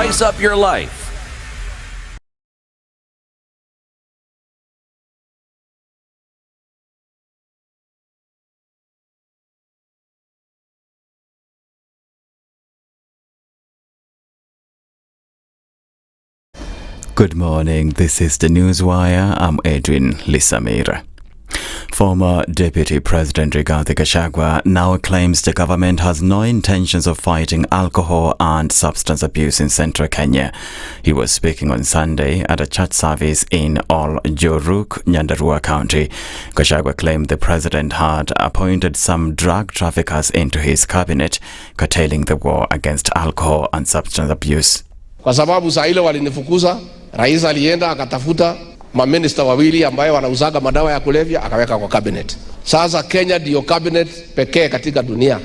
spice up your life. Good morning, this is the Newswire. I'm Edwin Lisamira. Former Deputy President Rigathi Gachagua now claims the government has no intentions of fighting alcohol and substance abuse in central Kenya. He was speaking on Sunday at a church service in Oljoruk, Nyandarua County. Gachagua claimed the president had appointed some drug traffickers into his cabinet, curtailing the war against alcohol and substance abuse. Kwa sababu saa ile walinifukuza, rais alienda akatafuta maminister wawili ambaye wanauzaga madawa ya kulevya akaweka kwa cabinet. Sasa Kenya ndio cabinet pekee katika dunia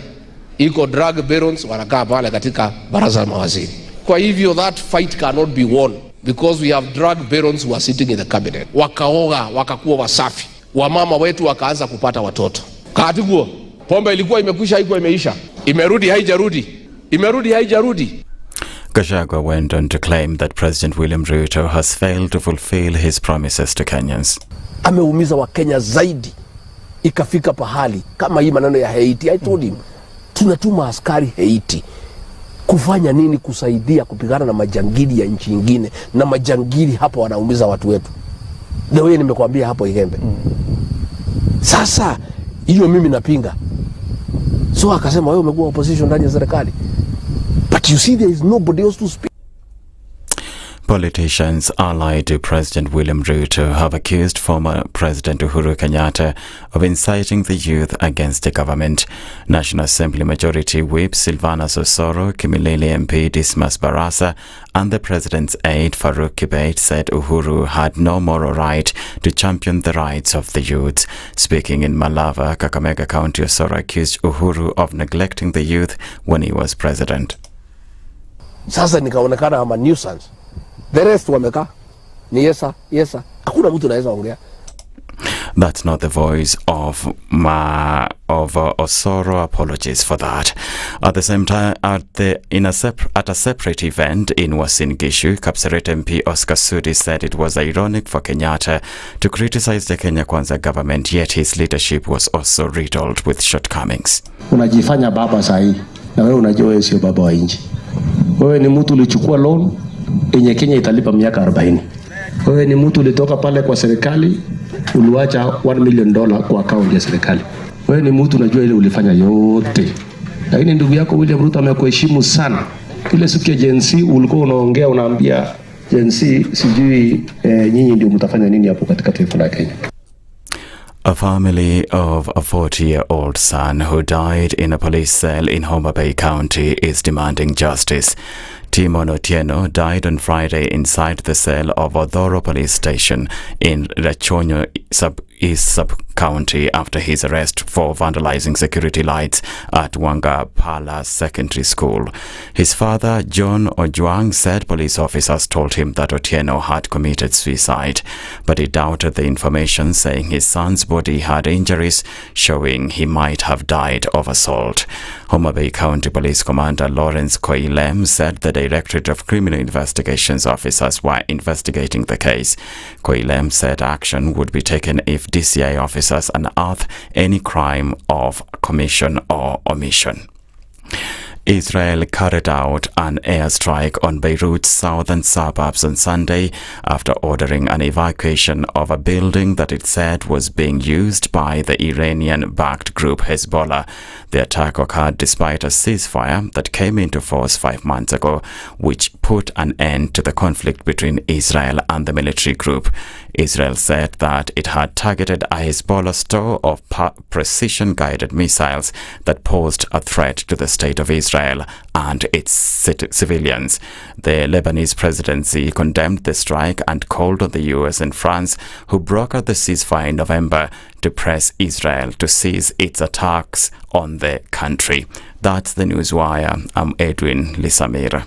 iko drug barons wanakaa pale katika baraza la mawaziri. Kwa hivyo that fight cannot be won because we have drug barons who are sitting in the cabinet. Wakaoga, wakakuwa wasafi. Wamama wetu wakaanza kupata watoto. Kaatiguo, pombe ilikuwa imekwisha, haikuwa imeisha. Imerudi haijarudi. Gachagua went on to claim that President William Ruto has failed to fulfill his promises to Kenyans. Ameumiza wa Kenya zaidi. Ikafika pahali kama hii maneno ya Haiti. I told him, tunatuma askari Haiti kufanya nini? Kusaidia kupigana na majangili ya nchi nyingine, na majangili hapa wanaumiza watu wetu. Ndio wewe nimekuambia hapo Igembe. Sasa hiyo mimi napinga. So akasema wewe umekuwa opposition ndani ya serikali. But you see, there is nobody else to speak. Politicians allied to President William Ruto have accused former President Uhuru Kenyatta of inciting the youth against the government. National Assembly Majority Whip Silvana Sosoro, Kimilili MP Dismas Barasa, and the President's aide Farouk Kibet said Uhuru had no moral right to champion the rights of the youth. Speaking in Malava, Kakamega County, Osoro accused Uhuru of neglecting the youth when he was president. Sasa nikaonekana ama nuisance. The rest wameka ni yesa. Hakuna mtu anaweza ongea. That's not the voice of Osoro. Apologies for that. At the same time, at a separate event in Uasin Gishu, Kapseret MP Oscar Sudi said it was ironic for Kenyatta to criticize the Kenya Kwanza government, yet his leadership was also riddled with shortcomings. Unajifanya baba sahi, na wewe unajua wewe sio baba wa nchi. Wewe ni mtu ulichukua loan yenye Kenya italipa miaka 40. Wewe ni mtu ulitoka pale kwa serikali, uliacha $1 million kwa account ya serikali. Wewe ni mtu unajua ile ulifanya yote. Lakini ndugu yako William Ruto amekuheshimu sana. Kile siku ya Gen Z ulikuwa unaongea unaambia Gen Z sijui nyinyi ndio mtafanya nini hapo katika taifa la Kenya. A family of a 40-year-old son who died in a police cell in Homa Bay County is demanding justice. Timon Otieno died on Friday inside the cell of Odhoro Police Station in Rachonyo East Sub-County after his arrest for vandalizing security lights at Wanga Palace Secondary School. His father, John Ojwang, said police officers told him that Otieno had committed suicide, but he doubted the information, saying his son's body had injuries showing he might have died of assault. Homa Bay County Police Commander Lawrence Koilem said the Directorate of Criminal Investigations officers were investigating the case. Koilem said action would be taken if DCI officers unearth any crime of commission or omission. Israel carried out an airstrike on Beirut's southern suburbs on Sunday after ordering an evacuation of a building that it said was being used by the Iranian-backed group Hezbollah. The attack occurred despite a ceasefire that came into force 5 months ago, which put an end to the conflict between Israel and the military group. Israel said that it had targeted a Hezbollah store of precision-guided missiles that posed a threat to the state of Israel and its civilians. The Lebanese presidency condemned the strike and called on the US and France, who brokered the ceasefire in November, to press Israel to cease its attacks on the country. That's the Newswire. I'm Edwin Lisamira.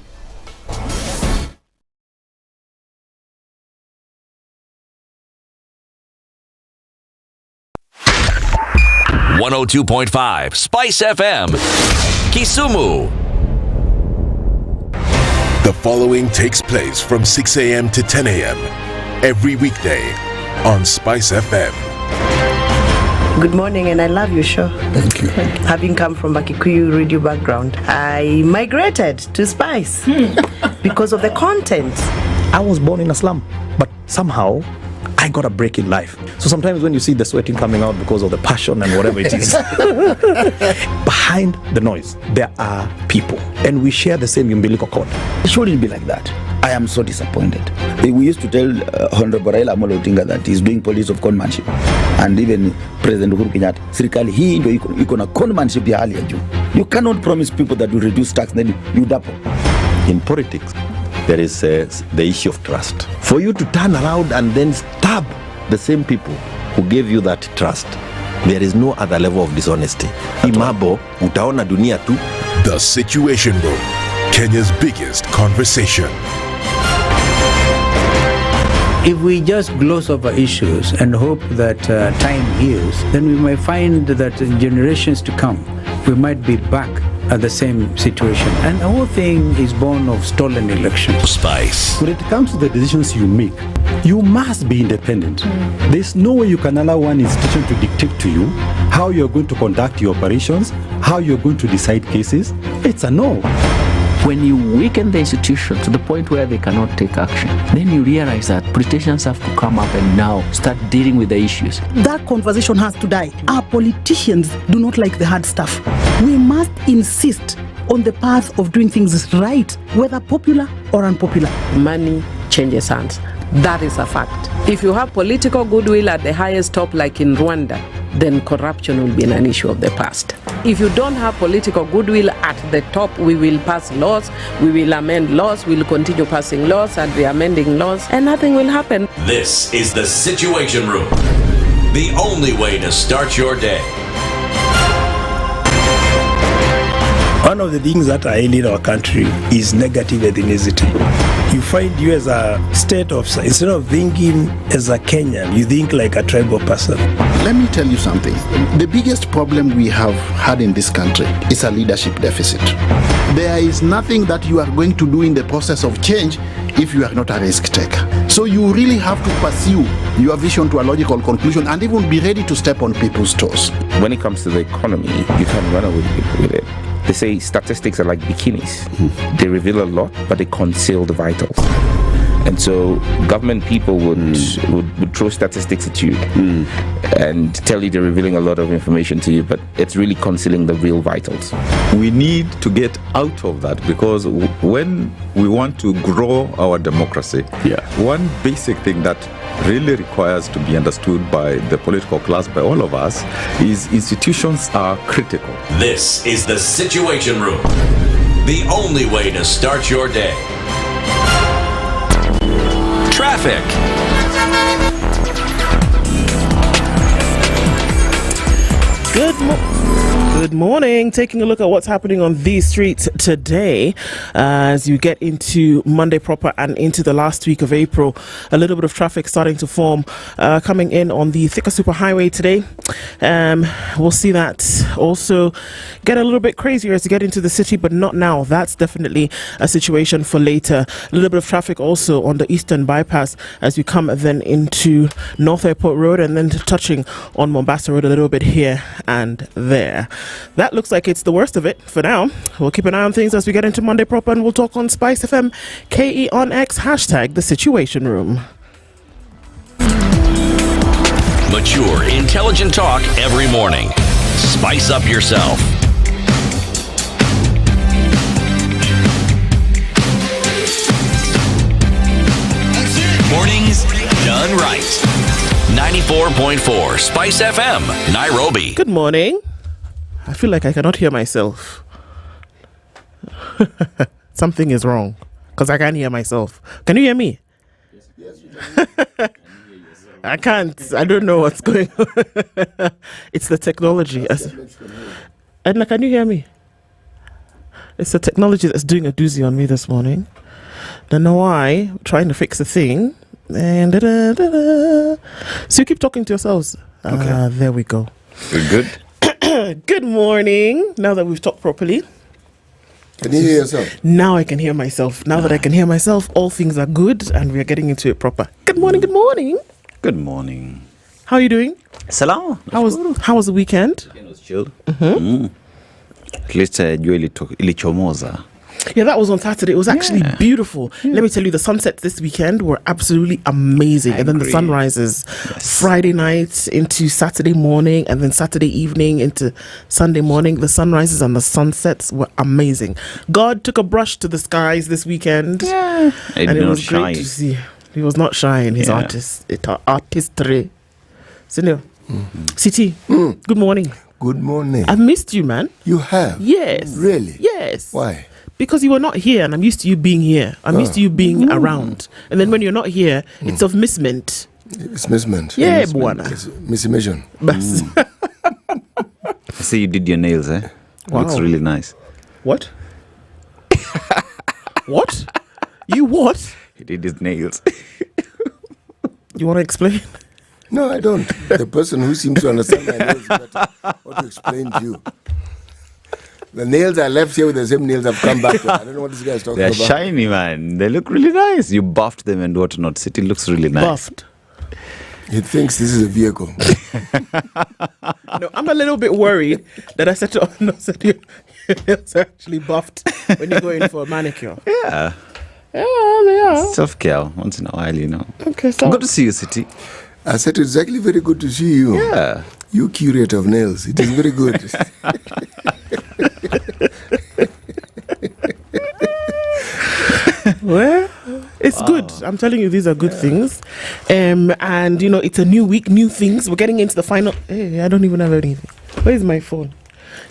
.5 Spice FM, Kisumu. The following takes place from 6 a.m. to 10 a.m. every weekday on SpiceFM. Good morning, and I love your show. Thank you. Having come from a Kikuyu radio background, I migrated to Spice because of the content. I was born in a slum, but somehow I got a break in life. So sometimes when you see the sweating coming out because of the passion and whatever it is, behind the noise, there are people, and we share the same umbilical cord. It shouldn't be like that. I am so disappointed. We used to tell Honorable Raila Amolo Odinga that he's doing policy of conmanship, and even President Uhuru Kenyatta, serikali hii ndio iko na conmanship ya hali ya juu. You cannot promise people that you reduce tax, then you double. In politics, there is the issue of trust. For you to turn around and then stab the same people who gave you that trust, there is no other level of dishonesty. Imabo, utaona dunia tu. The Situation Room, Kenya's biggest conversation. If we just gloss over issues and hope that time heals, then we might find that in generations to come, we might be back at the same situation. And the whole thing is born of stolen elections. Spice. When it comes to the decisions you make, you must be independent. There's no way you can allow one institution to dictate to you how you're going to conduct your operations, how you're going to decide cases. It's a no. When you weaken the institution to the point where they cannot take action, then you realize that politicians have to come up and now start dealing with the issues. That conversation has to die. Our politicians do not like the hard stuff. We must insist on the path of doing things right, whether popular or unpopular. Money changes hands. That is a fact. If you have political goodwill at the highest top, like in Rwanda, then corruption will be an issue of the past. If you don't have political goodwill at the top, we will pass laws, we will amend laws, we will continue passing laws and re-amending laws, and nothing will happen. This is the Situation Room, the only way to start your day. One of the things that are ailing our country is negative ethnicity. You find you as a state officer, instead of thinking as a Kenyan, you think like a tribal person. Let me tell you something. The biggest problem we have had in this country is a leadership deficit. There is nothing that you are going to do in the process of change if you are not a risk taker. So you really have to pursue your vision to a logical conclusion and even be ready to step on people's toes. When it comes to the economy, you can run away with it. They say statistics are like bikinis. They reveal a lot, but they conceal the vitals. And so government people would throw statistics at you and tell you they're revealing a lot of information to you, but it's really concealing the real vitals. We need to get out of that, because when we want to grow our democracy, one basic thing that really requires to be understood by the political class, by all of us, is institutions are critical. This is the Situation Room, the only way to start your day. Traffic. Good morning. Taking a look at what's happening on these streets today as you get into Monday proper and into the last week of April. A little bit of traffic starting to form coming in on the Thika Superhighway today. We'll see that also get a little bit crazier as you get into the city, but not now. That's definitely a situation for later. A little bit of traffic also on the Eastern Bypass as you come then into North Airport Road and then touching on Ombaso Road a little bit here and there. That looks like it's the worst of it for now. We'll keep an eye on things as we get into Monday proper, and we'll talk on SpiceFM, KE on X, hashtag the Situation Room. Mature, intelligent talk every morning. Spice up yourself. Mornings done right. 94.4 Spice FM, Nairobi. Good morning. I feel like I cannot hear myself. Something is wrong because I can't hear myself. Can you hear me? Yes, I can't. I don't know what's going on. It's the technology. Ednah, can you hear me? It's the technology that's doing a doozy on me this morning. Don't know why. I'm trying to fix a thing. And so you keep talking to yourselves. Okay. There we go. We're good. Good morning. Now that we've talked properly, Can you hear yourself? Now I can hear myself. Now that I can hear myself, all things are good and we are getting into it proper. Good morning, good morning. Good morning. How are you doing? Salam. How was the weekend? It was chilled. At least ilichomoza. Yeah, that was on Saturday. It was actually beautiful. Let me tell you, the sunsets this weekend were absolutely amazing. And then the sunrises Friday night into Saturday morning, and then Saturday evening into Sunday morning. The sunrises and the sunsets were amazing. God took a brush to the skies this weekend. Yeah. And it was great to see. He was not shy in his artistry. Senor, City, good morning. Good morning. I've missed you, man. You have? Yes. Really? Yes. Why? Because you were not here, and I'm used to you being here. I'm used to you being around. And then when you're not here, it's of missment. It's missment. Yeah, buana. It's missimation. I see you did your nails, eh? Wow. Looks really nice. What? What? You what? He did his nails. You want to explain? No, I don't. The person who seems to understand my nails better ought to explain to you. The nails I left here with the same nails I've come back with. I don't know what this guy is talking about. They're shiny, man. They look really nice. You buffed them and whatnot. City looks really nice. Buffed. He thinks this is a vehicle. No, I'm a little bit worried that I said your nails are actually buffed when you go in for a manicure. Yeah. Yeah, they are. Self-care once in a while, you know. Okay, so good to see you, City. I said it's actually very good to see you. Yeah. You curator of nails. It is very good. Well, it's good. I'm telling you, these are good things. And, you know, it's a new week, new things. We're getting into the final. Hey, I don't even have anything. Where's my phone?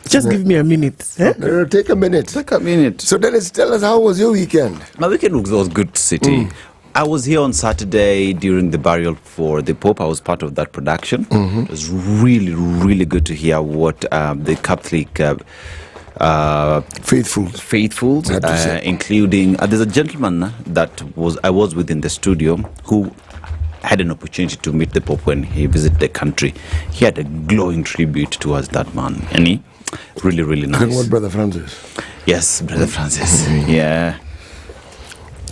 Just give me a minute. Eh? No, take a minute. Take a minute. So Dennis, tell us, how was your weekend? My weekend was good, City. I was here on Saturday during the burial for the Pope. I was part of that production. It was really, really good to hear what the Catholic faithfuls, including there's a gentleman that I was within the studio who had an opportunity to meet the Pope when he visited the country. He had a glowing tribute towards that man, and he really, really nice. And what, Brother Francis? Yes, Brother Francis. Yeah.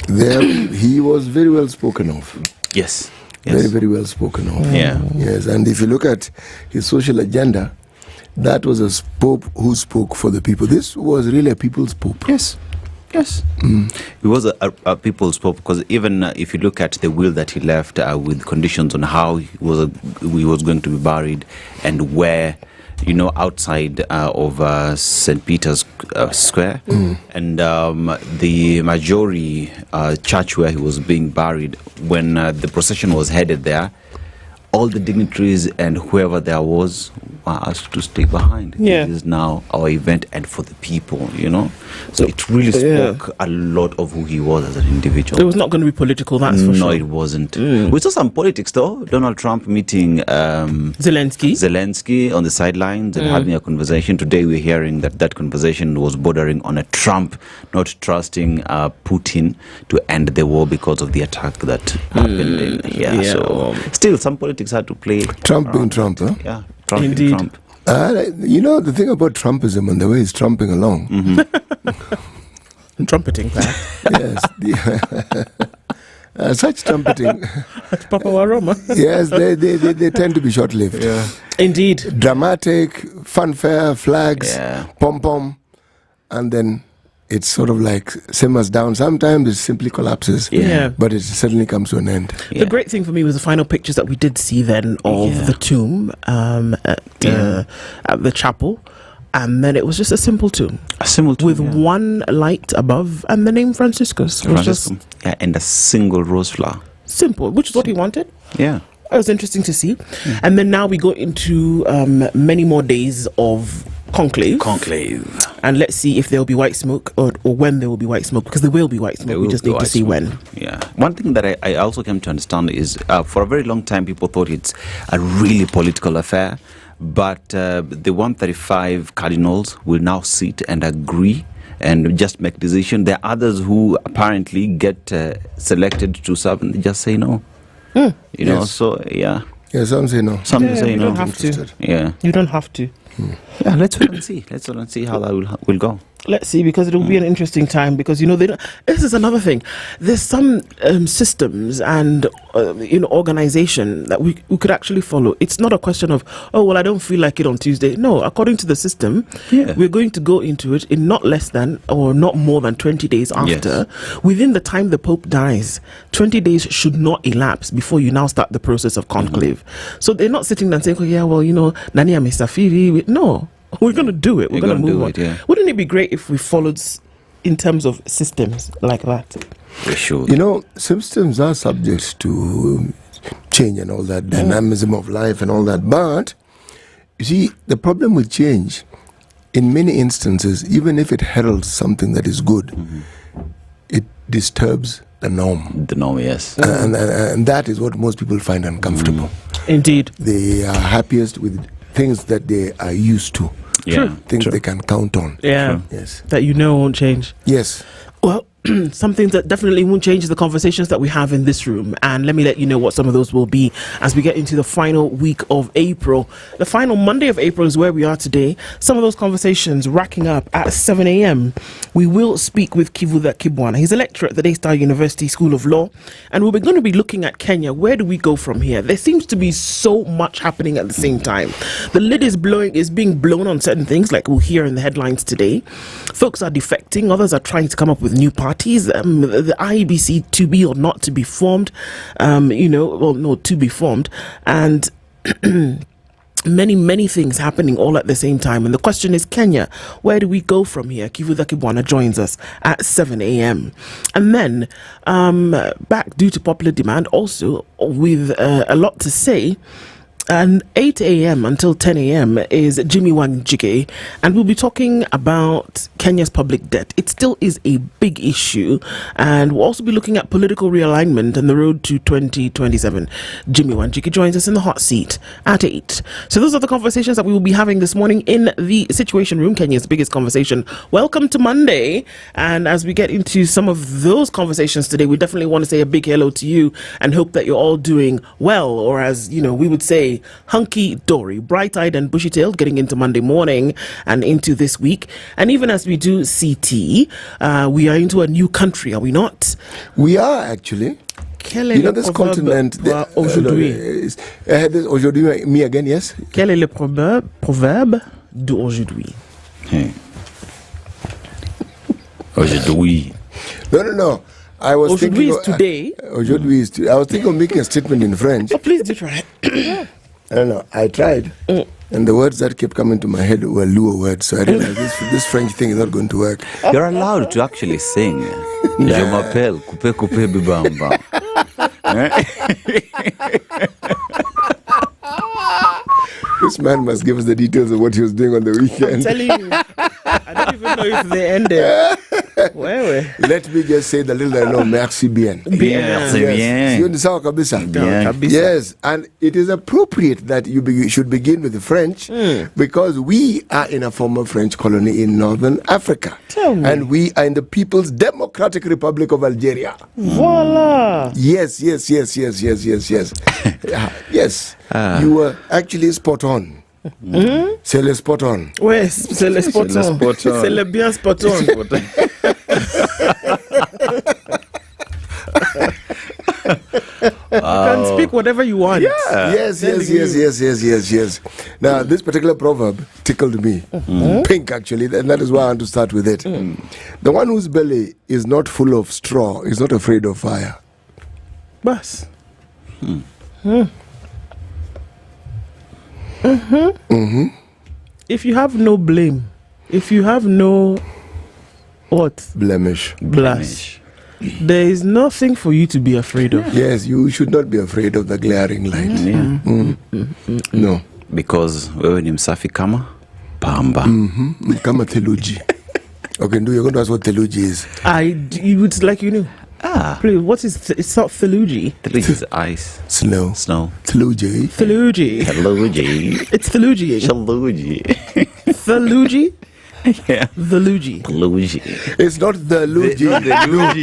There, he was very well spoken of. Yes. Very, very well spoken of. Yeah. Yes, and if you look at his social agenda, that was a pope who spoke for the people. This was really a people's pope. Yes. Yes. It was a people's pope, because even if you look at the will that he left with conditions on how he was going to be buried and where, you know, outside of St. Peter's Square, and the Majority church where he was being buried, when the procession was headed there, all the dignitaries and whoever there was were asked to stay behind. Yeah. It is now our event and for the people, you know. So it really spoke a lot of who he was as an individual. It was not going to be political, that's for sure. No, it wasn't. We saw some politics though. Donald Trump meeting Zelensky on the sidelines and having a conversation. Today we're hearing that conversation was bordering on a Trump not trusting Putin to end the war because of the attack that happened in here. Yeah. So still some politics had to play. Trump being Trump, huh? Yeah, Trump Indeed. being Trump. You know, the thing about Trumpism and the way he's trumping along. Trumpeting, yes. Such trumpeting. Papa Waroma. Yes, they tend to be short-lived. Yeah. Indeed. Dramatic, fanfare, flags, pom-pom, and then it's sort of like simmers down. Sometimes it simply collapses. Yeah. But it certainly comes to an end. The great thing for me was the final pictures that we did see then of the tomb at the chapel. And then it was just a simple tomb. A simple tomb, with one light above and the name Franciscus. And a single rose flower. Simple, which is what he wanted. Yeah. It was interesting to see. And then now we go into many more days of conclave. And let's see if there will be white smoke or when there will be white smoke, because there will be white smoke. We just need to see when. Yeah. One thing that I also came to understand is for a very long time people thought it's a really political affair, but the 135 cardinals will now sit and agree and just make decision. There are others who apparently get selected to serve and they just say no. You know, so yeah. Yeah, some say no. Some say you no. don't have to. Yeah. You don't have to. Yeah, let's wait and see. Let's wait and see how that will go. let's see, because it'll be an interesting time, because this is another thing. There's some systems and organization that we could actually follow. It's not a question of, oh well, I don't feel like it on Tuesday. No, according to the system, we're going to go into it in not less than or not more than 20 days after. Yes. Within the time the Pope dies, 20 days should not elapse before you now start the process of conclave. So they're not sitting there and saying, oh yeah, well, Nani Amesafiri. No. We're going to do it. We're going to move on. Yeah. Wouldn't it be great if we followed in terms of systems like that? We should. Systems are subject to change and all that, dynamism of life and all that. But, you see, the problem with change, in many instances, even if it heralds something that is good, it disturbs the norm. The norm, yes. And that is what most people find uncomfortable. Indeed. They are happiest with things that they are used to. Yeah. Things they can count on. Yeah. Yes. That won't change. Yes. Well, something that definitely won't change the conversations that we have in this room. And let me let you know what some of those will be as we get into the final week of April. The final Monday of April is where we are today. Some of those conversations racking up at 7 a.m. We will speak with Kivuda Kibwana. He's a lecturer at the Daystar University School of Law. And we're going to be looking at Kenya. Where do we go from here? There seems to be so much happening at the same time. The lid is being blown on certain things, like we'll hear in the headlines today. Folks are defecting. Others are trying to come up with new parties. The IEBC to be or not to be formed, to be formed, and many things happening all at the same time. And the question is, Kenya, where do we go from here? Kivuda Kibwana joins us at 7 a.m. And then back due to popular demand, also with a lot to say. And 8 a.m. until 10 a.m. is Jimmy Wanjike, and we'll be talking about Kenya's public debt. It still is a big issue, and we'll also be looking at political realignment and the road to 2027. Jimmy Wanjike joins us in the hot seat at 8. So those are the conversations that we will be having this morning in the Situation Room, Kenya's biggest conversation. Welcome to Monday, and as we get into some of those conversations today, we definitely want to say a big hello to you and hope that you're all doing well, or as we would say, hunky-dory, bright-eyed and bushy-tailed, getting into Monday morning and into this week. And even as we do CT, we are into a new country, are we not? We are, actually. This continent... Aujourd'hui. Aujourd'hui, me again, yes? Quel est le proverbe d'aujourd'hui? Aujourd'hui. No. I was thinking... Aujourd'hui is today. Aujourd'hui is today. I was thinking of making a statement in French. Oh, please do try. I don't know. I tried. And the words that kept coming to my head were Luo words. So I realized this French thing is not going to work. You're allowed to actually sing. Je m'appelle Coupe Coupe Bibamba. This man must give us the details of what he was doing on the weekend. I'm telling you. I don't even know if they ended. Let me just say the little I know, merci bien. Merci bien. Yes, and it is appropriate that you should begin with the French because we are in a former French colony in Northern Africa. And we are in the People's Democratic Republic of Algeria. Voila! Yes. Yes. You were actually spot on. C'est le spot on. Ouais, c'est le spot on. C'est le bien spot on. You can speak whatever you want. Yeah. Yes. Now, this particular proverb tickled me. Pink, actually, and that is why I want to start with it. The one whose belly is not full of straw is not afraid of fire. Bas. If you have no blame, if you have no blemish, there is nothing for you to be afraid of. Yes, you should not be afraid of the glaring light. No, because wewe ni msafi kama pamba. Kama theluji. Okay, you're going to ask what theluji is. It's like you knew. Please, what is it's not theluji. Theluji is ice. Snow. Theluji. It's theluji. Theluji. Yeah. Theluji. It's not the Luji. The Luji.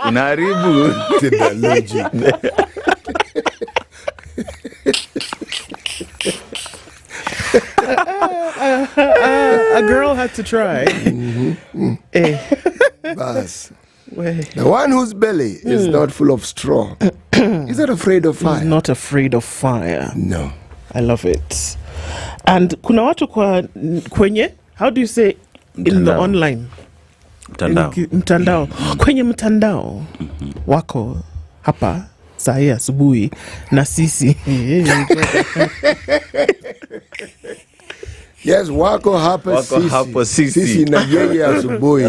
Unaribu. The Luji. A girl had to try. Bas. The one whose belly is not full of straw is not afraid of fire. He's not afraid of fire. No. I love it. And kuna watu kwenye, how do you say in the online? Mtandao. Kwenye mtandao wako hapa saa hii asubuhi na sisi. Yes, wako hapa sisi. Sisi na yeye asubuhi.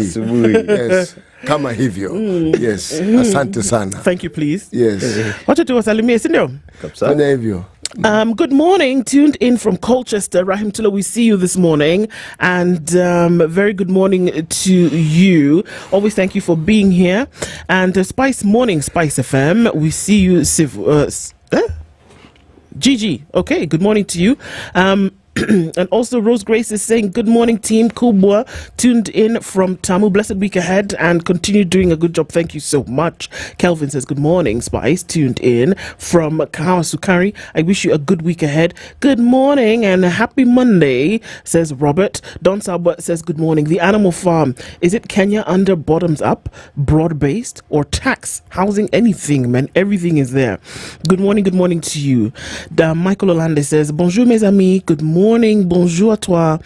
Yes. Kama hivyo. Yes. Asante sana. Thank you, please. Yes. Wacha tuwasalimie, si ndio? Fanya hivyo. Good morning, tuned in from Colchester. Rahim Tula, we see you this morning. And very good morning to you. Always thank you for being here. And Spice Morning, Spice FM, we see you. Gigi, okay, good morning to you. And also Rose Grace is saying, good morning team, Kubwa, tuned in from Tamu, blessed week ahead and continue doing a good job, thank you so much. Kelvin says, good morning Spice, tuned in from Kahawa Sukari, I wish you a good week ahead. Good morning and happy Monday, says Robert. Don Sabwa says, good morning. The Animal Farm, is it Kenya under bottoms up, broad-based or tax, housing, anything, man, everything is there. Good morning to you. Michael Olande says, bonjour mes amis, good morning, bonjour à toi.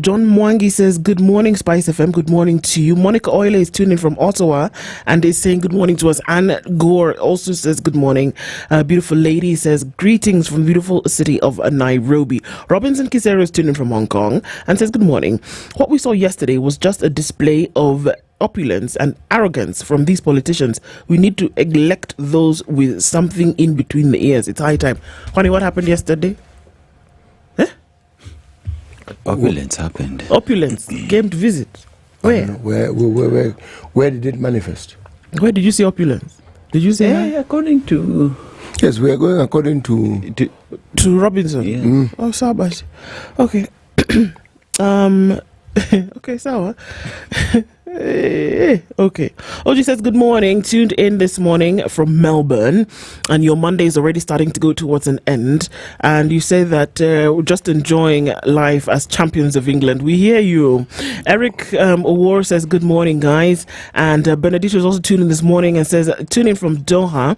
John Mwangi says, good morning Spice FM, good morning to you. Monica Oile is tuning from Ottawa and is saying good morning to us. Anne Gore also says good morning. Beautiful lady says greetings from the beautiful city of Nairobi. Robinson Kisero is tuning from Hong Kong and says good morning. What we saw yesterday was just a display of opulence and arrogance from these politicians. We need to elect those with something in between the ears. It's high time. Honey, what happened yesterday? Opulence happened. Opulence came to visit. Where? Where did it manifest? Where did you see opulence? Did you say according to? Yes, we are going according to Robinson. Yeah. Oh, Sabas. Okay. Okay, sawa. Okay. Oji says, good morning. Tuned in this morning from Melbourne. And your Monday is already starting to go towards an end. And you say that we're just enjoying life as champions of England. We hear you. Eric Owor says, good morning, guys. And Benedito is also tuning this morning and says, tune in from Doha.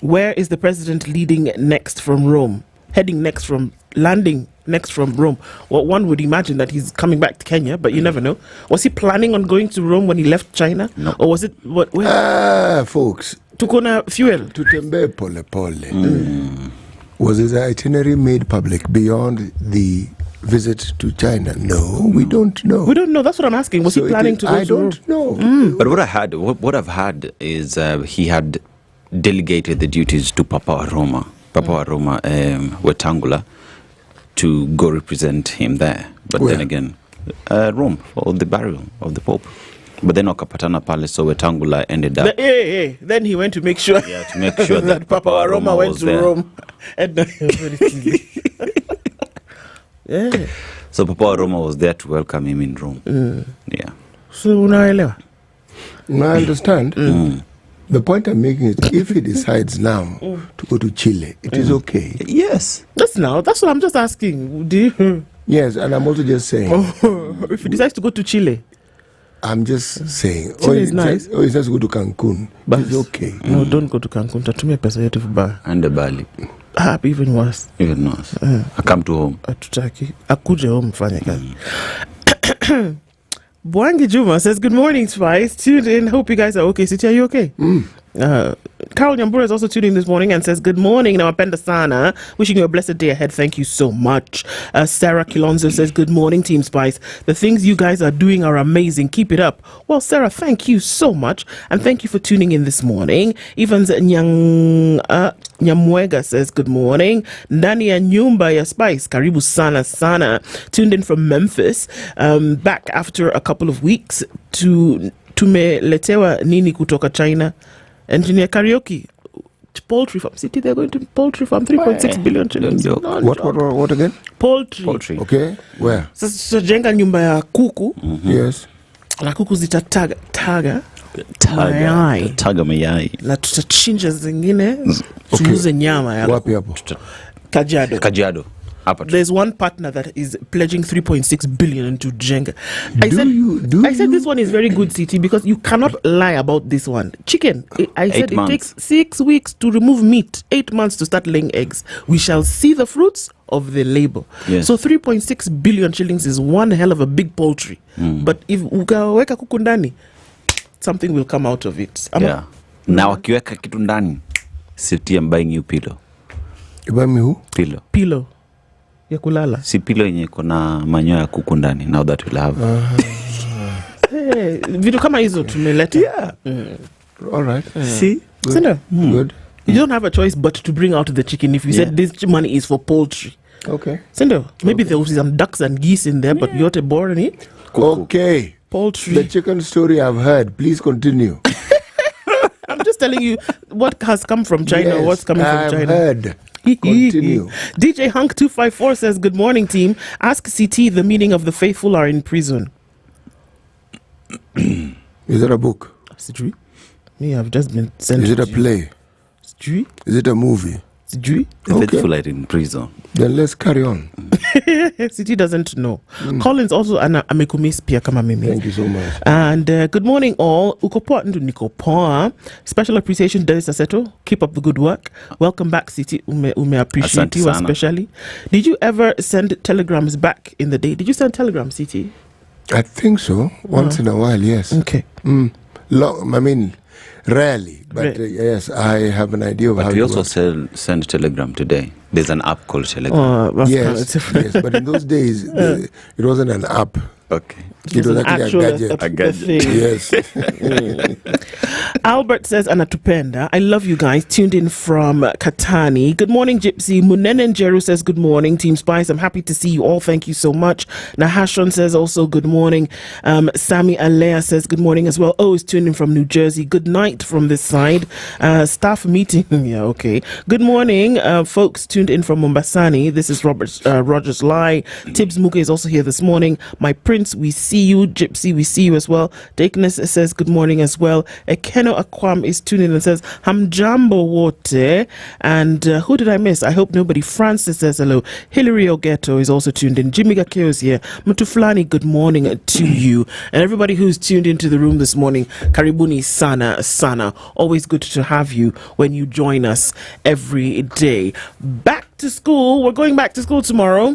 Where is the president leading next from Rome? Heading next from landing next from Rome. Well, one would imagine that he's coming back to Kenya, but you never know. Was he planning on going to Rome when he left China? No. Or was it what? Folks. Tukona fuel. Tutembe pole pole. Was his itinerary made public beyond the visit to China? No, we don't know. We don't know. That's what I'm asking. Was he planning to go to Rome? I don't know. But what I've had is he had delegated the duties to Papa Roma Wetangula, to go represent him there. But then again, Rome for the burial of the Pope. But then Okapatana Palace, so Wetangula ended up. Then he went to make sure. Yeah, to make sure that Papa Roma went to there. Rome. Ednah, yeah. So Papa Roma was there to welcome him in Rome. Yeah. So unaelewa? I understand. The point I'm making is, if he decides now to go to Chile, it is okay. Yes. That's what I'm just asking. Do you? Yes, and I'm also just saying. If he decides to go to Chile. I'm just saying. Chile is nice. He decides to go to Cancun, but it's okay. No, don't go to Cancun. Tatumia pesa yetu vibaya. And the Bali. Even worse. Even worse. I come to home. Atutaki. Akuje home mfanye kazi. Bwangi Juma says, good morning, Spice. Tuned in. Hope you guys are okay. Siti, are you okay? Carol Nyambura is also tuning in this morning and says, good morning. Now, Apenda Sana. Wishing you a blessed day ahead. Thank you so much. Sarah Kilonzo says, good morning, Team Spice. The things you guys are doing are amazing. Keep it up. Well, Sarah, thank you so much. And thank you for tuning in this morning. Evans Nyamwega says, good morning. Ndani ya nyumba ya Spice. Karibu sana sana. Tuned in from Memphis. Back after a couple of weeks. Tumeletewa nini kutoka China? Engineer Karaoke, poultry farm. City, they're going to poultry farm, 3.6 billion shillings. What again? Poultry. Okay, where? So jenga nyumba ya kuku. Yes. Na kuku zitataga mayai. Na tutachinja zingine tuuze nyama ya. Wapi hapo? Kajiado. There's one partner that is pledging 3.6 billion into Jenga. I said this one is very good, CT, because you cannot lie about this one. Chicken, I said it takes 6 weeks to remove meat, 8 months to start laying eggs. We shall see the fruits of the labor. Yes. So 3.6 billion shillings is one hell of a big poultry. But if ukaweka kuku ndani, something will come out of it. Na wakiweka kitu ndani, City, I'm buying you pillow. You buy me who? Pillow. Pillow ya kulala. Si pillow yenye kuna manyoya ya kuku ndani. Now that we'll have. Hey, vitu kama hizo tumeleta. All right. See? Good. Good. You don't have a choice but to bring out the chicken if you said this money is for poultry. Okay. Sindo, maybe there will be some ducks and geese in there, but you're not born in it. Okay. Poultry. The chicken story I've heard. Please continue. I'm just telling you what has come from China, what's coming from China. I've heard. Continue. DJ Hunk 254 says, good morning, team. Ask CT the meaning of the faithful are in prison. Is it a book? Me, I've just been sent. Is it a play? Is it a movie? The faithful are in prison. Then let's carry on. CT doesn't know. Collins also amekumiss pia kama mimi. Thank you so much. And good morning all. Ukopoa ndu nikopoa. Special appreciation Dennis Aseto. Keep up the good work. Welcome back CT. Ume appreciate you especially. Did you ever send telegrams back in the day? Did you send telegrams, CT? I think so. Once in a while, yes. Okay. Rarely, but yes, I have an idea of how we also send telegram today. There's an app called Telegram. Yes, but in those days, it wasn't an app. Okay. It was actually a gadget. Yes. Albert says, Anatupenda, I love you guys. Tuned in from Katani. Good morning, Gypsy. Munenen Jeru says, good morning, Team Spice. I'm happy to see you all. Thank you so much. Nahashon says also, good morning. Sami Alea says, good morning as well. Oh, is tuned in from New Jersey. Good night from this side. Staff meeting. Yeah, okay. Good morning, folks tuned in from Mombasani. This is Rogers Lai. Tibbs Muga is also here this morning. My Prince, we see you. Gypsy, we see you as well. Dakeness says good morning as well. Ekeno Akwam is tuning in and says Hamjambo Wote. And who did I miss? I hope nobody. Francis says hello. Hilary Ogetto is also tuned in. Jimmy Gakeo is here. Mutuflani, good morning to you. And everybody who's tuned into the room this morning, Karibuni sana. Always good to have you when you join us every day. Back to school. We're going back to school tomorrow.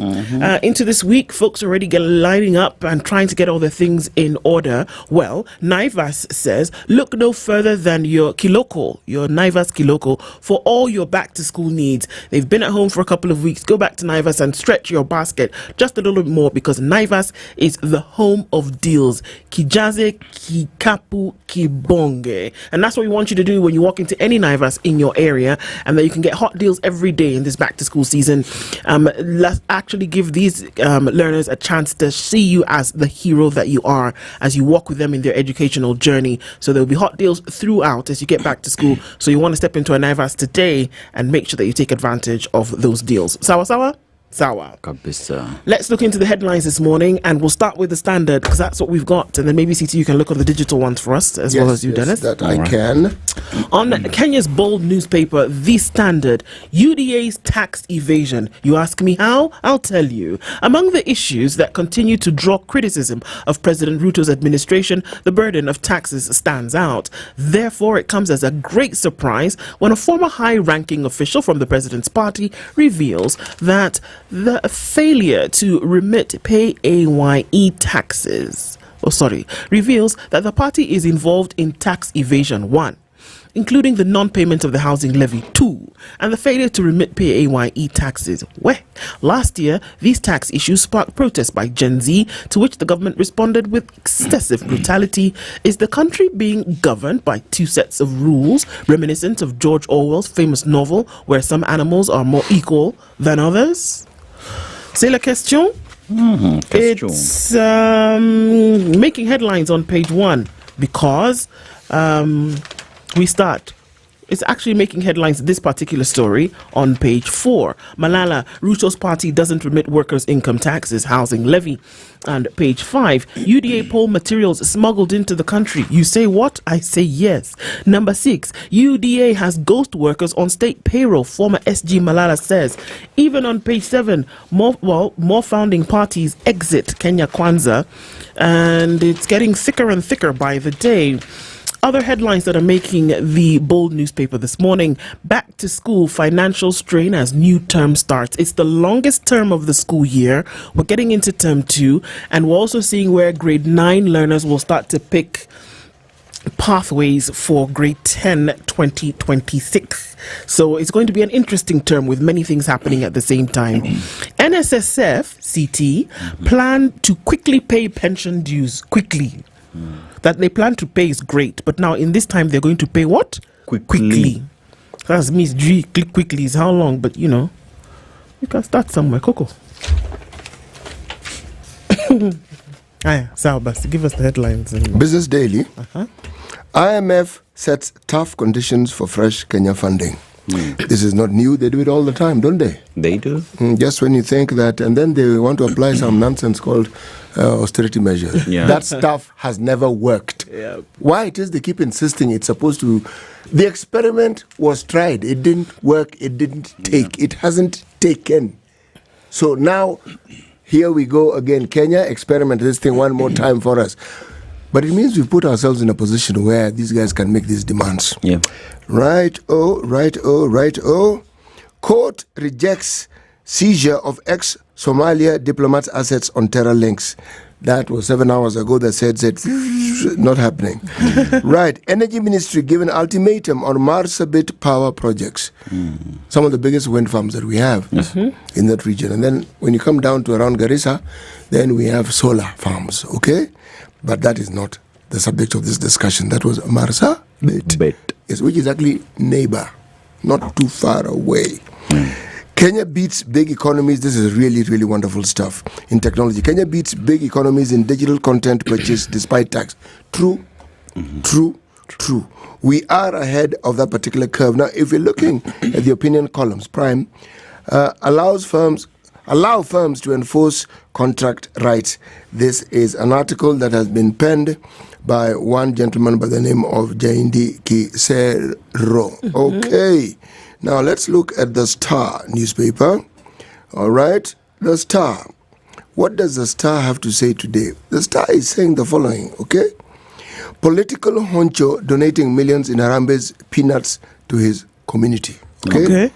Into this week, folks already lining up and trying to get all their things in order. Well, Naivas says, look no further than your Kiloko, your Naivas Kiloko, for all your back to school needs. They've been at home for a couple of weeks. Go back to Naivas and stretch your basket just a little bit more, because Naivas is the home of deals. Kijaze, Kikapu, Kibonge. And that's what we want you to do when you walk into any Naivas in your area, and that you can get hot deals every day in this back to school season. Let's actually give these learners a chance to see you as the hero that you are as you walk with them in their educational journey. So there'll be hot deals throughout as you get back to school. So you want to step into a Naivas today and make sure that you take advantage of those deals. Sawa? Let's look into the headlines this morning, and we'll start with the Standard, because that's what we've got, and then maybe CT, you can look at the digital ones for us as well as you, Dennis. That I can. On Kenya's bold newspaper, The Standard, UDA's tax evasion. You ask me how? I'll tell you. Among the issues that continue to draw criticism of President Ruto's administration, the burden of taxes stands out. Therefore, it comes as a great surprise when a former high-ranking official from the president's party reveals that the failure to remit PAYE taxes, reveals that the party is involved in tax evasion, 1, including the non-payment of the housing levy, 2, and the failure to remit PAYE taxes. Last year, these tax issues sparked protests by Gen Z, to which the government responded with excessive brutality. Is the country being governed by two sets of rules, reminiscent of George Orwell's famous novel, where some animals are more equal than others? C'est la question. It's making headlines on page 1 because we start It's actually making headlines, this particular story, on page 4. Malala, Ruto's party doesn't remit workers' income taxes, housing levy. And page 5, UDA poll materials smuggled into the country. You say what? I say yes. Number 6, UDA has ghost workers on state payroll, former SG Malala says. Even on page 7, more founding parties exit Kenya Kwanza, and it's getting thicker and thicker by the day. Other headlines that are making the Bold newspaper this morning: back to school, financial strain as new term starts. It's the longest term of the school year. We're getting into term 2, and we're also seeing where grade 9 learners will start to pick pathways for grade 10 2026. So it's going to be an interesting term with many things happening at the same time. NSSF CT plan to quickly pay pension dues quickly. That they plan to pay is great, but now in this time they're going to pay what? Quickly. That means quickly is how long, but you know, you can start somewhere. Coco. Bas, give us the headlines. Business Daily. IMF sets tough conditions for fresh Kenya funding. This is not new. They do it all the time, don't they? They do. Just when you think that, and then they want to apply some nonsense called austerity measures. Yeah. That stuff has never worked. Yeah. Why it is they keep insisting it's supposed to? The experiment was tried. It didn't work. It didn't take. It hasn't taken. So now, here we go again. Kenya, experiment this thing one more time for us. But it means we put ourselves in a position where these guys can make these demands. Yeah. Right. Court rejects seizure of ex-Somalia diplomats' assets on terror links. That was 7 hours ago. They said not happening. Right. Energy Ministry given ultimatum on Marsabit power projects. Some of the biggest wind farms that we have in that region. And then when you come down to around Garissa, then we have solar farms. Okay? But that is not the subject of this discussion. That was Marsabit. Yes, which is actually neighbor, not too far away. Kenya beats big economies. This is really, really wonderful stuff in technology. Kenya beats big economies in digital content purchase despite tax. True. We are ahead of that particular curve. Now, if you're looking at the opinion columns, Prime allow firms to enforce contract rights. This is an article that has been penned by one gentleman by the name of Jaindi Kisero. Okay. Now let's look at the Star newspaper. All right. The Star. What does the Star have to say today? The Star is saying the following, okay? Political honcho donating millions in Harambe's peanuts to his community. Okay.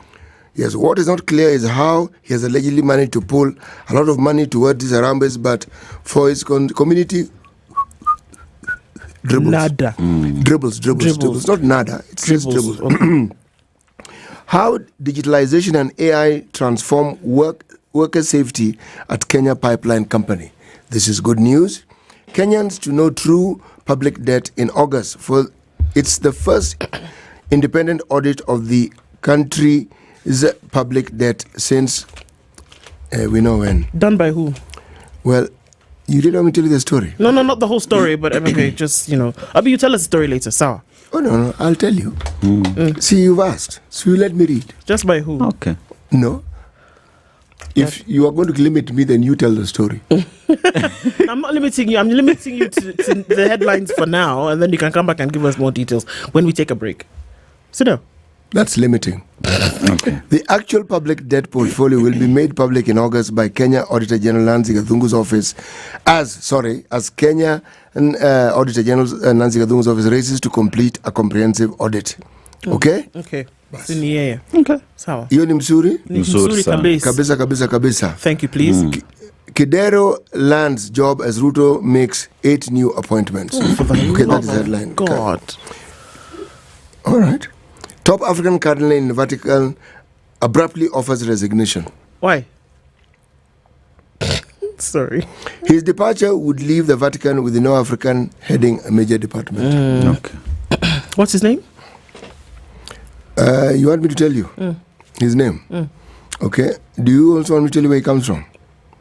Yes, what is not clear is how he has allegedly managed to pull a lot of money towards these Harambes, but for his community, dribbles. Nada. Dribbles. Not nada, it's just dribbles. Okay. How digitalization and AI transform worker safety at Kenya Pipeline Company. This is good news. Kenyans to know true public debt in August. It's the first independent audit of the country's public debt since we know when. Done by who? Well, you didn't want me to tell you the story. No, not the whole story, but okay, just, you know. Abi, you tell us the story later, Sawa. Oh, no, I'll tell you. See, you've asked, so you let me read. Just by who? Okay. No. If you are going to limit me, then you tell the story. I'm not limiting you. I'm limiting you to the headlines for now, and then you can come back and give us more details when we take a break. Sit down. That's limiting. Okay. The actual public debt portfolio will be made public in August by Kenya Auditor General Nancy Gathungu's office as Kenya Auditor General Nancy Gathungu's office races to complete a comprehensive audit. Okay? Okay. Okay. Sawa. Hiyo ni mzuri? Mzuri Kabisa. Thank you, please. Kidero lands job as Ruto makes 8 new appointments. Okay, that is headline. God. All right. Top African cardinal in the Vatican abruptly offers resignation. Why? Sorry. His departure would leave the Vatican with no African heading a major department. Okay. What's his name? You want me to tell you his name? Okay. Do you also want me to tell you where he comes from?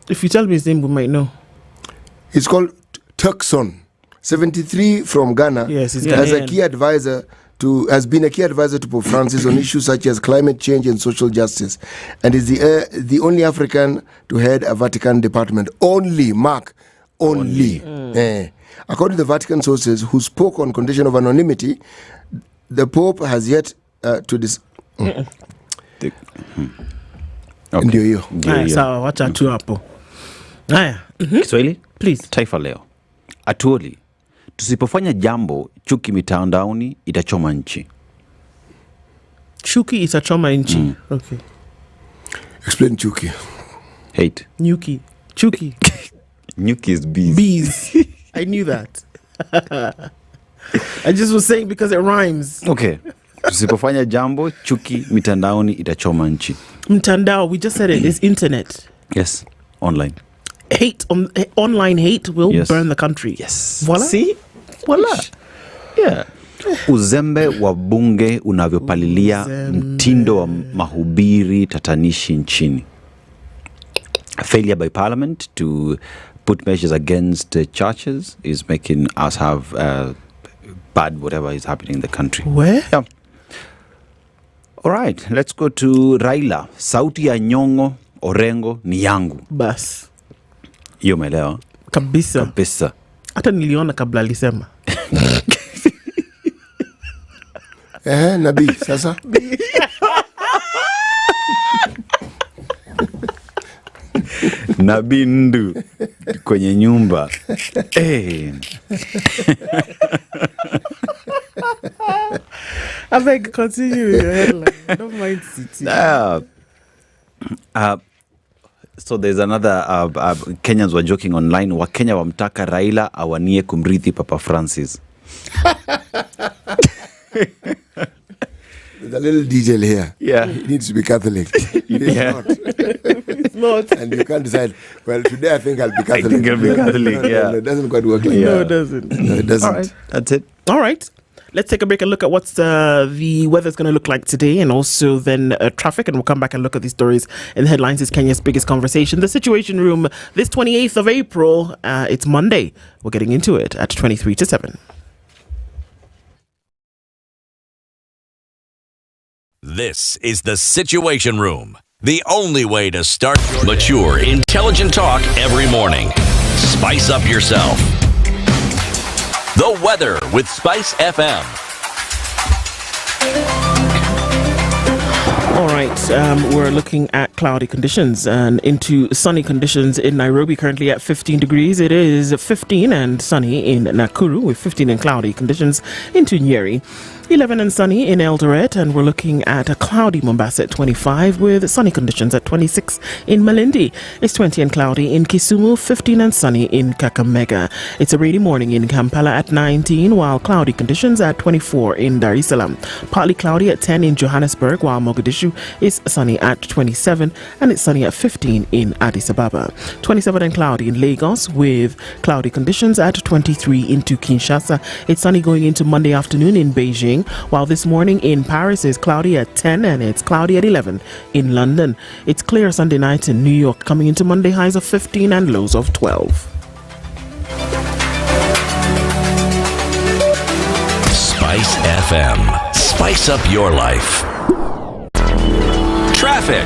If you tell me his name, we might know. He's called Turkson, 73 from Ghana, yes, he's as a Ghanaian. key advisor has been a key advisor to Pope Francis on issues such as climate change and social justice, and is the only African to head a Vatican department. Only. According to the Vatican sources who spoke on condition of anonymity, the Pope has yet to Ndio hiyo. Sawa, wacha tu hapo. Haya. Kiswahili? Please. Taifa Leo. Atuoli. Tusipofanya jambo, chuki mitandaoni itachoma nchi. Chuki itachoma nchi. Okay. Explain chuki. Hate. Nyuki. Chuki. Nyuki is bees. Bees. I knew that. I just was saying because it rhymes. Okay. Tusipofanya jambo, chuki mitandaoni itachoma nchi. Mtandao, we just said it, is internet. Yes, online. Hate, online hate will burn the country. Yes. Voila. See? Voila. Yeah. Uzembe wa bunge unavyopalilia mtindo wa mahubiri tatanishi nchini. A failure by parliament to put measures against churches is making us have bad whatever is happening in the country. Where? Yeah. All right, let's go to Raila. Sauti ya Nyong'o Orengo ni yangu. Bas. Hiyo umeelewa? Kabisa. Hata niliona kabla alisema. Nabii sasa. Nabii ndu kwenye nyumba. I beg, continue with your headline. I don't mind sitting. So there's another Kenyans were joking online. Wakenya wamtaka Raila awanie kumrithi Papa Francis. There's a little detail here. Yeah. He needs to be Catholic. He's not. It's not. And you can't decide, well, today I think I'll be Catholic. I think I'll be Catholic, No, it doesn't quite work like that. No, it doesn't. No, it doesn't. All right, that's it. All right. Let's take a break and look at what's the weather's going to look like today, and also then traffic, and we'll come back and look at these stories in the headlines. Is Kenya's biggest conversation. The Situation Room, this 28th of April, it's Monday. We're getting into it at 23 to 7. This is the Situation Room, the only way to start your mature, intelligent talk every morning. Spice up yourself. The weather with SpiceFM. All right, we're looking at cloudy conditions and into sunny conditions in Nairobi, currently at 15 degrees. It is 15 and sunny in Nakuru with 15 and cloudy conditions into Nyeri. 11 and sunny in Eldoret, and we're looking at a cloudy Mombasa at 25 with sunny conditions at 26 in Malindi. It's 20 and cloudy in Kisumu, 15 and sunny in Kakamega. It's a rainy morning in Kampala at 19, while cloudy conditions at 24 in Dar es Salaam. Partly cloudy at 10 in Johannesburg, while Mogadishu is sunny at 27, and it's sunny at 15 in Addis Ababa. 27 and cloudy in Lagos with cloudy conditions at 23 into Kinshasa. It's sunny going into Monday afternoon in Beijing, while this morning in Paris is cloudy at 10 and it's cloudy at 11 in London. It's clear Sunday night in New York, coming into Monday highs of 15 and lows of 12. Spice FM. Spice up your life. Traffic.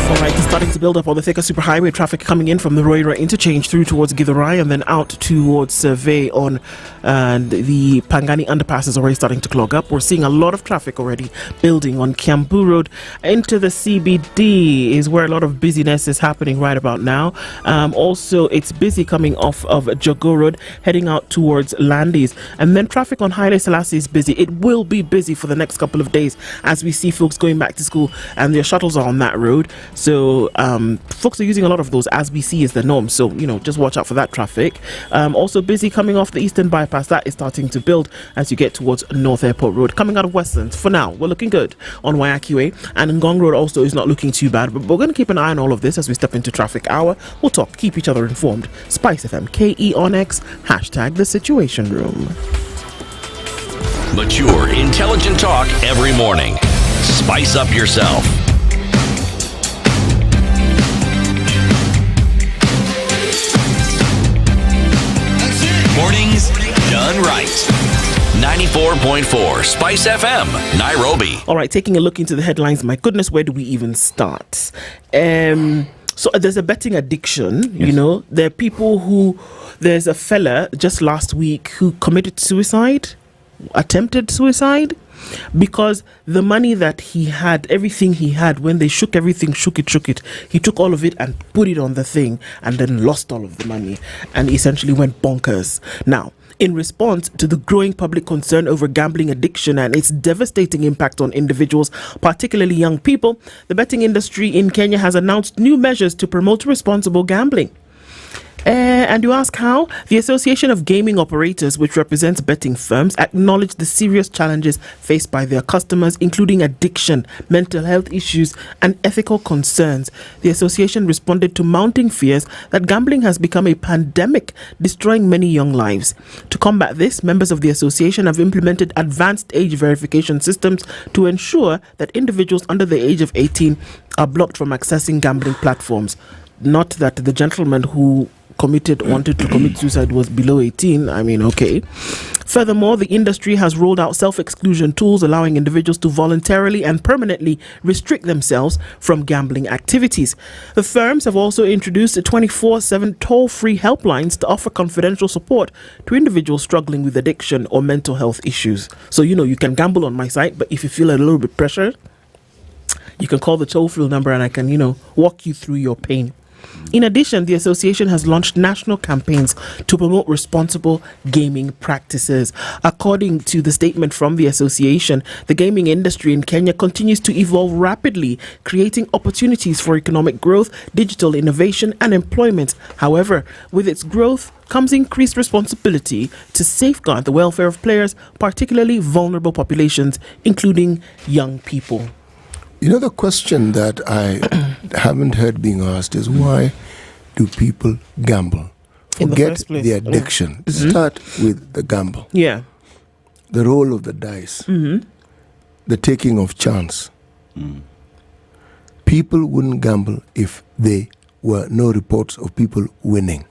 All right, starting to build up on the Thika Superhighway. Traffic coming in from the Roira interchange through towards Githurai and then out towards Survey on the Pangani underpass is already starting to clog up. We're seeing a lot of traffic already building on Kiambu Road into the CBD is where a lot of busyness is happening right about now. Also, it's busy coming off of Jogo Road heading out towards Landis. And then traffic on Haile Selassie is busy. It will be busy for the next couple of days as we see folks going back to school and their shuttles are on that road. So folks are using a lot of those as we see is the norm. So, just watch out for that traffic. Also busy coming off the Eastern Bypass. That is starting to build as you get towards North Airport Road. Coming out of Westlands, for now, we're looking good on Wayaki Way. And Ngong Road also is not looking too bad. But we're going to keep an eye on all of this as we step into traffic hour. We'll talk, keep each other informed. SpiceFM, KE on X, hashtag The Situation Room. Mature, intelligent talk every morning. Spice up yourself. Mornings done 107.4 Spice FM, Nairobi. All right, taking a look into the headlines. My goodness, where do we even start? So there's a betting addiction, you know. There are people who, there's a fella just last week who committed suicide, attempted suicide, because the money that he had, everything he had, when they shook everything, shook it, he took all of it and put it on the thing and then lost all of the money and essentially went bonkers. Now, in response to the growing public concern over gambling addiction and its devastating impact on individuals, particularly young people, the betting industry in Kenya has announced new measures to promote responsible gambling. And you ask how? The Association of Gaming Operators, which represents betting firms, acknowledged the serious challenges faced by their customers, including addiction, mental health issues, and ethical concerns. The association responded to mounting fears that gambling has become a pandemic, destroying many young lives. To combat this, members of the association have implemented advanced age verification systems to ensure that individuals under the age of 18 are blocked from accessing gambling platforms. Not that the gentleman who wanted to commit suicide was below 18. I mean, okay. Furthermore, the industry has rolled out self-exclusion tools allowing individuals to voluntarily and permanently restrict themselves from gambling activities. The firms have also introduced 24/7 toll-free helplines to offer confidential support to individuals struggling with addiction or mental health issues. So, you know, you can gamble on my site, but if you feel a little bit pressured, you can call the toll-free number and I can, you know, walk you through your pain. In addition, the association has launched national campaigns to promote responsible gaming practices. According to the statement from the association, the gaming industry in Kenya continues to evolve rapidly, creating opportunities for economic growth, digital innovation, and employment. However, with its growth comes increased responsibility to safeguard the welfare of players, particularly vulnerable populations, including young people. You know, the question that I haven't heard being asked is, why do people gamble? Forget the addiction. Let's start with the gamble. Yeah. The roll of the dice. The taking of chance. People wouldn't gamble if there were no reports of people winning.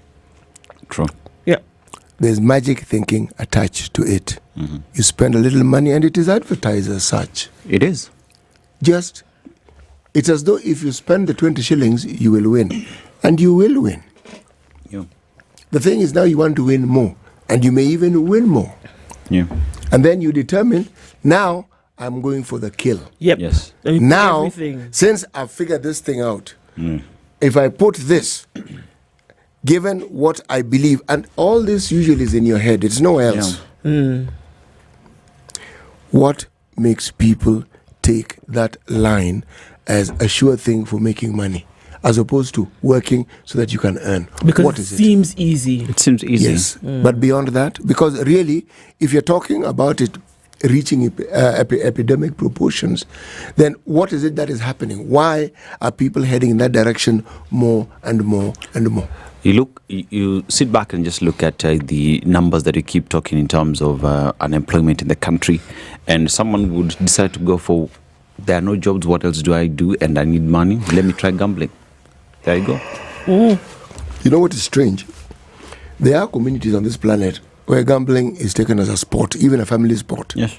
True. Yeah. There's magic thinking attached to it. You spend a little money and it is advertised as such. It is. It's as though if you spend the 20 shillings, you will win. And you will win. Yeah. The thing is, now you want to win more. And you may even win more. Yeah. And then you determine, now I'm going for the kill. Yep. Yes. Now, since I've figured this thing out, if I put this, given what I believe, and all this usually is in your head, it's nowhere else. What makes people take that line as a sure thing for making money, as opposed to working so that you can earn? Because what it is seems easy. It seems easy. Yes, but beyond that, because really, if you're talking about it reaching epidemic proportions, then what is it that is happening? Why are people heading in that direction more and more and more? You sit back and just look at the numbers that you keep talking in terms of unemployment in the country, and someone would decide to go for, there are no jobs, what else do I do? And I need money, let me try gambling. There you go. You know what is strange? There are communities on this planet where gambling is taken as a sport, even a family sport. Yes.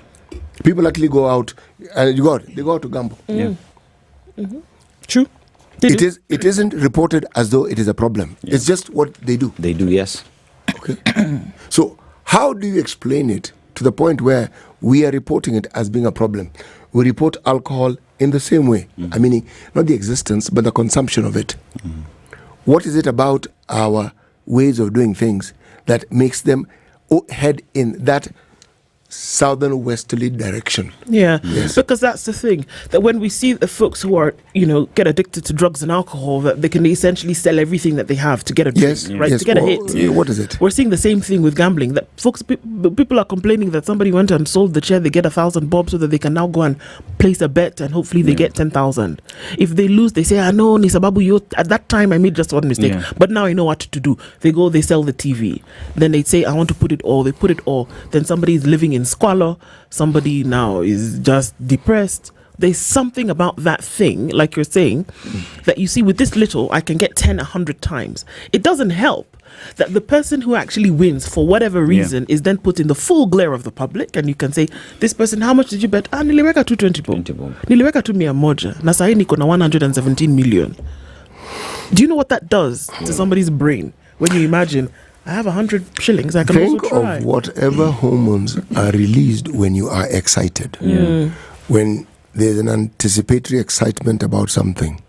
People actually go out and they go out to gamble. Yeah. True. It isn't reported as though it is a problem. Yeah. It's just what they do. They do, yes. Okay. So how do you explain it to the point where we are reporting it as being a problem? We report alcohol in the same way. I mean, not the existence, but the consumption of it. What is it about our ways of doing things that makes them head in that southern westerly direction? Yeah, yes. Because that's the thing, that when we see the folks who are, get addicted to drugs and alcohol, that they can essentially sell everything that they have to get a drink, to get a hit. What is it? We're seeing the same thing with gambling, that folks, people are complaining that somebody went and sold the chair, they get 1,000 bob so that they can now go and place a bet and hopefully they get 10,000. If they lose, they say, I know, Nisababu, at that time I made just one mistake, but now I know what to do. They go, they sell the TV. Then they say, I want to put it all. They put it all. Then somebody is living in squalor. Somebody now is just depressed. there's something about that thing, like you're saying, that you see with this little, I can get 10, 100 times. It doesn't help that the person who actually wins, for whatever reason, is then put in the full glare of the public, and you can say, this person, how much did you bet? Niliweka 220 niliweka 200 na sahi niko na 117 million. Do you know what that does to somebody's brain when you imagine, I have 100 shillings, I can Think also try? of whatever hormones are released when you are excited. When there's an anticipatory excitement about something.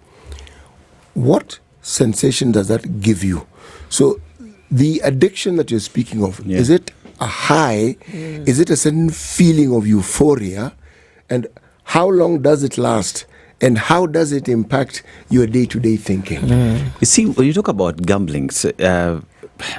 What sensation does that give you? So the addiction that you're speaking of, is it a high? Is it a certain feeling of euphoria? And how long does it last? And how does it impact your day-to-day thinking? You see, when you talk about gambling,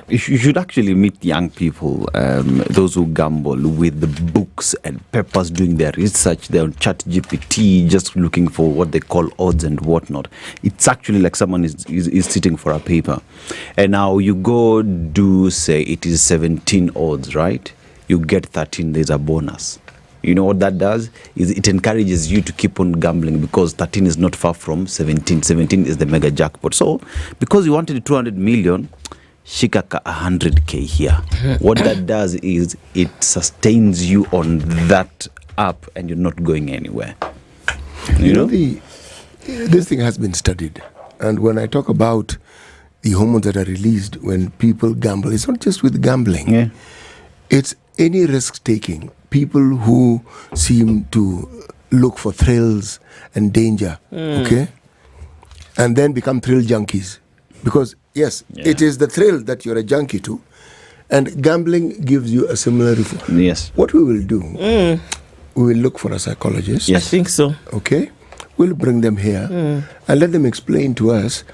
you should actually meet young people, those who gamble, with the books and papers, doing their research. They're on ChatGPT, just looking for what they call odds and whatnot. It's actually like someone is sitting for a paper. And now you go do, say, it is 17 odds, right? You get 13, there's a bonus. You know what that does? Is it encourages you to keep on gambling, because 13 is not far from 17. 17 is the mega jackpot. So, because you wanted 200 million, shikaka 100k here. What that does is it sustains you on that app, and you're not going anywhere. You know? This thing has been studied. And when I talk about the hormones that are released when people gamble, it's not just with gambling. It's any risk-taking. People who seem to look for thrills and danger, okay? And then become thrill junkies. Because, yes, it is the thrill that you're a junkie to. And gambling gives you a similar... Yes. What we will do, we will look for a psychologist. I think so. Okay? We'll bring them here and let them explain to us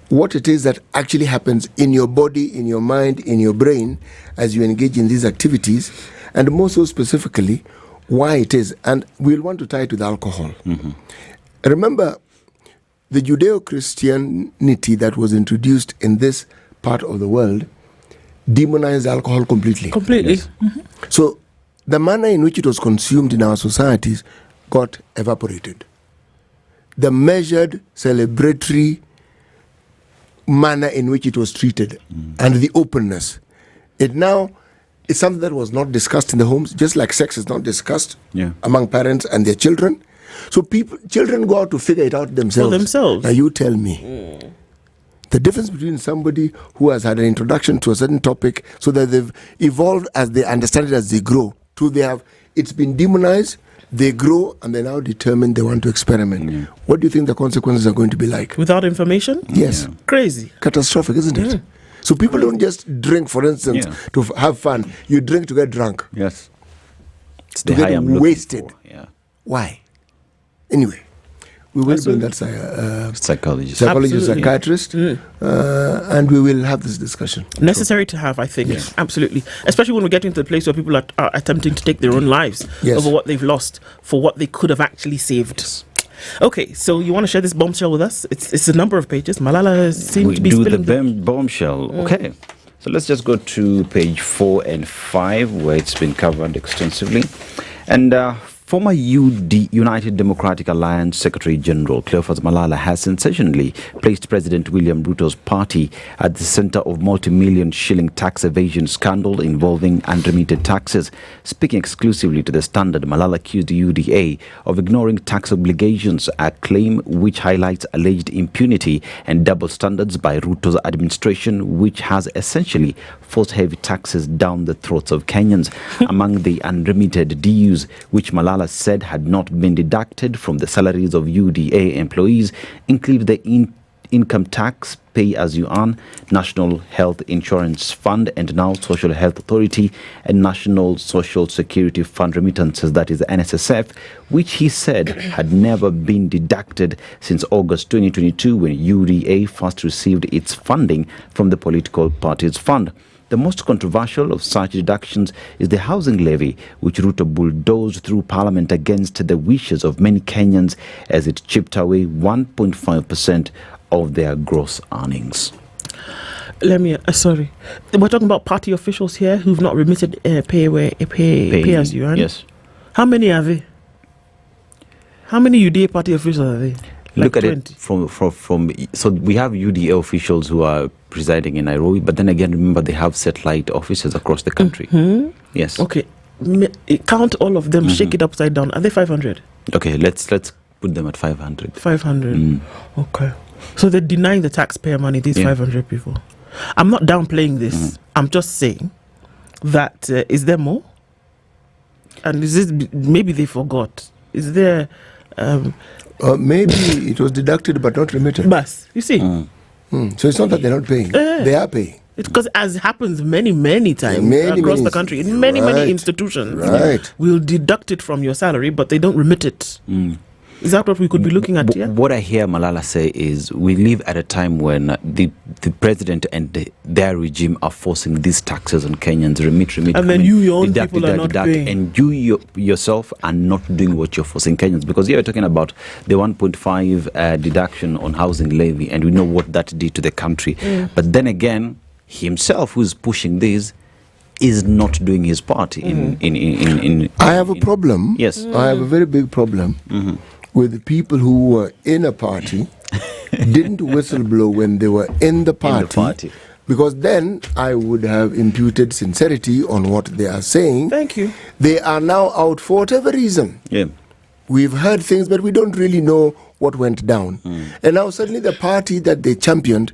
what it is that actually happens in your body, in your mind, in your brain as you engage in these activities, and more so specifically, why it is. And we'll want to tie it with alcohol. Remember, the Judeo-Christianity that was introduced in this part of the world demonized alcohol completely. So the manner in which it was consumed in our societies got evaporated. The measured, celebratory manner in which it was treated and the openness, it now is something that was not discussed in the homes, just like sex is not discussed among parents and their children. So children go out to figure it out themselves. For themselves. Now you tell me the difference between somebody who has had an introduction to a certain topic, so that they've evolved as they understand it as they grow, to it's been demonized, they grow, and they now determine they want to experiment. What do you think the consequences are going to be like? Without information? Yes. Crazy. Catastrophic, isn't it? So people don't just drink, for instance, to have fun. You drink to get drunk. Yes. It's to the high get I'm looking wasted. for. Why? Anyway, we will bring that psychologist, psychiatrist, and we will have this discussion. Necessary to have, I think. Absolutely. Especially when we get into the place where people are attempting to take their own lives over what they've lost for what they could have actually saved. Okay, so you want to share this bombshell with us? It's a number of pages. Malala seems to be spilling the bombshell. Okay. So let's just go to page 4 and 5, where it's been covered extensively. And former United Democratic Alliance Secretary General Cleophas Malala has sensationally placed President William Ruto's party at the center of multi-million shilling tax evasion scandal involving unremitted taxes. Speaking exclusively to the Standard, Malala accused UDA of ignoring tax obligations, a claim which highlights alleged impunity and double standards by Ruto's administration, which has essentially forced heavy taxes down the throats of Kenyans. Among the unremitted dues, which Malala said had not been deducted from the salaries of UDA employees, include the income tax, pay as you earn, National Health Insurance Fund, and now Social Health Authority, and National Social Security Fund remittances, that is NSSF, which he said had never been deducted since August 2022, when UDA first received its funding from the political parties fund. The most controversial of such deductions is the housing levy, which Ruto bulldozed through Parliament against the wishes of many Kenyans, as it chipped away 1.5% of their gross earnings. Sorry. We're talking about party officials here who've not remitted pay as you earn. Yes. How many are they? How many UDA party officials are there? Look at it from so we have UDA officials who are presiding in Nairobi, but then again, remember they have satellite offices across the country. Mm-hmm. Yes. Okay. Count all of them. Shake it upside down. Are they 500? Okay, let's put them at 500. 500. Okay. So they're denying the taxpayer money. These 500 people. I'm not downplaying this. I'm just saying that is there more? And is this maybe they forgot? Is there? Maybe it was deducted but not remitted. Bas, you see. So it's not that they're not paying. They are paying. It's because as happens many times across the country, in many institutions, will deduct it from your salary, but they don't remit it. Is that what we could be looking at here? What I hear Malala say is we live at a time when the president and their regime are forcing these taxes on Kenyans, remit. And then your own people are not paying. And you yourself are not doing what you're forcing Kenyans. Because here we're talking about the 1.5 deduction on housing levy, and we know what that did to the country. But then again, himself who's pushing this is not doing his part in I have a problem. Yes. I have a very big problem with the people who were in a party, didn't whistleblow when they were in the party. Because then I would have imputed sincerity on what they are saying. Thank you. They are now out for whatever reason. Yeah. We've heard things, but we don't really know what went down. And now suddenly the party that they championed,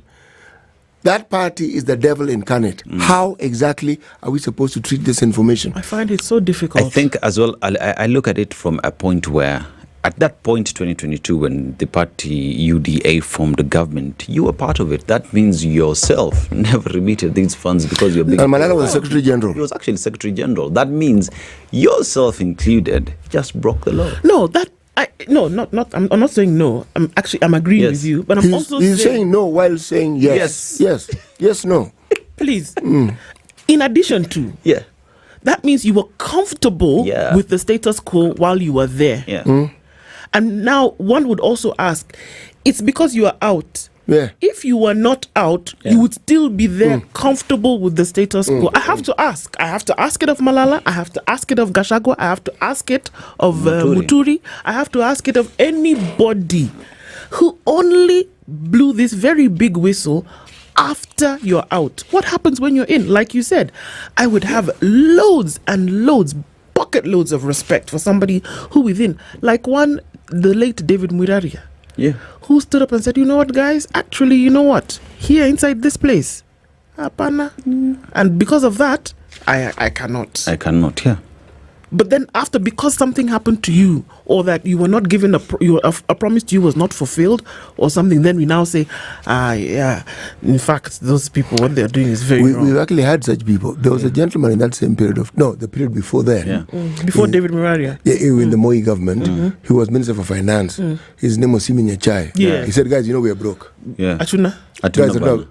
that party is the devil incarnate. How exactly are we supposed to treat this information? I find it so difficult. I think as well, I look at it from a point where, at that point, 2022, when the party UDA formed the government, you were part of it. That means yourself never remitted these funds because you're big. And Malala was Secretary General. He was actually Secretary General. That means yourself included just broke the law. No, I'm not saying no. I'm agreeing with you, but he's saying no while saying yes. Yes, no. Please. In addition to, that means you were comfortable with the status quo while you were there. And now one would also ask, it's because you are out. If you were not out, you would still be there comfortable with the status quo. I have to ask. I have to ask it of Malala. I have to ask it of Gachagua. I have to ask it of Muturi. I have to ask it of anybody who only blew this very big whistle after you're out. What happens when you're in? Like you said, I would have loads and loads, bucket loads of respect for somebody who within, like the late David Muraria. Who stood up and said, you know what, guys? Actually, you know what? Here inside this place, apana. And because of that, I cannot. I cannot, But then after, because something happened to you, or that you were not given a promise to you was not fulfilled, or something, then we now say, in fact, those people, what they're doing is very wrong. We've actually had such people. There was a gentleman in that same period the period before then. Before David Muraria. In the Moi government, he was Minister for Finance. His name was Simeon Chai. He said, guys, we are broke. Achuna. Guys,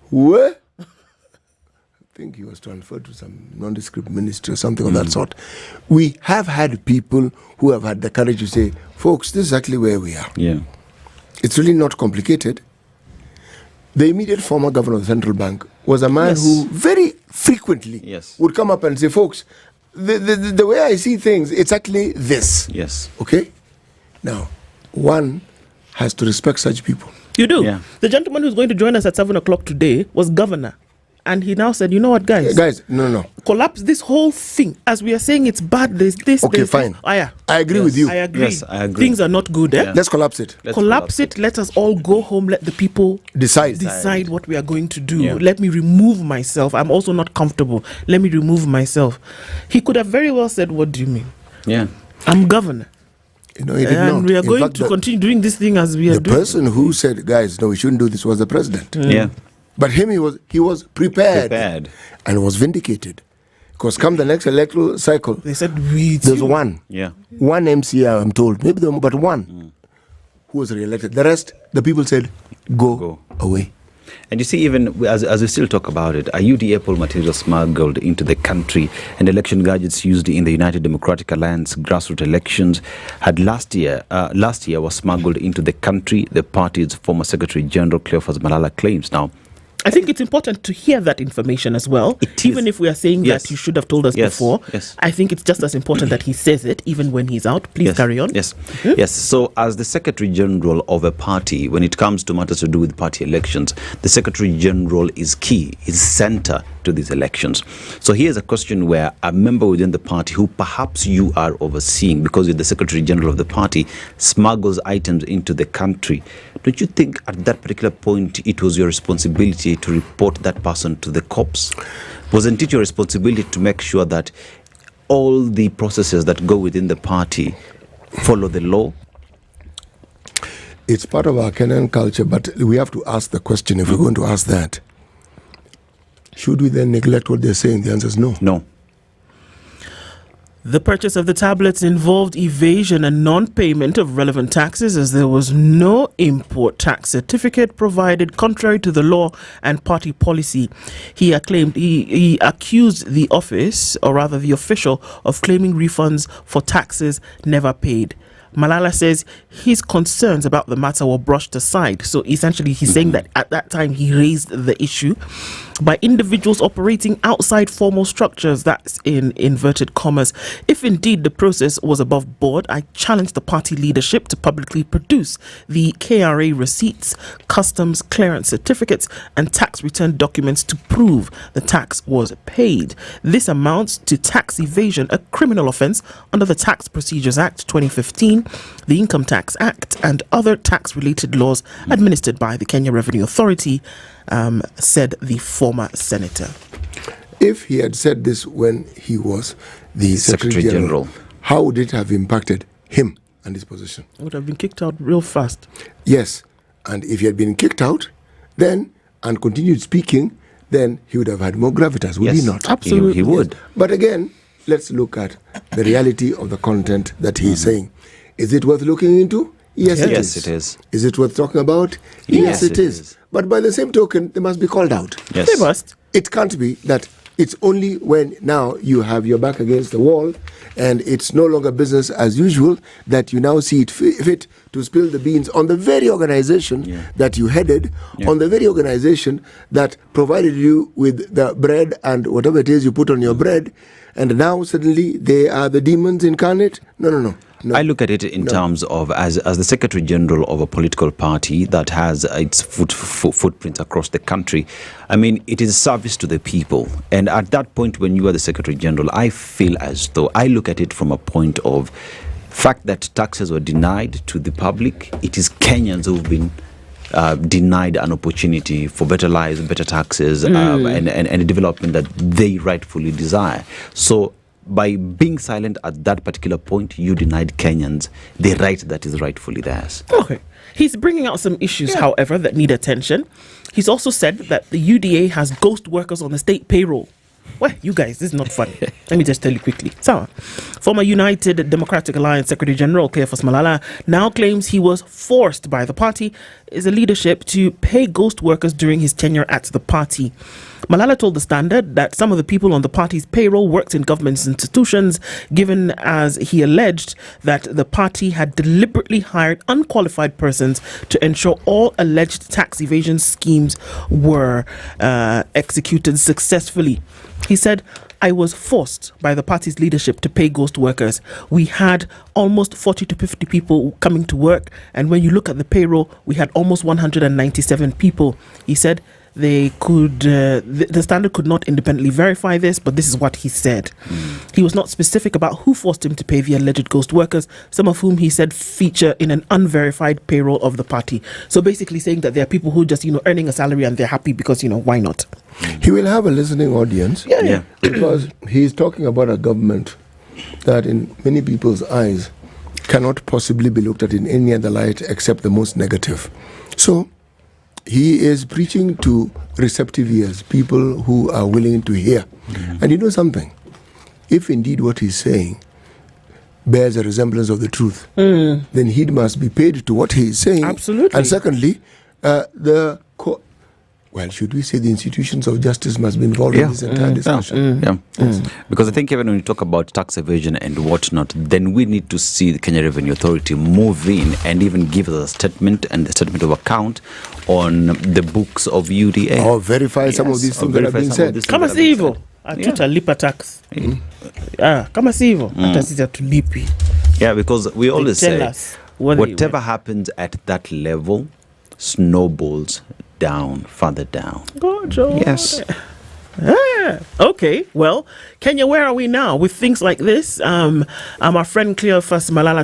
what? I think he was transferred to some nondescript ministry or something of that sort. We have had people who have had the courage to say, folks, this is actually where we are. It's really not complicated. The immediate former governor of the central bank was a man who very frequently would come up and say, folks, the way I see things, it's actually this. Okay? Now, one has to respect such people. You do. The gentleman who's going to join us at 7 o'clock today was governor. And he now said, you know what, guys? No. Collapse this whole thing. As we are saying it's bad, there's this. Okay, fine. I agree with you. I agree. Yes, I agree. Things are not good. Let's collapse it. Collapse it. Let us all go home. Let the people decide what we are going to do. Let me remove myself. I'm also not comfortable. Let me remove myself. He could have very well said, what do you mean? I'm governor. He did and not. We are going to continue doing this thing as we are doing. The person who said, guys, no, we shouldn't do this was the president. But he was prepared and was vindicated. Because come the next electoral cycle, they said there's one MCA, I'm told, maybe there were but one who was re-elected. The rest, the people said, go away. And you see, even as we still talk about it, a UDA poll material smuggled into the country and election gadgets used in the United Democratic Alliance grassroots elections had last year was smuggled into the country, the party's former Secretary General Cleophas Malala claims. Now, I think it's important to hear that information as well. Even if we are saying that you should have told us before, I think it's just as important that he says it even when he's out. Please carry on. Yes. So as the Secretary General of a party, when it comes to matters to do with party elections, the Secretary General is key, is center to these elections. So here's a question where a member within the party who perhaps you are overseeing, because you're the Secretary General of the party, smuggles items into the country. Don't you think at that particular point it was your responsibility to report that person to the cops? Wasn't it your responsibility to make sure that all the processes that go within the party follow the law? It's part of our Kenyan culture, but we have to ask the question, if we're going to ask that, should we then neglect what they're saying? The answer is no. No. The purchase of the tablets involved evasion and non-payment of relevant taxes, as there was no import tax certificate provided, contrary to the law and party policy. He accused the office, or rather the official, of claiming refunds for taxes never paid. Malala says his concerns about the matter were brushed aside. So essentially he's saying that at that time he raised the issue by individuals operating outside formal structures, that's in inverted commas. If indeed the process was above board, I challenge the party leadership to publicly produce the KRA receipts, customs clearance certificates and tax return documents to prove the tax was paid. This amounts to tax evasion, a criminal offence under the Tax Procedures Act 2015, the Income Tax Act and other tax-related laws administered by the Kenya Revenue Authority, said the former senator. If he had said this when he was the Secretary General, how would it have impacted him and his position? He would have been kicked out real fast. Yes, and if he had been kicked out, then, and continued speaking, then he would have had more gravitas, would he not? Absolutely. He would. But again, let's look at the reality of the content that he is saying. Is it worth looking into? Yes, it is. It is. Is it worth talking about? Yes, it is. But by the same token, they must be called out. Yes. They must. It can't be that it's only when now you have your back against the wall and it's no longer business as usual that you now see it fit to spill the beans on the very organization that you headed, on the very organization that provided you with the bread and whatever it is you put on your bread, and now suddenly they are the demons incarnate? No. I look at it in terms of as the Secretary General of a political party that has its footprints across the country. I mean, it is service to the people. And at that point, when you are the Secretary General, I feel as though I look at it from a point of fact that taxes were denied to the public. It is Kenyans who have been denied an opportunity for better lives, better taxes, and a development that they rightfully desire. So by being silent at that particular point, you denied Kenyans the right that is rightfully theirs. Okay. He's bringing out some issues, however, that need attention. He's also said that the UDA has ghost workers on the state payroll. Well, you guys, this is not funny. Let me just tell you quickly. So, former United Democratic Alliance Secretary General Caiaphas Malala now claims he was forced by the party, is a leadership, to pay ghost workers during his tenure at the party. Malala told the Standard that some of the people on the party's payroll worked in government institutions, given, as he alleged, that the party had deliberately hired unqualified persons to ensure all alleged tax evasion schemes were executed successfully. He said, I was forced by the party's leadership to pay ghost workers. We had almost 40 to 50 people coming to work, and when you look at the payroll, we had almost 197 people. He said they could, the Standard could not independently verify this, but this is what he said. He was not specific about who forced him to pay the alleged ghost workers, some of whom he said feature in an unverified payroll of the party. So basically saying that there are people who just, earning a salary and they're happy because, why not? He will have a listening audience. Yeah. Because he's talking about a government that in many people's eyes cannot possibly be looked at in any other light except the most negative. So he is preaching to receptive ears, people who are willing to hear. And you know something? If indeed what he's saying bears a resemblance of the truth, then he must be paid to what he is saying. Absolutely. And secondly, the Well, should we say the institutions of justice must be involved in this entire discussion? Because I think even when you talk about tax evasion and whatnot, then we need to see the Kenya Revenue Authority move in and even give us a statement and a statement of account on the books of UDA. Or verify some of these things that have been said. Kama si hivyo, hatutalipa tax. Kama si hivyo, hata sisi hatulipi. Yeah, because we always say whatever happens at that level snowballs down, further down. Yes. Okay, well, Kenya, where are we now with things like this? Our friend Cleophas Malala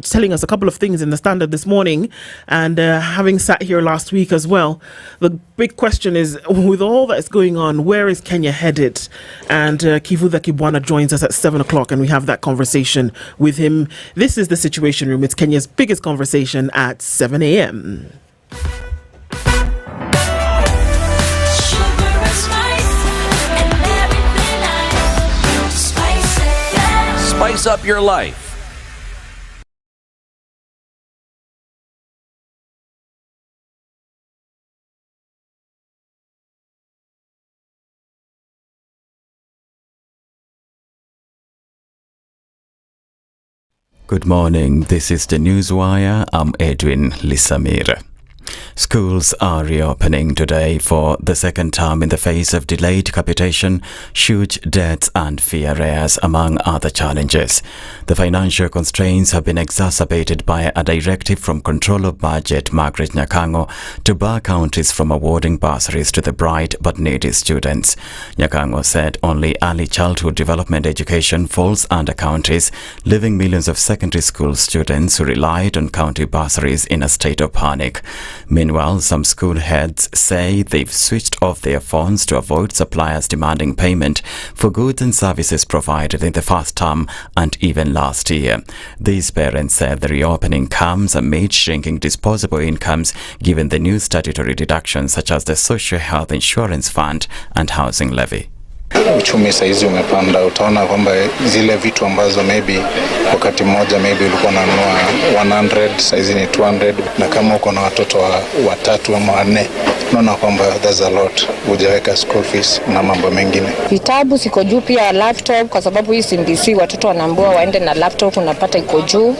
telling us a couple of things in the Standard this morning, and having sat here last week as well, the big question is, with all that is going on, where is Kenya headed? And Kivutha Kibwana joins us at 7 o'clock, and we have that conversation with him. This is the Situation Room. It's Kenya's biggest conversation at 7 a.m. Spice up your life. Good morning. This is the Newswire. I'm Edwin Lisamira. Schools are reopening today for the second time in the face of delayed capitation, huge debts and fee arrears, among other challenges. The financial constraints have been exacerbated by a directive from Controller of Budget Margaret Nyakango to bar counties from awarding bursaries to the bright but needy students. Nyakango said only early childhood development education falls under counties, leaving millions of secondary school students who relied on county bursaries in a state of panic. Meanwhile, some school heads say they've switched off their phones to avoid suppliers demanding payment for goods and services provided in the first term and even last year. These parents said the reopening comes amid shrinking disposable incomes given the new statutory deductions such as the Social Health Insurance Fund and Housing Levy. Uchumi saizi umepanda, utaona kwamba zile vitu ambazo maybe wakati mmoja maybe ulikuwa unanunua 100 saizi ni 200, na kama uko na watoto watatu ama wanne unaona kwamba there's a lot, hujaweka school fees na mambo mengine. Vitabu siko juu, pia laptop, kwa sababu hii CBC watoto wanaambiwa waende na laptop, unapata iko juu.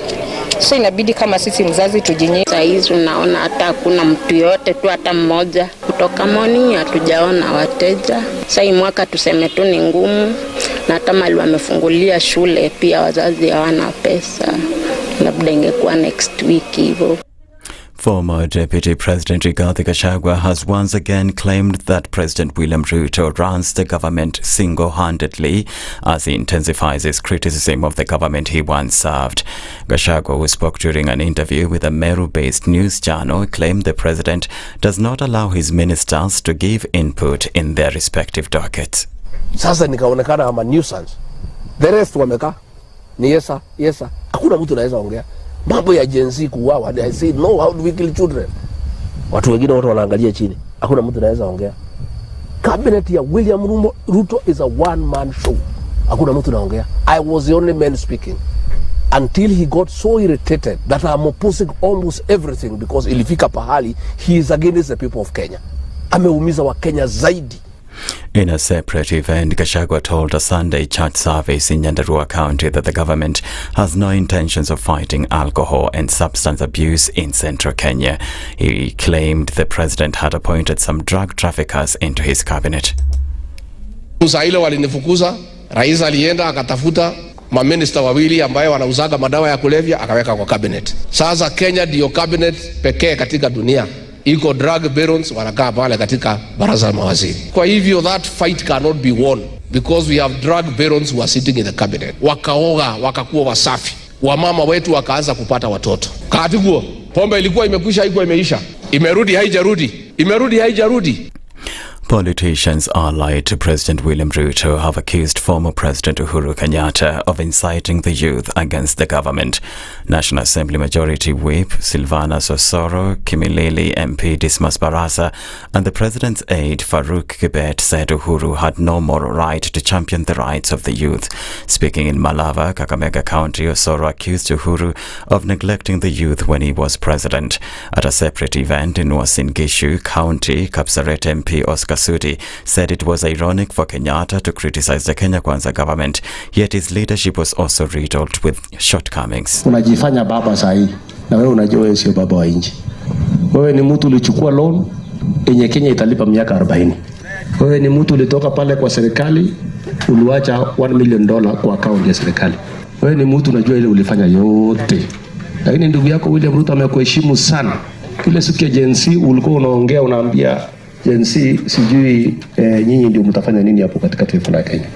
So inabidi kama sisi mzazi tujinye. Saizi unaona hata kuna mtu yote tu hata mmoja kutoka morning hatujaona wateja. Sasa mwaka tuseme tu ni ngumu, na hata mali wamefungulia shule pia wazazi hawana pesa. Labda ingekuwa next week hivyo. Former Deputy President Rigathi Gachagua has once again claimed that President William Ruto runs the government single-handedly as he intensifies his criticism of the government he once served. Gachagua, who spoke during an interview with a Meru-based news channel, claimed the president does not allow his ministers to give input in their respective dockets. Sasa nikaonekana kama nuisance. The rest wameka ni yesa. Hakuna mtu anaweza ongea. Mambo ya Gen Z kuuawa, I say no, how do we kill children? Watu wengine wote wanaangalia chini. Hakuna mtu anaweza ongea. Cabinet ya William Ruto is a one man show. Hakuna mtu anaongea. I was the only man speaking until he got so irritated that I'm opposing almost everything because ilifika pahali he is against the people of Kenya. Ameumiza wa Kenya zaidi. In a separate event, Gachagua told a Sunday church service in Nyandarua County that the government has no intentions of fighting alcohol and substance abuse in central Kenya. He claimed the president had appointed some drug traffickers into his cabinet. Ile walinifukuza, rais alienda akatafuta maminister wawili ambaye wanauzaga madawa ya kulevya akaweka kwa cabinet. Sasa Kenya ndio cabinet pekee katika dunia iko drug barons wanakaa pale katika baraza la mawaziri. Kwa hivyo that fight cannot be won because we have drug barons who are sitting in the cabinet. Wakaoga, wakakuwa wasafi. Wamama wetu wakaanza kupata watoto. Kaatiguo, pombe ilikuwa imekwisha, haikuwa imeisha. Imerudi haijarudi. Politicians allied to President William Ruto have accused former President Uhuru Kenyatta of inciting the youth against the government. National Assembly Majority Whip Silvana Sosoro, Kimilili MP Dismas Barasa and the President's aide Farouk Kibet said Uhuru had no moral right to champion the rights of the youth. Speaking in Malava, Kakamega County, Osoro accused Uhuru of neglecting the youth when he was president. At a separate event in Uasin Gishu County, Kapsaret MP Oscar Sudi said it was ironic for Kenyatta to criticize the Kenya Kwanza government, yet his leadership was also riddled with shortcomings. Unajifanya baba sahi, na wewe unajua wewe sio baba wa nchi. Wewe ni mtu ulichukua loan yenye Kenya italipa miaka 40. Wewe ni mtu ulitoka pale kwa serikali, uliacha $1 million kwa account ya serikali. Wewe ni mtu unajua ile ulifanya yote. Lakini ndugu yako William Ruto amekuheshimu sana. Kile siku ya Gen Z ulikuwa unaongea unaambia Gen Z sijui nyinyi ndio mtafanya nini hapo katika taifa la Kenya.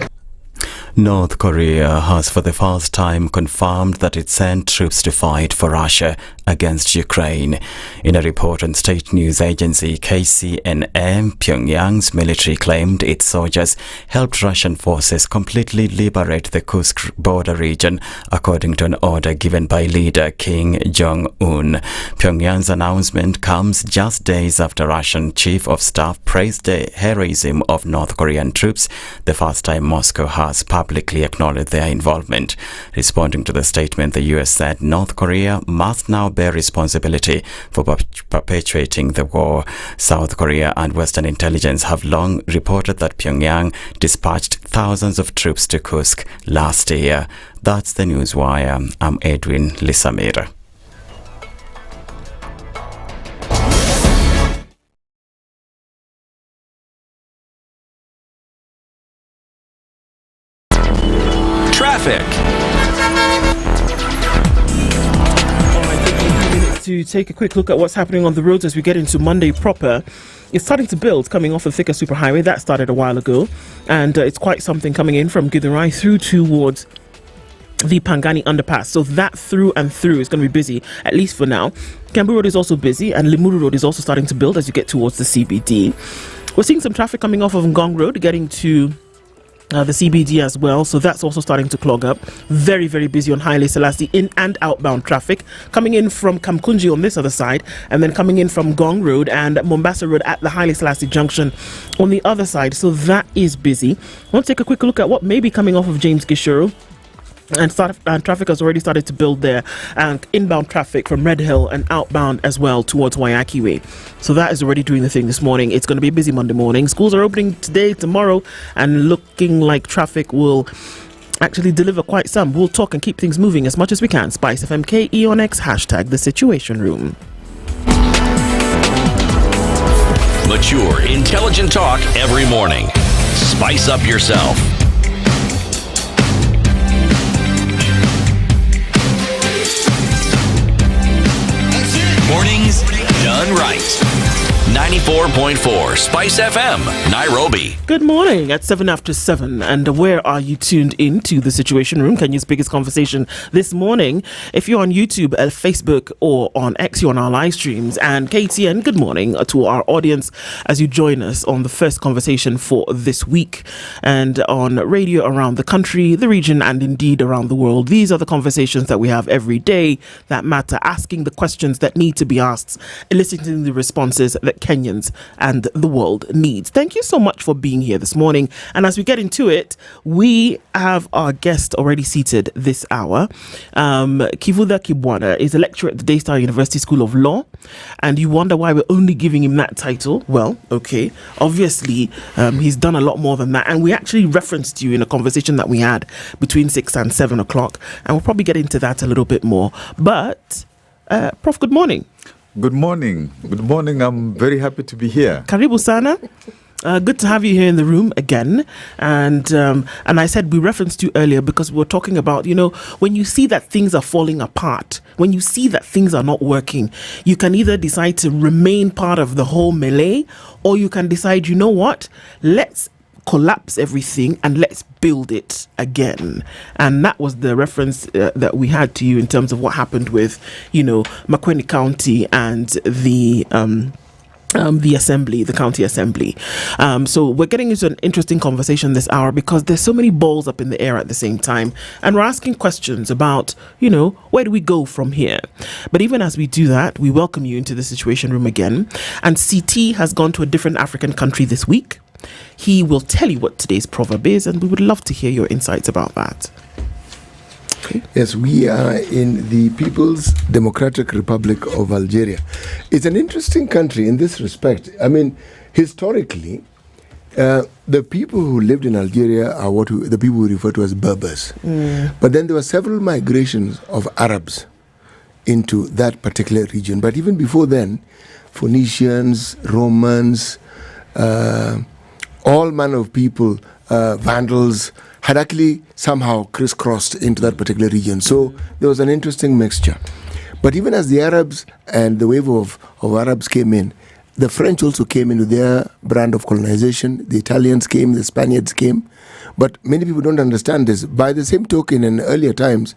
North Korea has for the first time confirmed that it sent troops to fight for Russia against Ukraine. In a report on state news agency KCNA, Pyongyang's military claimed its soldiers helped Russian forces completely liberate the Kursk border region, according to an order given by leader Kim Jong-un. Pyongyang's announcement comes just days after Russian chief of staff praised the heroism of North Korean troops, the first time Moscow has publicly acknowledged their involvement. Responding to the statement, the US said North Korea must now bear responsibility for perpetuating the war. South Korea and Western intelligence have long reported that Pyongyang dispatched thousands of troops to Kursk last year. That's the Newswire. I'm Edwin Lisamira. Traffic. To take a quick look at what's happening on the roads as we get into Monday proper. It's starting to build coming off of Thika Superhighway. That started a while ago, and it's quite something coming in from Githurai through towards the Pangani underpass. So that through and through is going to be busy, at least for now. Kembu Road is also busy, and Limuru Road is also starting to build as you get towards the CBD. We're seeing some traffic coming off of Ngong Road getting to the CBD as well, so that's also starting to clog up. Very, very busy on Haile Selassie in and outbound traffic coming in from Kamkunji on this other side, and then coming in from Gong Road and Mombasa Road at the Haile Selassie junction on the other side. So that is busy. I want to take a quick look at what may be coming off of James Gishuru. And traffic has already started to build there, and inbound traffic from Red Hill and outbound as well towards Waiyaki Way. So that is already doing the thing this morning. It's going to be a busy Monday morning. Schools are opening today, tomorrow, and looking like traffic will actually deliver quite some. We'll talk and keep things moving as much as we can. SpiceFM KE on X, hashtag The Situation Room. Mature, intelligent talk every morning. Spice up yourself. Mornings done right. 94.4 Spice FM, Nairobi. Good morning at 7 after 7. And where are you tuned in to the Situation Room? Kenya's biggest conversation this morning. If you're on YouTube, Facebook, or on X, you're on our live streams. And KTN, good morning to our audience as you join us on the first conversation for this week. And on radio around the country, the region, and indeed around the world. These are the conversations that we have every day that matter, asking the questions that need to be asked, eliciting the responses that Kenyans and the world needs. Thank you so much for being here this morning. And as we get into it, we have our guest already seated this hour. Kivuda Kibwana is a lecturer at the Daystar University School of Law. And you wonder why we're only giving him that title. Well, okay. Obviously, he's done a lot more than that. And we actually referenced you in a conversation that we had between 6 and 7 o'clock. And we'll probably get into that a little bit more. But, Prof, good morning. Good morning. Good morning. I'm very happy to be here. Karibu sana. Good to have you here in the room again. And I said we referenced you earlier because we were talking about, you know, when you see that things are falling apart, when you see that things are not working, you can either decide to remain part of the whole melee, or you can decide, you know what, let's collapse everything and let's build it again. And that was the reference that we had to you in terms of what happened with, you know, Makwene County and the the county assembly. So we're getting into an interesting conversation this hour because there's so many balls up in the air at the same time, and we're asking questions about, where do we go from here? But even as we do that, we welcome you into the Situation Room again. And CT has gone to a different African country this week. He will tell you what today's proverb is, and we would love to hear your insights about that. Yes, we are in the People's Democratic Republic of Algeria. It's an interesting country in this respect. I mean, historically, the people who lived in Algeria are the people we refer to as Berbers. But then there were several migrations of Arabs into that particular region. But even before then, Phoenicians, Romans, all manner of people, Vandals, had actually somehow crisscrossed into that particular region. So there was an interesting mixture. But even as the Arabs and the wave of Arabs came in, the French also came in with their brand of colonization. The Italians came, the Spaniards came. But many people don't understand this. By the same token, in earlier times,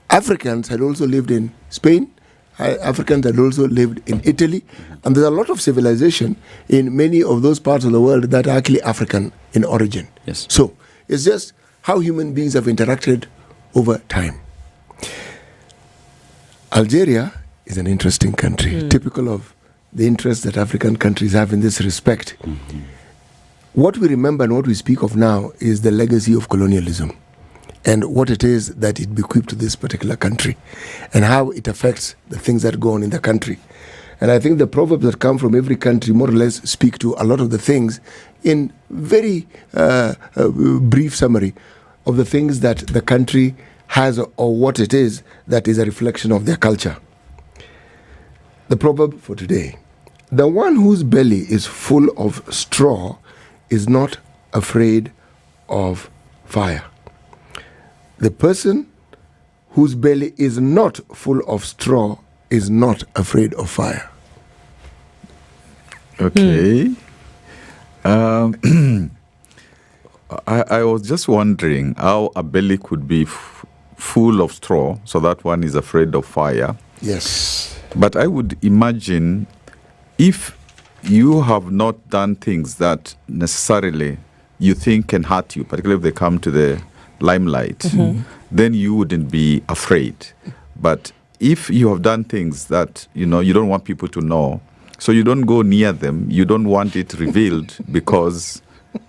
Africans had also lived in Spain. Africans had also lived in Italy. And there's a lot of civilization in many of those parts of the world that are actually African in origin. Yes. So it's just how human beings have interacted over time. Algeria is an interesting country, typical of the interests that African countries have in this respect. What we remember and what we speak of now is the legacy of colonialism and what it is that it bequeathed to this particular country and how it affects the things that go on in the country. And I think the proverbs that come from every country more or less speak to a lot of the things in very brief summary of the things that the country has or what it is that is a reflection of their culture. The proverb for today: the one whose belly is full of straw is not afraid of fire. The person whose belly is not full of straw is not afraid of fire. Okay. I was just wondering how a belly could be full of straw, so that one is afraid of fire. Yes. But I would imagine if you have not done things that necessarily you think can hurt you, particularly if they come to the limelight, then you wouldn't be afraid. But if you have done things that, you don't want people to know, so you don't go near them, you don't want it revealed because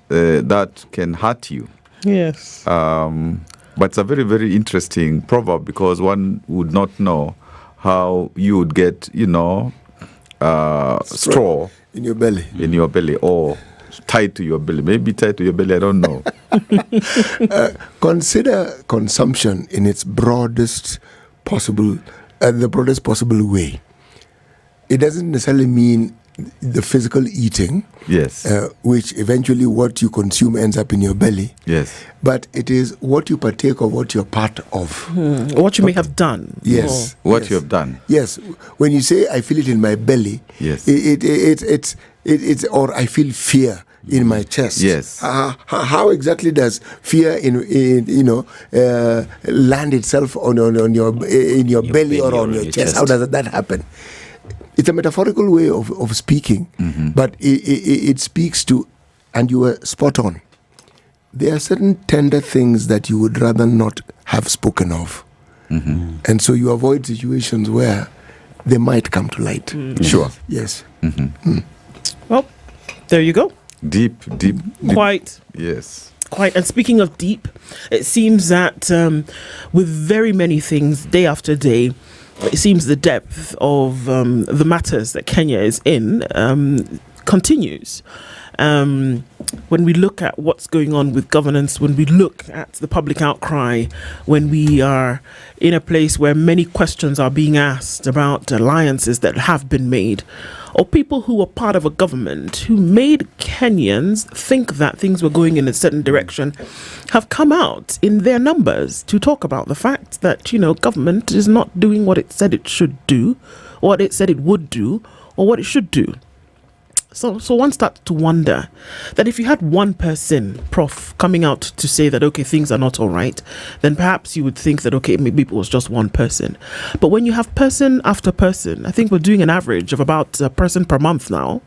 that can hurt you. Yes. But it's a very, very interesting proverb because one would not know how you would get, straw in your belly. Or tied to your belly. Maybe tied to your belly, I don't know. Consider consumption in its broadest possible way. It doesn't necessarily mean the physical eating, yes, which eventually what you consume ends up in your belly. Yes. But it is what you partake of, what you're part of. What you may have done. Yes. What you have done. Yes. When you say, I feel it in my belly, yes, it's or I feel fear in my chest. Yes. How exactly does fear land itself in your belly or on your chest? How does that happen? It's a metaphorical way of speaking, but it speaks to, and you were spot on. There are certain tender things that you would rather not have spoken of. And so you avoid situations where they might come to light. Sure. Yes. Well, there you go. Deep. Quite. Yes. Quite. And speaking of deep, it seems that with very many things, day after day, it seems the depth of the matters that Kenya is in continues. When we look at what's going on with governance, when we look at the public outcry, when we are in a place where many questions are being asked about alliances that have been made, or people who were part of a government who made Kenyans think that things were going in a certain direction, have come out in their numbers to talk about the fact that, government is not doing what it said it should do, or what it said it would do, or what it should do. So one starts to wonder that if you had one person, Prof, coming out to say that, okay, things are not all right, then perhaps you would think that, okay, maybe it was just one person. But when you have person after person, I think we're doing an average of about a person per month now,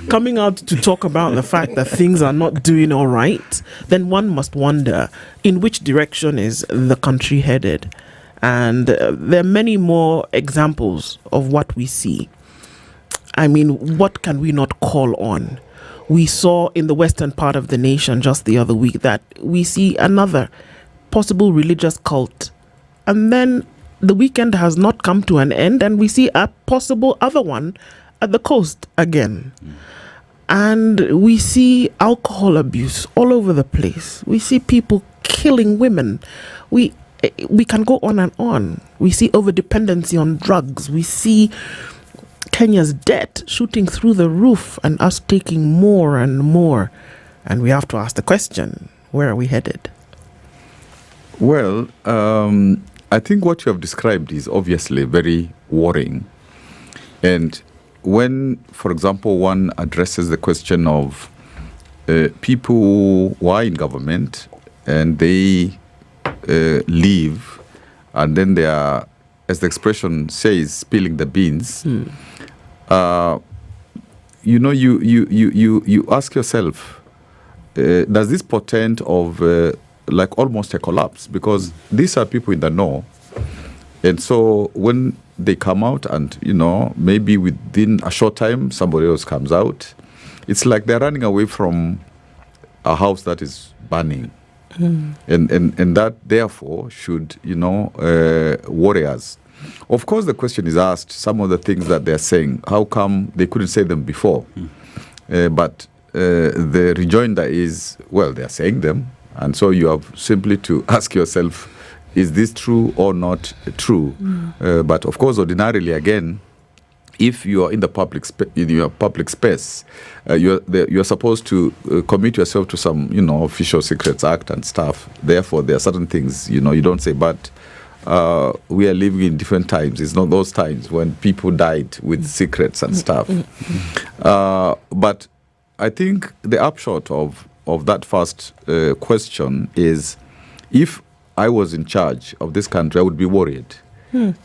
coming out to talk about the fact that things are not doing all right, then one must wonder in which direction is the country headed. And there are many more examples of what we see. I mean, what can we not call on? We saw in the western part of the nation just the other week that we see another possible religious cult. And then the weekend has not come to an end, and we see a possible other one at the coast again. And we see alcohol abuse all over the place. We see people killing women. We can go on and on. We see overdependency on drugs. We see Kenya's debt shooting through the roof and us taking more and more. And we have to ask the question, where are we headed? Well, I think what you have described is obviously very worrying. And when, for example, one addresses the question of people who are in government and they leave, and then they are, as the expression says, spilling the beans, you ask yourself, does this portend of like almost a collapse? Because these are people in the know. And so when they come out and, maybe within a short time, somebody else comes out, it's like they're running away from a house that is burning. And that, therefore, should, worry us. Of course, the question is asked, some of the things that they're saying, how come they couldn't say them before? But the rejoinder is, well, they're saying them. And so you have simply to ask yourself, is this true or not true? But of course, ordinarily, again, if you are in the public space, you're supposed to commit yourself to some, Official Secrets Act and stuff. Therefore, there are certain things, you don't say. But we are living in different times. It's not those times when people died with secrets and stuff. But I think the upshot of that first question is, if I was in charge of this country, I would be worried.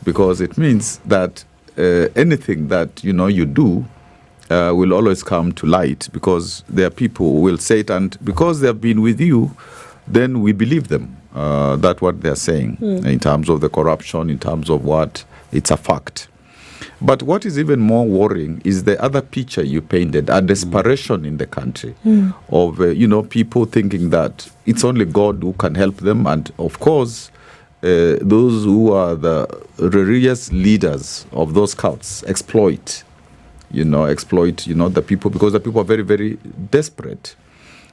Because it means that anything that you do will always come to light, because there are people who will say it, and because they have been with you, then we believe them. That's what they're saying in terms of the corruption, in terms of what it's a fact. But what is even more worrying is the other picture you painted, a desperation in the country of people thinking that it's only God who can help them, and of course those who are the religious leaders of those cults exploit the people, because the people are very, very desperate.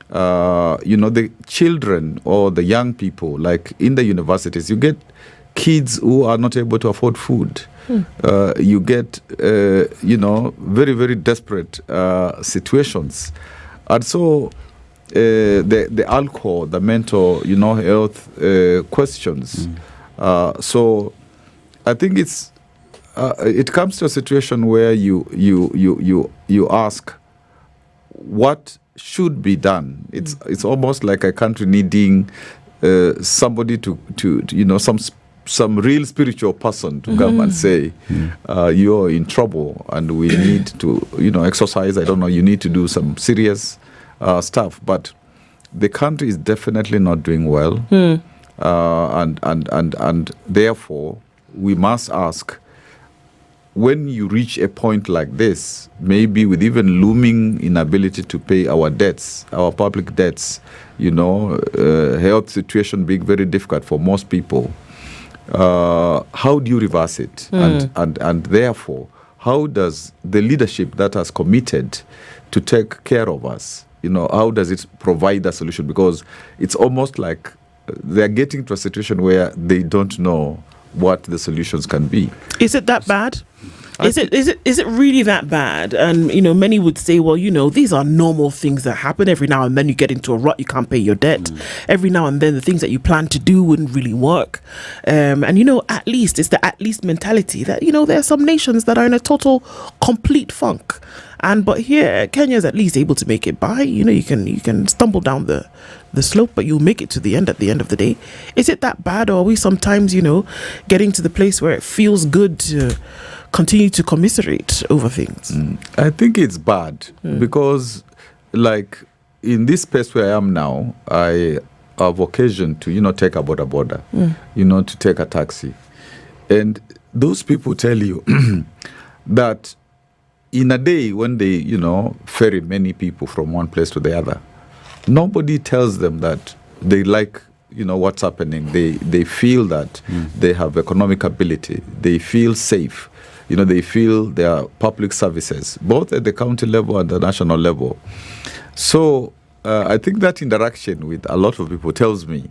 The children or the young people, like in the universities, you get kids who are not able to afford food. You get, very, very desperate situations. And so the alcohol, the mental, health questions. So I think it comes to a situation where you ask, what should be done? It's almost like a country needing somebody to some real spiritual person to come and say, you're in trouble and we need to, exercise. I don't know, you need to do some serious stuff. But the country is definitely not doing well. And therefore, we must ask, when you reach a point like this, maybe with even looming inability to pay our debts, our public debts, health situation being very difficult for most people, how do you reverse it? And therefore, how does the leadership that has committed to take care of us, how does it provide a solution? Because it's almost like they're getting to a situation where they don't know what the solutions can be. Is it that bad? Is it really that bad? And many would say, well, these are normal things that happen. Every now and then you get into a rut, you can't pay your debt. Every now and then the things that you plan to do wouldn't really work. And at least it's the at least mentality that there are some nations that are in a total complete funk. But here, Kenya is at least able to make it by. You know, you can stumble down the slope, but you'll make it to the end at the end of the day. Is it that bad, or are we sometimes, getting to the place where it feels good to continue to commiserate over things? I think it's bad because, like, in this space where I am now, I have occasion to, take a border, to take a taxi. And those people tell you that in a day when they, ferry many people from one place to the other, nobody tells them that they like, what's happening. They feel that they have economic ability. They feel safe. They feel there are public services, both at the county level and the national level. So I think that interaction with a lot of people tells me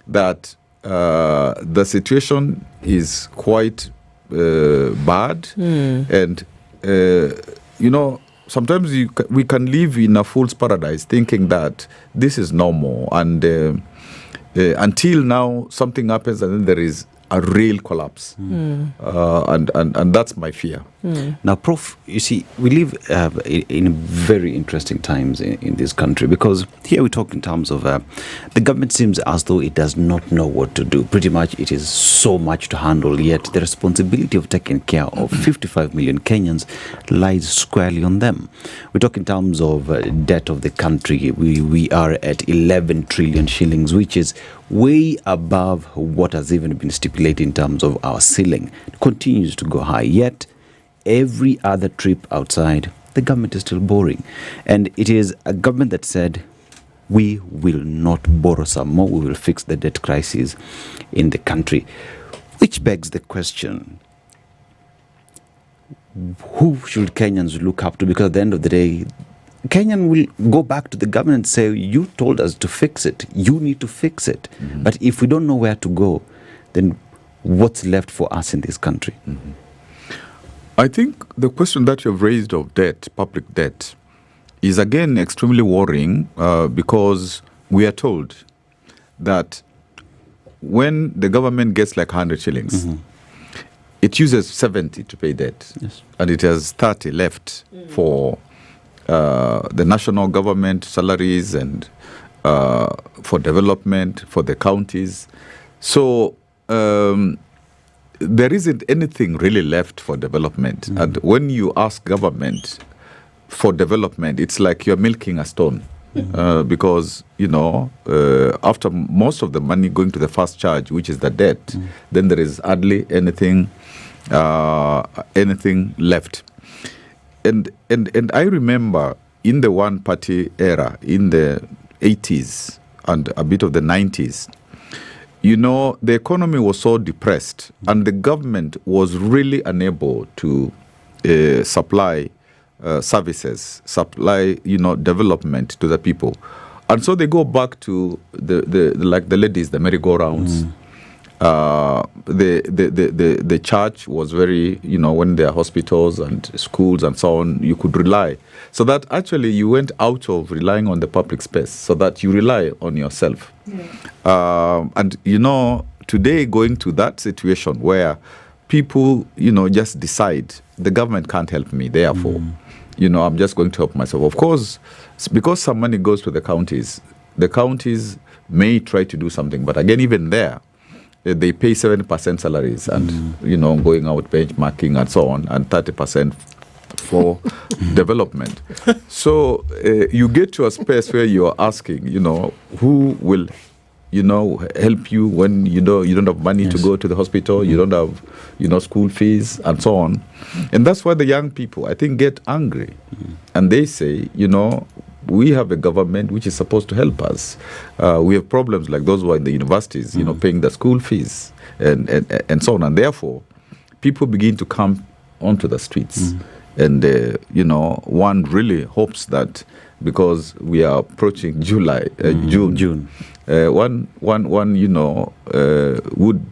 that the situation is quite bad. And, sometimes we can live in a fool's paradise thinking that this is normal. And until now, something happens and then there is a real collapse. And that's my fear. Now, Prof, you see, we live in very interesting times in this country, because here we talk in terms of the government seems as though it does not know what to do. Pretty much it is so much to handle, yet the responsibility of taking care of 55 million Kenyans lies squarely on them. We talk in terms of debt of the country. We are at 11 trillion shillings, which is way above what has even been stipulated in terms of our ceiling. It continues to go high, yet every other trip outside, the government is still borrowing. And it is a government that said, we will not borrow some more, we will fix the debt crisis in the country. Which begs the question, who should Kenyans look up to? Because at the end of the day, Kenyan will go back to the government and say, you told us to fix it, you need to fix it. But if we don't know where to go, then what's left for us in this country? I think the question that you've raised of debt, public debt, is again extremely worrying because we are told that when the government gets like 100 shillings, it uses 70 to pay debt. Yes. And it has 30 left for the national government salaries and for development, for the counties. So there isn't anything really left for development. And when you ask government for development, it's like you're milking a stone. Because, after most of the money going to the first charge, which is the debt, then there is hardly anything left. And I remember in the one-party era, in the 80s and a bit of the 90s, the economy was so depressed and the government was really unable to supply services, supply, development to the people. And so they go back to the ladies, the merry-go-rounds. The church was very, when there are hospitals and schools and so on, you could rely. So that actually you went out of relying on the public space so that you rely on yourself. And, today going to that situation where people, just decide the government can't help me, therefore, I'm just going to help myself. Of course, because some money goes to the counties may try to do something. But again, even there, they pay 70% salaries and, going out benchmarking and so on, and 30% for development. So you get to a space where you're asking, who will, help you when you don't have money to go to the hospital, you don't have, school fees and so on. And that's why the young people, I think, get angry. And they say, we have a government which is supposed to help us. We have problems like those who are in the universities, paying the school fees and so on. And therefore, people begin to come onto the streets. And, one really hopes that because we are approaching June, one would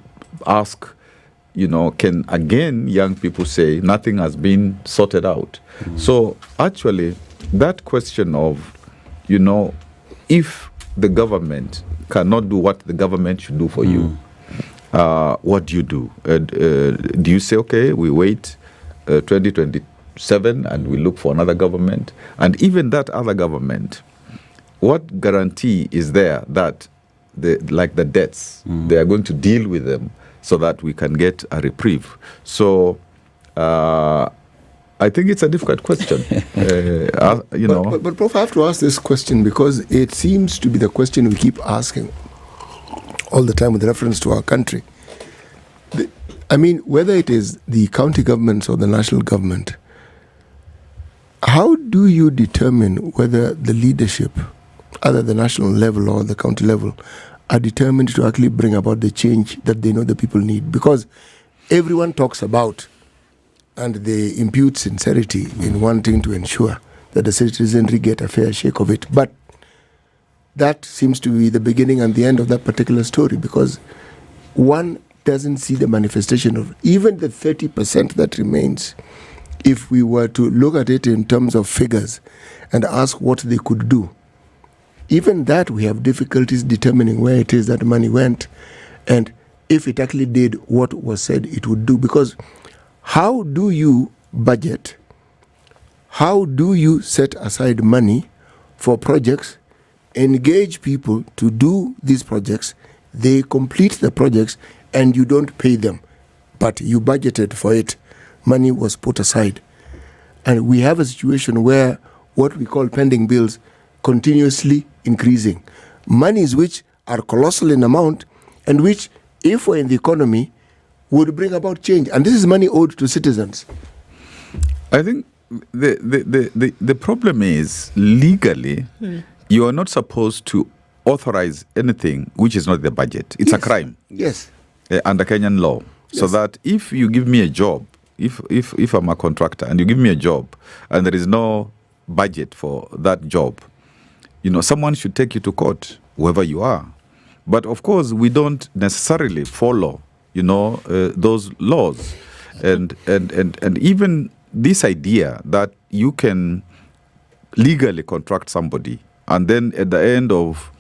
ask, can again young people say nothing has been sorted out? So actually, that question of, if the government cannot do what the government should do for you, what do you do? Do you say, okay, we wait 2023 7 and we look for another government. And even that other government, what guarantee is there that the debts, they are going to deal with them so that we can get a reprieve? So I think it's a difficult question. But Prof, I have to ask this question because it seems to be the question we keep asking all the time with reference to our country. Whether it is the county governments or the national government, how do you determine whether the leadership, either the national level or the county level, are determined to actually bring about the change that they know the people need? Because everyone talks about and they impute sincerity in wanting to ensure that the citizenry get a fair shake of it. But that seems to be the beginning and the end of that particular story, because one doesn't see the manifestation of even the 30% that remains. If we were to look at it in terms of figures and ask what they could do, even that we have difficulties determining where it is that money went and if it actually did what was said it would do. Because how do you budget? How do you set aside money for projects, engage people to do these projects, they complete the projects, and you don't pay them, but you budgeted for it, money was put aside? And we have a situation where what we call pending bills continuously increasing. Monies which are colossal in amount and which, if we're in the economy, would bring about change. And this is money owed to citizens. I think the problem is legally, you are not supposed to authorize anything which is not the budget. It's a crime. Yes. Under Kenyan law. Yes. So that if you give me a job, if I'm a contractor and you give me a job and there is no budget for that job, someone should take you to court, whoever you are. But of course, we don't necessarily follow, those laws. And even this idea that you can legally contract somebody and then at the end of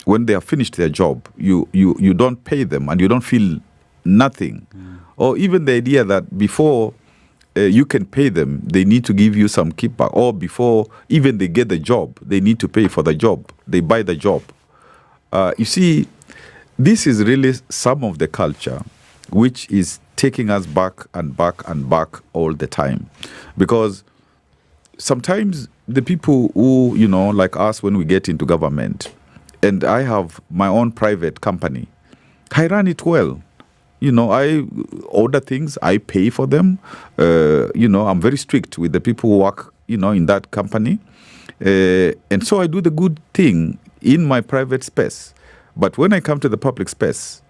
when they have finished their job, you don't pay them and you don't feel nothing. Or even the idea that before you can pay them, they need to give you some kickback. Or before even they get the job, they need to pay for the job. They buy the job. You see, this is really some of the culture which is taking us back and back and back all the time. Because sometimes the people who, like us, when we get into government, and I have my own private company, I run it well. I order things, I pay for them. I'm very strict with the people who work, in that company. And so I do the good thing in my private space. But when I come to the public space,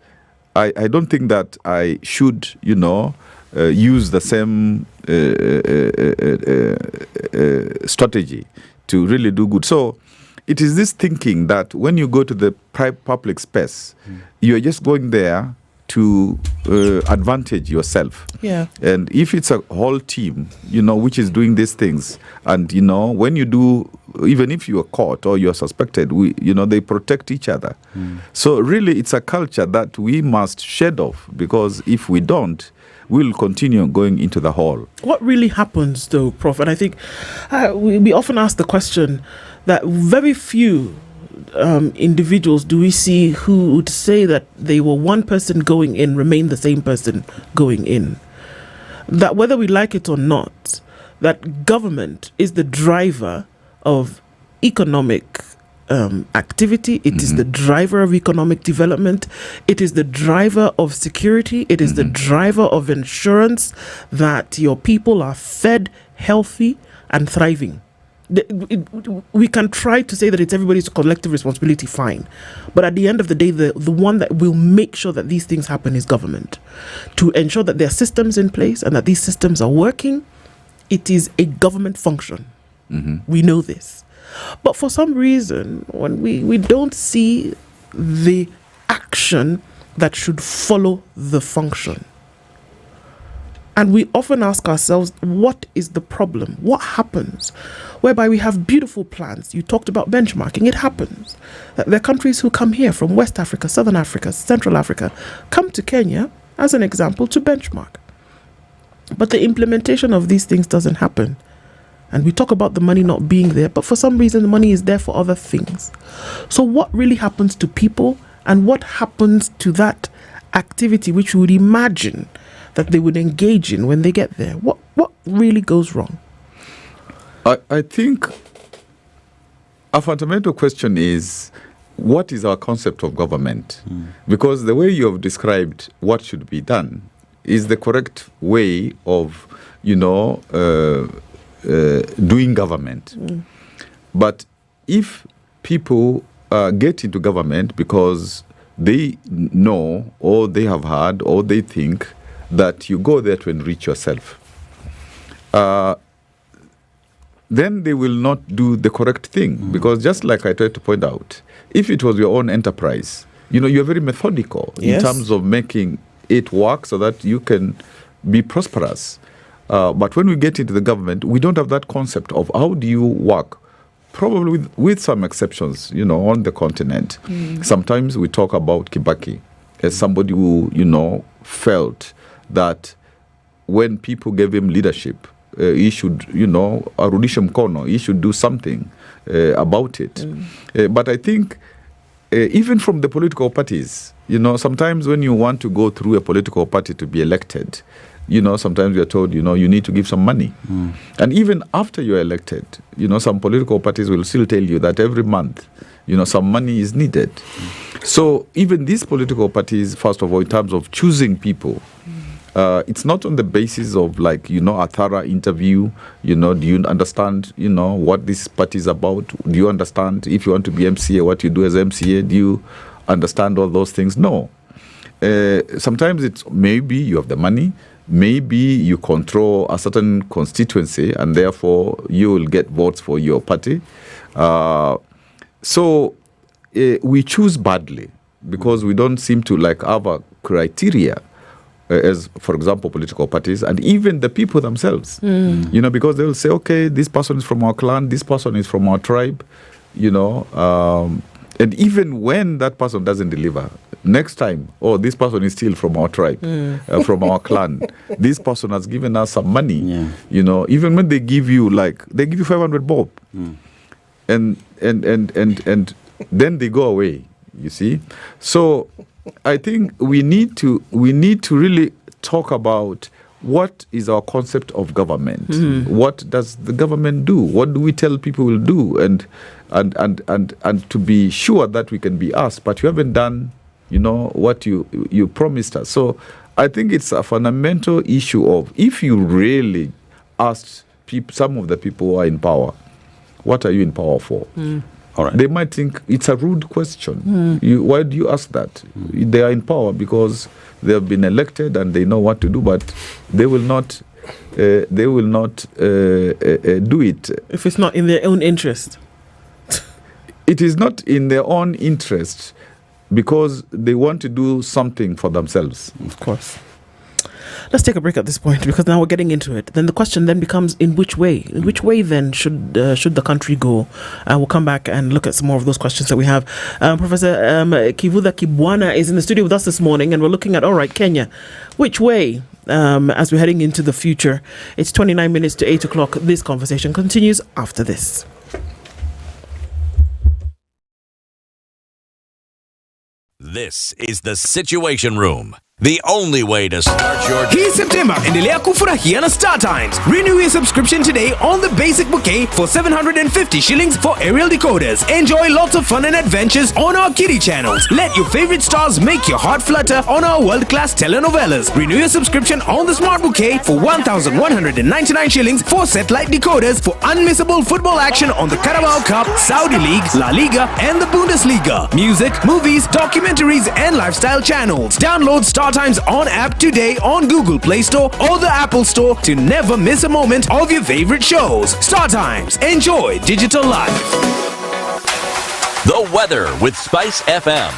I don't think that I should, use the same strategy to really do good. So it is this thinking that when you go to the public space, you are just going there to advantage yourself. Yeah. And if it's a whole team, which is doing these things, and, when you do, even if you are caught or you are suspected, they protect each other. So really, it's a culture that we must shed off, because if we don't, we'll continue going into the hole. What really happens, though, Prof? And I think we often ask the question that very few individuals do we see who would say that they were one person going in, remain the same person going in. That whether we like it or not, that government is the driver of economic activity. It is the driver of economic development. It is the driver of security. It is the driver of insurance that your people are fed, healthy, and thriving. We can try to say that it's everybody's collective responsibility, fine. But at the end of the day, the one that will make sure that these things happen is government. To ensure that there are systems in place and that these systems are working, it is a government function. We know this. But for some reason, when we don't see the action that should follow the function. And we often ask ourselves, what is the problem? What happens? Whereby we have beautiful plans. You talked about benchmarking. It happens. There are countries who come here from West Africa, Southern Africa, Central Africa, come to Kenya, as an example, to benchmark. But the implementation of these things doesn't happen. And we talk about the money not being there, but for some reason the money is there for other things. So what really happens to people, and what happens to that activity which you would imagine that they would engage in when they get there? What really goes wrong? I think a fundamental question is, what is our concept of government? Because the way you have described what should be done is the correct way of, doing government. But if people get into government because they know, or they have heard, or they think that you go there to enrich yourself, then they will not do the correct thing. Because just like I tried to point out, if it was your own enterprise, you're very methodical in terms of making it work so that you can be prosperous. But when we get into the government, we don't have that concept of how do you work. Probably with some exceptions, on the continent. Sometimes we talk about Kibaki as somebody who, felt that when people gave him leadership, he should, arudisha mkono, he should do something about it. But I think even from the political parties, sometimes when you want to go through a political party to be elected, sometimes you're told, you need to give some money. And even after you're elected, some political parties will still tell you that every month, some money is needed. So even these political parties, first of all, in terms of choosing people, it's not on the basis of a thorough interview. Do you understand, what this party is about? Do you understand if you want to be MCA, what you do as MCA? Do you understand all those things? No. Sometimes it's maybe you have the money, maybe you control a certain constituency and therefore you will get votes for your party. So we choose badly because we don't seem to have a criteria as, for example, political parties and even the people themselves. Because they will say, okay, this person is from our clan, this person is from our tribe, and even when that person doesn't deliver, next time, this person is still from our tribe, from our clan. This person has given us some money. Even when they give you they give you 500 bob, and then they go away. You see, so I think we need to really talk about what is our concept of government. What does the government do? What do we tell people will do? And to be sure that we can be asked, but you haven't done, what you promised us. So I think it's a fundamental issue of, if you really asked some of the people who are in power, what are you in power for? All right. They might think it's a rude question. Why do you ask that? They are in power because they have been elected and they know what to do, but they will not do it. If it's not in their own interest. It is not in their own interest because they want to do something for themselves. Of course. Let's take a break at this point because now we're getting into it. Then the question then becomes, in which way? In which way then should the country go? We'll come back and look at some more of those questions that we have. Professor Kivuda Kibwana is in the studio with us this morning, and we're looking at, all right, Kenya, which way? As we're heading into the future. It's 29 minutes to 8 o'clock. This conversation continues after this. This is the Situation Room. The only way to start your day. Hii September, endelea kufurahia na Star Times. Renew your subscription today on the basic bouquet for 750 shillings for aerial decoders. Enjoy lots of fun and adventures on our kiddie channels. Let your favorite stars make your heart flutter on our world-class telenovelas. Renew your subscription on the Smart Bouquet for 1,199 shillings for satellite decoders for unmissable football action on the Carabao Cup, Saudi League, La Liga, and the Bundesliga. Music, movies, documentaries, and lifestyle channels. Download Star Times on app today on Google Play Store or the Apple Store to never miss a moment of your favorite shows. Star Times. Enjoy digital life. The weather with SpiceFM.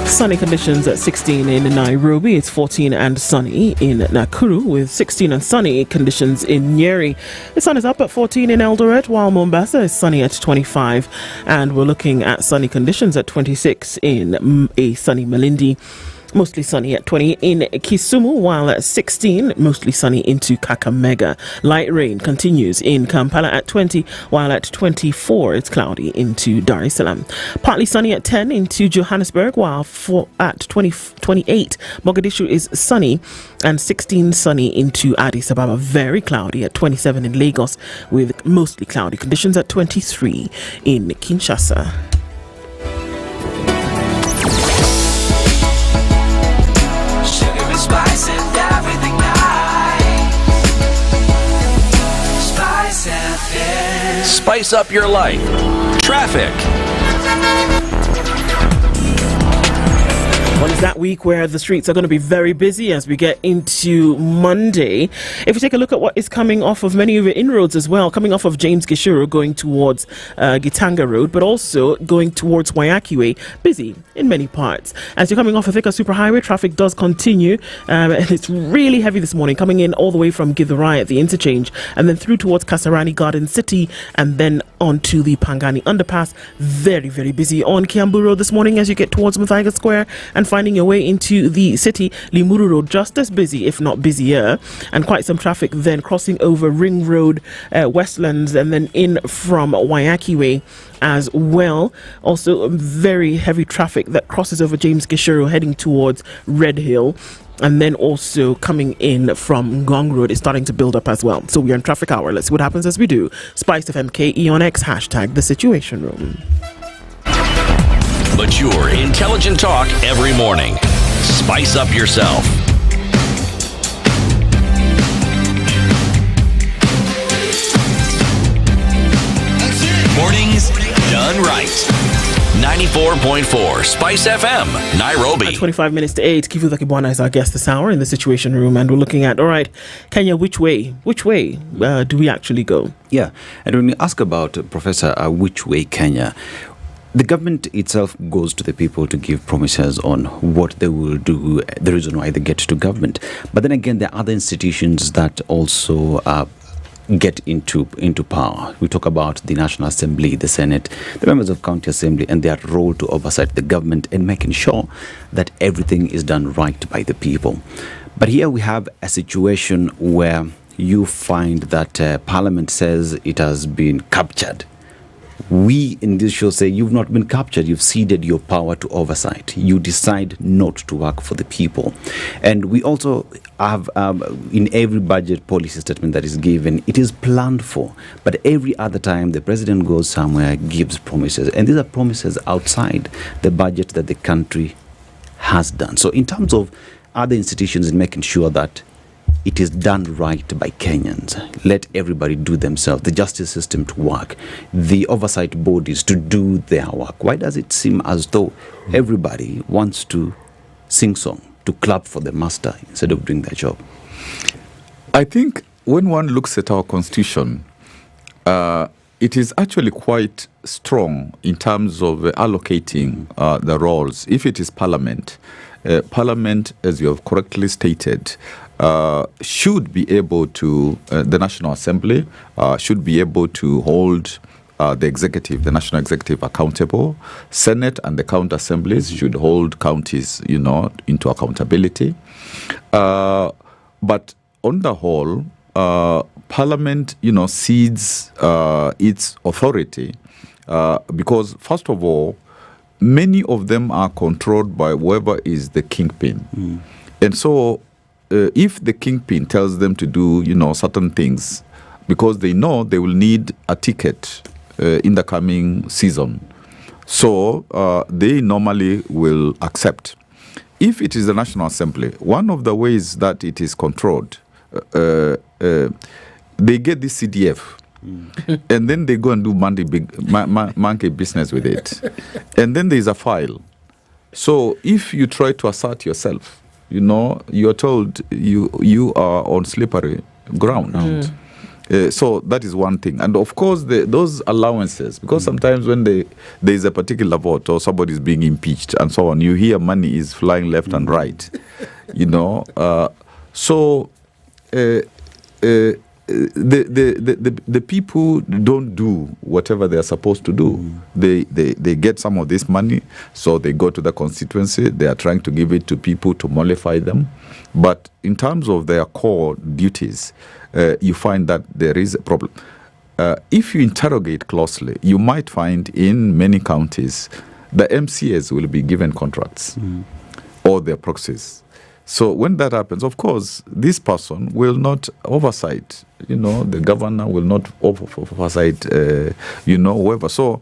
Sunny conditions at 16 in Nairobi. It's 14 and sunny in Nakuru, with 16 and sunny conditions in Nyeri. The sun is up at 14 in Eldoret, while Mombasa is sunny at 25. And we're looking at sunny conditions at 26 in a sunny Malindi. Mostly sunny at 20 in Kisumu, while at 16, mostly sunny into Kakamega. Light rain continues in Kampala at 20, while at 24, it's cloudy into Dar es Salaam. Partly sunny at 10 into Johannesburg, while at 28, Mogadishu is sunny, and 16 sunny into Addis Ababa. Very cloudy at 27 in Lagos, with mostly cloudy conditions at 23 in Kinshasa. Spice and everything nice. SpiceFM. Spice up your life. Traffic. Well, it's that week where the streets are going to be very busy as we get into Monday. If we take a look at what is coming off of many of the inroads as well, coming off of James Gishuru going towards Gitanga Road, but also going towards Wayakiwe, busy in many parts. As you're coming off of Thika Superhighway, traffic does continue, and it's really heavy this morning, coming in all the way from Githurai at the interchange, and then through towards Kasarani Garden City, and then onto the Pangani Underpass. Very, very busy on Kiambu Road this morning as you get towards Muthaiga Square and finding your way into the city. Limuru Road just as busy, if not busier, and quite some traffic then crossing over Ring Road, Westlands, and then in from Wayakiwe as well. Also very heavy traffic that crosses over James Gishuru heading towards Red Hill. And then also coming in from Ngong Road is starting to build up as well. So we are in traffic hour. Let's see what happens as we do. SpiceFM KE on X, hashtag The Situation Room. Mature, intelligent talk every morning. Spice up yourself. Mornings done right. 94.4 Spice FM, Nairobi. At 25 minutes to 8, Kivu Kibwana is our guest this hour in the Situation Room, and we're looking at, all right, Kenya, which way do we actually go? Yeah, and when you ask about, Professor, which way Kenya, the government itself goes to the people to give promises on what they will do, the reason why they get to government. But then again, there are other institutions that also get into power. We talk about the National Assembly, the Senate, the members of County Assembly, and their role to oversight the government and making sure that everything is done right by the people. But here we have a situation where you find that Parliament says it has been captured. We in this show say you've not been captured, you've ceded your power to oversight. You decide not to work for the people. And we also have in every budget policy statement that is given, it is planned for. But every other time the president goes somewhere, gives promises. And these are promises outside the budget that the country has done. So in terms of other institutions in making sure that it is done right by Kenyans, let everybody do themselves, the justice system to work, the oversight bodies to do their work. Why does it seem as though everybody wants to sing song, to clap for the master instead of doing their job? I think when one looks at our constitution, it is actually quite strong in terms of allocating the roles. If it is Parliament, Parliament, as you have correctly stated, should be able to, the National Assembly should be able to hold the executive, the National Executive accountable. Senate and the county assemblies should hold counties, into accountability. But on the whole, Parliament, cedes its authority because, first of all, many of them are controlled by whoever is the kingpin. And so if the kingpin tells them to do, certain things, because they know they will need a ticket in the coming season, so they normally will accept. If it is the National Assembly, one of the ways that it is controlled, they get this CDF. And then they go and do monkey business with it. And then there's a file. So if you try to assert yourself, you're told you are on slippery ground. So that is one thing. And of course, those allowances, because sometimes when there is a particular vote or somebody is being impeached and so on, you hear money is flying left and right. the people don't do whatever they are supposed to do. They get some of this money, so they go to the constituency. They are trying to give it to people to mollify them. But in terms of their core duties, you find that there is a problem. If you interrogate closely, you might find in many counties the MCAs will be given contracts or their proxies. So when that happens, of course, this person will not oversight. The governor will not oversight, whoever. So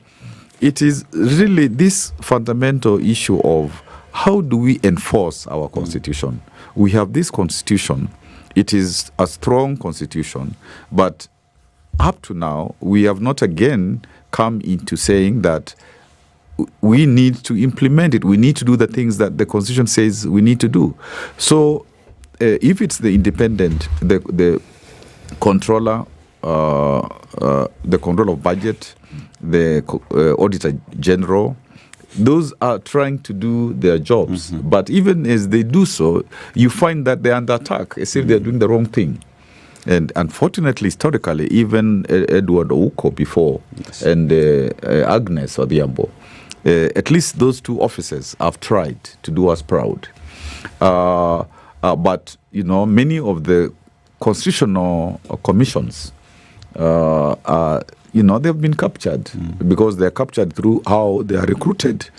it is really this fundamental issue of how do we enforce our constitution? We have this constitution. It is a strong constitution, but up to now, we have not again come into saying that we need to implement it. We need to do the things that the Constitution says we need to do. So if it's the independent, the controller, the control of budget, the Auditor General, those are trying to do their jobs. But even as they do so, you find that they're under attack as if they're doing the wrong thing. And unfortunately, historically, even Edward Okoh before and Agnes Odhiambo, at least those two officers have tried to do us proud. But, many of the constitutional commissions, they've been captured because they're captured through how they are recruited.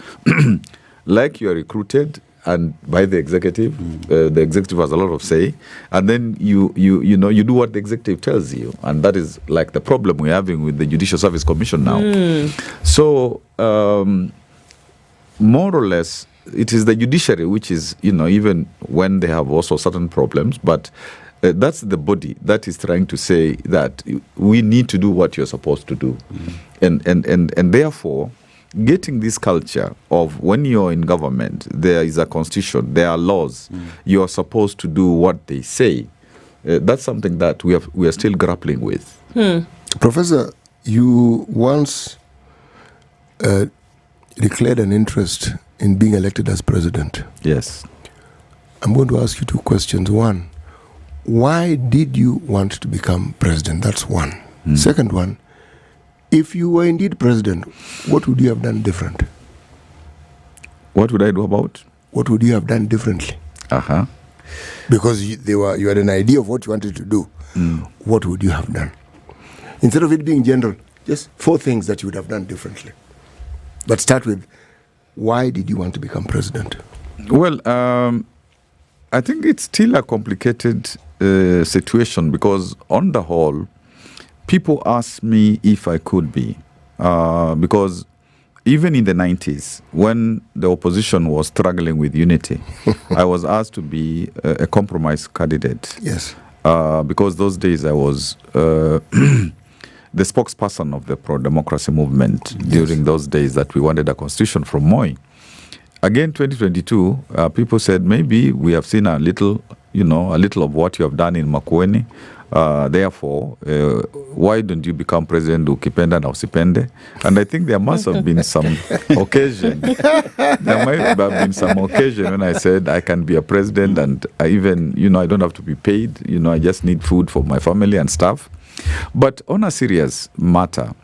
Like you are recruited and by the executive has a lot of say, and then you do what the executive tells you, and that is like the problem we're having with the Judicial Service Commission now. So more or less, it is the judiciary which is, even when they have also certain problems, but that's the body that is trying to say that we need to do what you're supposed to do, and therefore, getting this culture of when you're in government, there is a constitution, there are laws, you're supposed to do what they say. That's something that we are still grappling with. Professor, you once declared an interest in being elected as president. Yes. I'm going to ask you two questions. One, why did you want to become president? That's one. Second one, if you were indeed president, what would you have done different? What would I do about? What would you have done differently? Because you had an idea of what you wanted to do. What would you have done? Instead of it being general, just 4 things that you would have done differently. But start with, why did you want to become president? Well, I think it's still a complicated situation because on the whole, people ask me if I could be, because even in the 90s, when the opposition was struggling with unity, I was asked to be a compromise candidate. Yes. Because those days I was the spokesperson of the pro-democracy movement during those days that we wanted a constitution from Moi. Again, 2022, people said, maybe we have seen a little of what you have done in Makueni. Therefore, why don't you become president ukipenda na usipende? And I think there must have been some occasion. There might have been some occasion when I said I can be a president and I even, I don't have to be paid. I just need food for my family and stuff. But on a serious matter,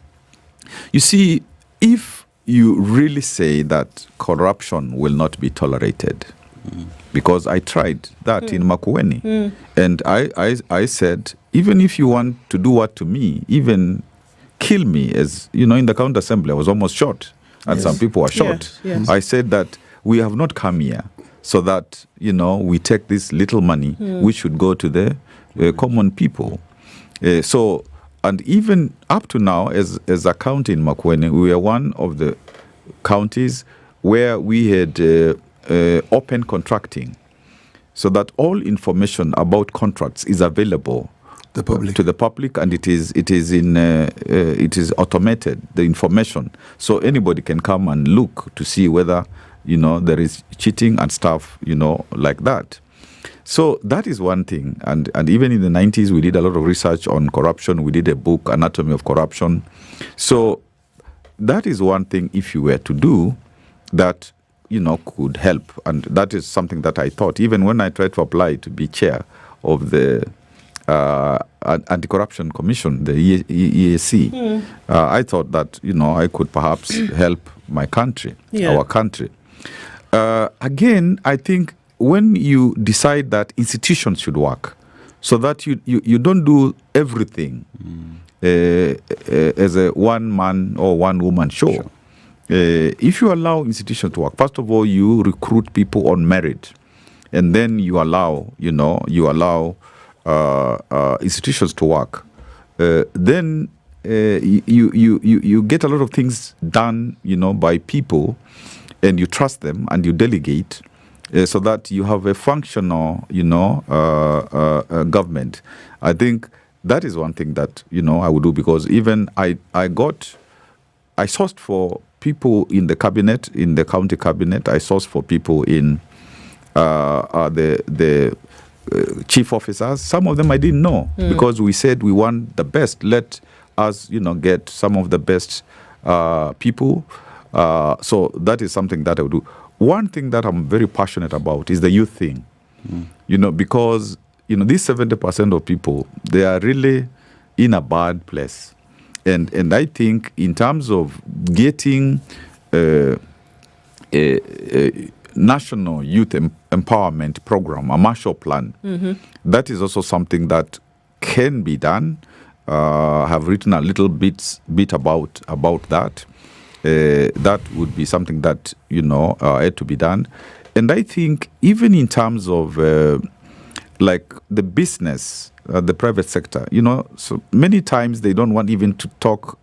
you see, if you really say that corruption will not be tolerated, because I tried that in Makueni. And I said, even if you want to do what to me, even kill me, as in the county assembly, I was almost shot, and some people were shot. I said that we have not come here so that, we take this little money, which should go to the common people. And even up to now, as a county in Makueni, we are one of the counties where we had open contracting, so that all information about contracts is available to the public, and it is automated, the information, so anybody can come and look to see whether there is cheating and stuff like that. So that is one thing, and even in the 90s we did a lot of research on corruption. We did a book, Anatomy of Corruption. So that is one thing, if you were to do that, could help. And that is something that I thought, even when I tried to apply to be chair of the Anti-Corruption Commission, the EAC. I thought that, I could perhaps help my country, our country. Again, I think when you decide that institutions should work, so that you don't do everything as a one-man or one-woman show. Sure. If you allow institutions to work, first of all, you recruit people on merit, and then you allow institutions to work. Then you get a lot of things done, by people, and you trust them and you delegate, so that you have a functional, government. I think that is one thing that I would do, because even I sourced for people in the cabinet, in the county cabinet. I sourced for people in the chief officers. Some of them I didn't know, because we said we want the best. Let us, get some of the best people. So that is something that I would do. One thing that I'm very passionate about is the youth thing. Because these 70% of people, they are really in a bad place. And I think in terms of getting a national youth empowerment program, a Marshall Plan, that is also something that can be done. I have written a little bit about that. That would be something that, had to be done. And I think even in terms of like the business, the private sector, so many times they don't want even to talk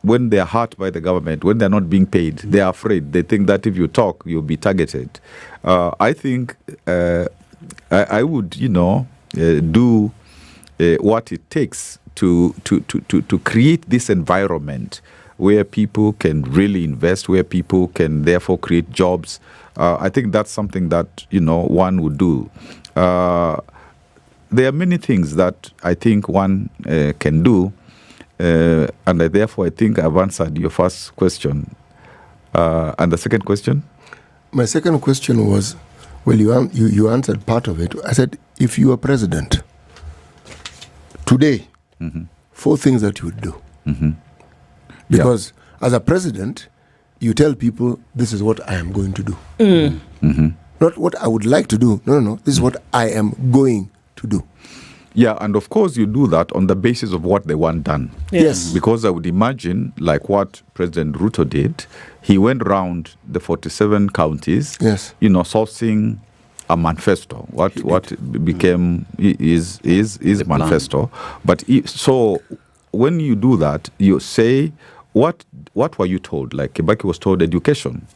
when they are hurt by the government, when they're not being paid. They are afraid. They think that if you talk, you'll be targeted. I think I would, do what it takes to create this environment where people can really invest, where people can therefore create jobs. I think that's something that, one would do. There are many things that I think one can do, and therefore I think I've answered your first question. And the second question? My second question was, well, you answered part of it. I said, if you are president today, 4 things that you would do. Because as a president, you tell people, this is what I am going to do. Not what I would like to do. No. This is what I am going to do. Yeah, and of course you do that on the basis of what they want done. Yes. Because I would imagine, like what President Ruto did, he went around the 47 counties, sourcing a manifesto. What became is manifesto. But so when you do that, you say, what were you told? Like Kibaki was told education.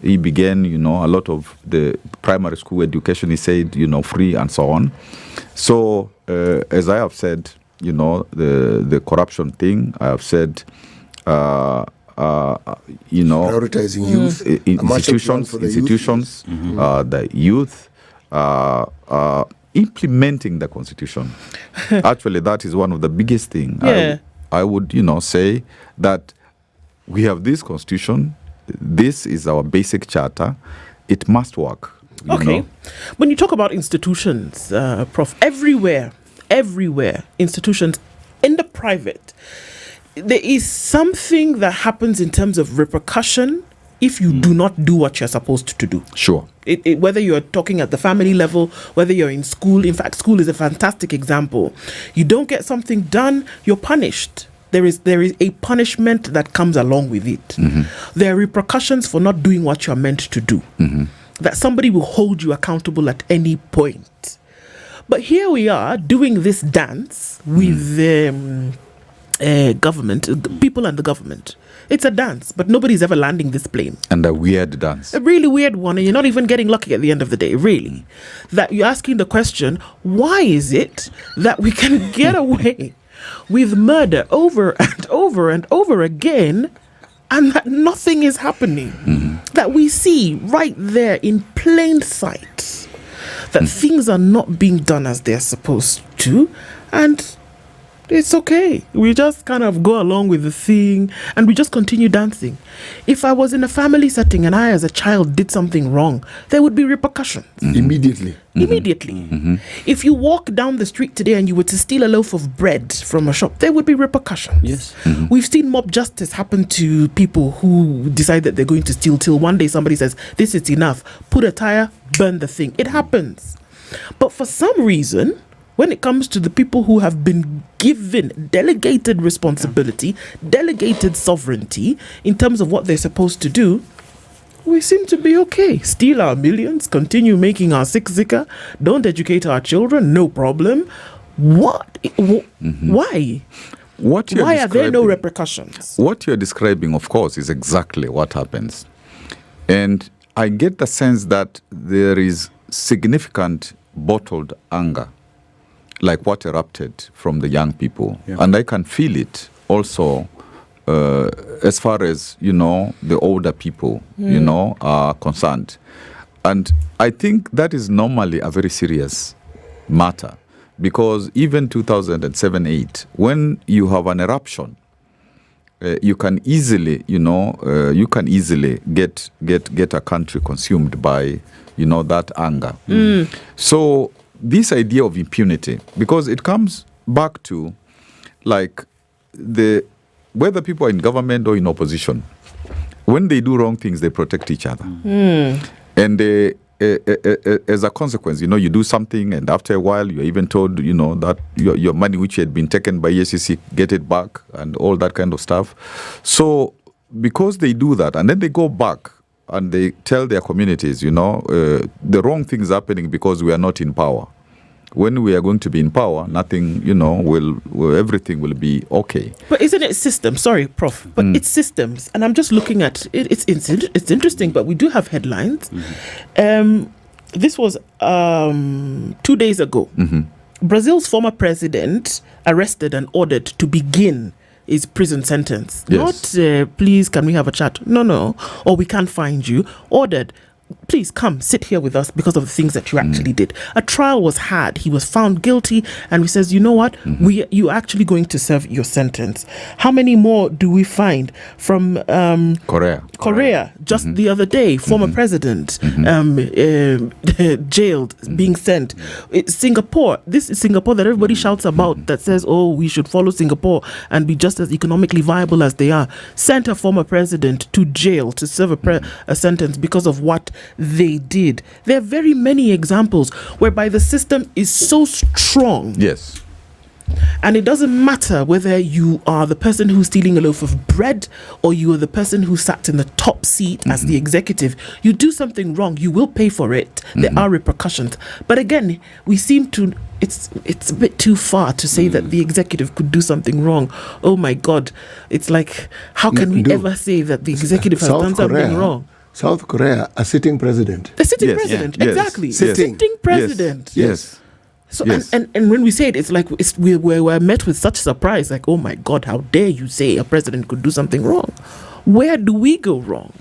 He began, a lot of the primary school education, he said, free and so on. So, as I have said, the corruption thing, I have said, prioritizing youth, institutions, the youth, implementing the constitution. Actually, that is one of the biggest things. Yeah. I would, say that we have this constitution. This is our basic charter. It must work. Okay. When you talk about institutions, Prof, everywhere, institutions in the private, there is something that happens in terms of repercussion if you do not do what you're supposed to do. Sure. Whether you're talking at the family level, whether you're in school. In fact, school is a fantastic example. You don't get something done, you're punished. There is a punishment that comes along with it. There are repercussions for not doing what you're meant to do. That somebody will hold you accountable at any point. But here we are doing this dance with the government, the people and the government. It's a dance, but nobody's ever landing this plane. And a weird dance. A really weird one, and you're not even getting lucky at the end of the day, really. That you're asking the question, why is it that we can get away with murder over and over and over again, and that nothing is happening? That we see right there in plain sight that things are not being done as they're supposed to, and It's okay. We just kind of go along with the thing and we just continue dancing. If I was in a family setting and I as a child did something wrong, there would be repercussions. Immediately. Immediately. If you walk down the street today and you were to steal a loaf of bread from a shop, there would be repercussions. Yes. We've seen mob justice happen to people who decide that they're going to steal till one day somebody says, this is enough. Put a tire, burn the thing. It happens. But for some reason, when it comes to the people who have been given delegated responsibility, delegated sovereignty in terms of what they're supposed to do, we seem to be okay. Steal our millions, continue making our sick-sicker, don't educate our children, no problem. What? Why? Why are there no repercussions? What you're describing, of course, is exactly what happens. And I get the sense that there is significant bottled anger, like what erupted from the young people. Yeah. And I can feel it also as far as, the older people, are concerned. And I think that is normally a very serious matter, because even 2007-8, when you have an eruption, you can easily, get a country consumed by, that anger. So this idea of impunity, because it comes back to, like, whether people are in government or in opposition, when they do wrong things, they protect each other. And as a consequence, you do something, and after a while, you're even told, that your money which had been taken by EACC, get it back, and all that kind of stuff. So because they do that, and then they go back and they tell their communities, the wrong thing is happening because we are not in power. When we are going to be in power, nothing, everything will be okay. But isn't it systems? Sorry, Prof. But it's systems. And I'm just looking at it. It's interesting, but we do have headlines. This was 2 days ago. Brazil's former president arrested and ordered to begin his prison sentence. Yes. Not, please, can we have a chat? No. Or we can't find you. Ordered. Please come sit here with us because of the things that you actually did. A trial was had. He was found guilty, and he says, you know what? You're actually going to serve your sentence. How many more do we find from Korea? Just the other day, former president jailed, being sent. Singapore. This is Singapore that everybody shouts about, that says, oh, we should follow Singapore and be just as economically viable as they are. Sent a former president to jail to serve a sentence because of what they did. There are very many examples whereby the system is so strong. Yes. And it doesn't matter whether you are the person who's stealing a loaf of bread or you are the person who sat in the top seat as the executive. You do something wrong, you will pay for it. There are repercussions. But again, we seem to, it's a bit too far to say that the executive could do something wrong. Oh my God. It's like, how can we ever say that the executive has done something wrong? South Korea, a sitting president. The sitting president, exactly. Sitting president. Yes. So and when we say it, it's like we're met with such surprise, like, oh my God, how dare you say a president could do something wrong? Where do we go wrong?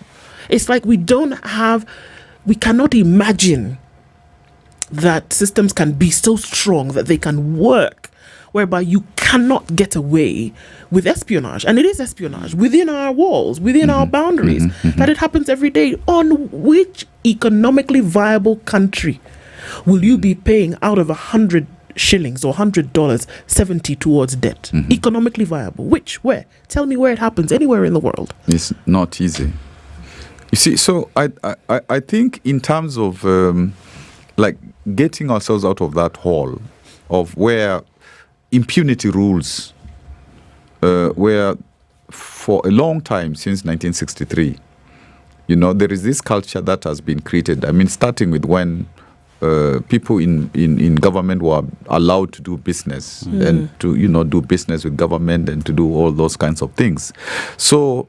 It's like we cannot imagine that systems can be so strong that they can work, whereby you cannot get away with espionage. And it is espionage within our walls, within our boundaries, that it happens every day. On which economically viable country will you be paying out of 100 shillings or $100, 70 towards debt? Economically viable. Which? Where? Tell me where it happens. Anywhere in the world. It's not easy. You see, so I think in terms of like getting ourselves out of that hole of where impunity rules, where for a long time, since 1963, there is this culture that has been created. I mean, starting with when people in government were allowed to do business and to, do business with government and to do all those kinds of things. So,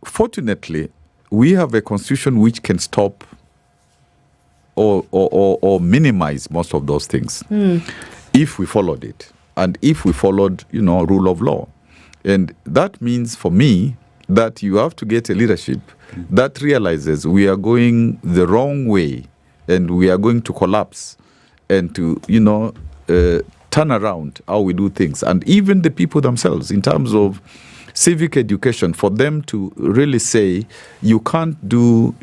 fortunately, we have a constitution which can stop or minimize most of those things. If we followed it, and if we followed, rule of law. And that means, for me, that you have to get a leadership that realizes we are going the wrong way and we are going to collapse, and to, turn around how we do things, and even the people themselves in terms of civic education, for them to really say you can't do,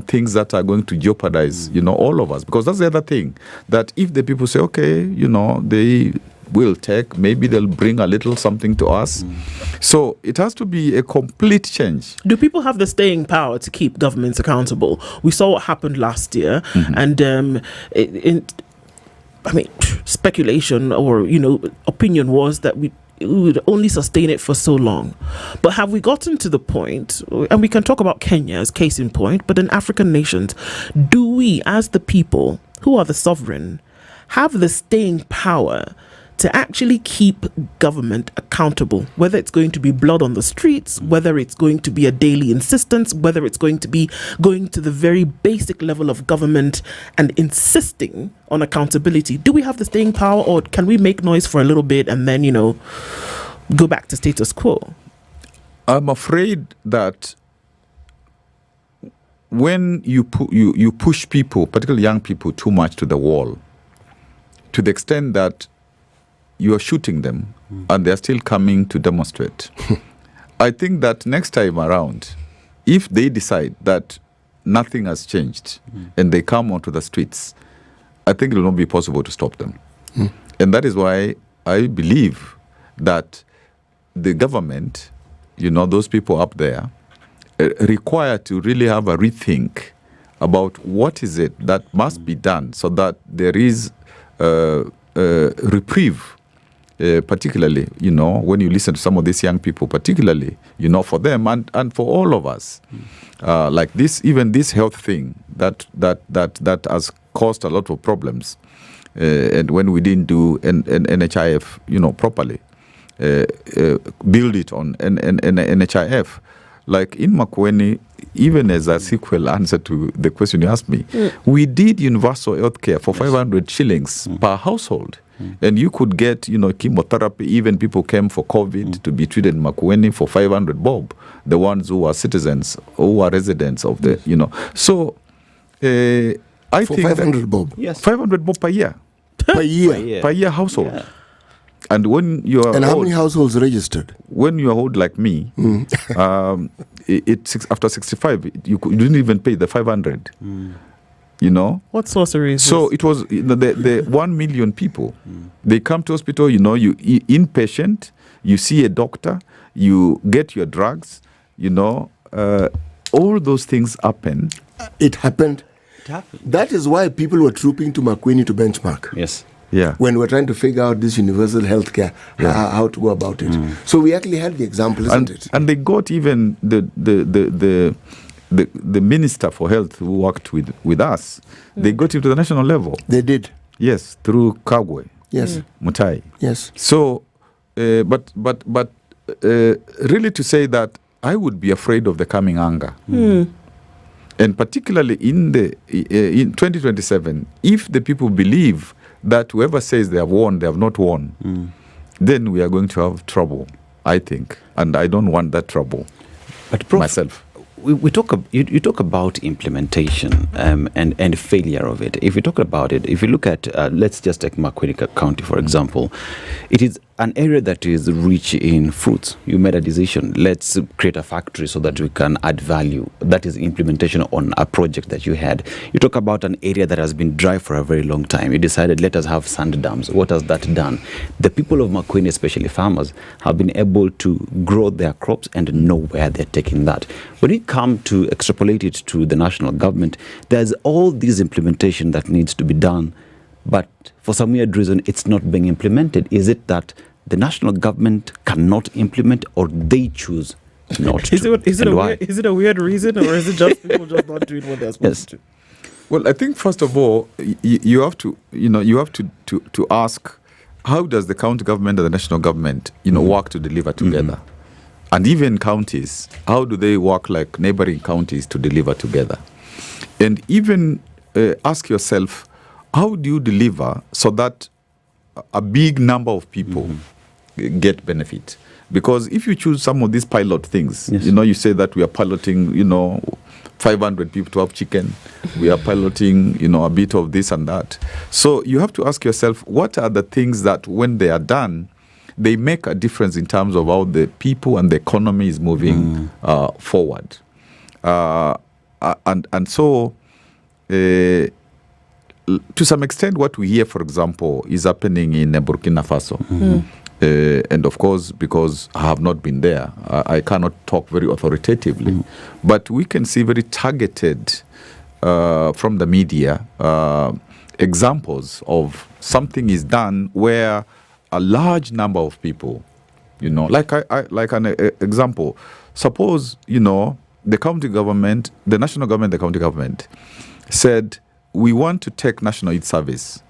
things that are going to jeopardize, all of us. Because that's the other thing, that if the people say, okay, they will take, maybe they'll bring a little something to us. So it has to be a complete change. Do people have the staying power to keep governments accountable? We saw what happened last year, and speculation or opinion was that we would only sustain it for so long. But have we gotten to the point, and we can talk about Kenya as case in point, but in African nations, do we as the people who are the sovereign have the staying power to actually keep government accountable, whether it's going to be blood on the streets, whether it's going to be a daily insistence, whether it's going to be going to the very basic level of government and insisting on accountability? Do we have the staying power, or can we make noise for a little bit and then, go back to status quo? I'm afraid that when you push people, particularly young people, too much to the wall, to the extent that you are shooting them and they're still coming to demonstrate. I think that next time around, if they decide that nothing has changed and they come onto the streets, I think it will not be possible to stop them. And that is why I believe that the government, those people up there, require to really have a rethink about what is it that must be done so that there is reprieve. Particularly, when you listen to some of these young people, particularly, for them and for all of us, like this, even this health thing that has caused a lot of problems, and when we didn't do NHIF, properly, build it on NHIF, like in Makueni, even as a sequel answer to the question you asked me, we did universal health care for 500 shillings per household. And you could get, chemotherapy. Even people came for COVID to be treated in Makueni for 500 bob. The ones who are citizens, who are residents of the, So, I think 500 bob. Yes. 500 bob per year. Per year. Per year household. Yeah. And when you are how many households registered? When you are old like me, after 65, you didn't even pay the 500. What sorcery is so this? It was the 1 million people. They come to hospital, you inpatient, you see a doctor, you get your drugs, all those things happen. It happened. That is why people were trooping to Makueni to benchmark. Yes. Yeah. When we're trying to figure out this universal health care, how to go about it. So we actually had the example, isn't it? And they got even the minister for health who worked with us, they got him to the national level. They did. Yes, through Kagwe. Yes. Mutai. Yes. So, but really to say that I would be afraid of the coming anger. And particularly in 2027, if the people believe that whoever says they have won, they have not won, then we are going to have trouble, I think. And I don't want that trouble. But Prof, myself. You talk about implementation and failure of it. If we talk about it, if you look at, let's just take Makueni County, for example, it is an area that is rich in fruits. You made a decision, let's create a factory so that we can add value. That is implementation on a project that you had. You talk about an area that has been dry for a very long time. You decided, let us have sand dams. What has that done? The people of Makueni, especially farmers, have been able to grow their crops and know where they're taking that. When it comes to extrapolate it to the national government, there's all this implementation that needs to be done, but for some weird reason, it's not being implemented. Is it that the national government cannot implement, or they choose not to? Is it a weird reason, or is it just people just not doing what they're supposed to? Well, I think first of all, you have to ask, how does the county government and the national government, work to deliver together? And even counties, how do they work like neighboring counties to deliver together? And even ask yourself, how do you deliver so that a big number of people get benefit? Because if you choose some of these pilot things, you say that we are piloting, 500 people to have chicken. We are piloting, a bit of this and that. So you have to ask yourself, what are the things that when they are done, they make a difference in terms of how the people and the economy is moving forward. And so, to some extent, what we hear, for example, is happening in Burkina Faso. And of course, because I have not been there, I cannot talk very authoritatively. But we can see very targeted from the media examples of something is done where a large number of people, like an example. Suppose, the county government, the national government, the county government said, we want to take national youth service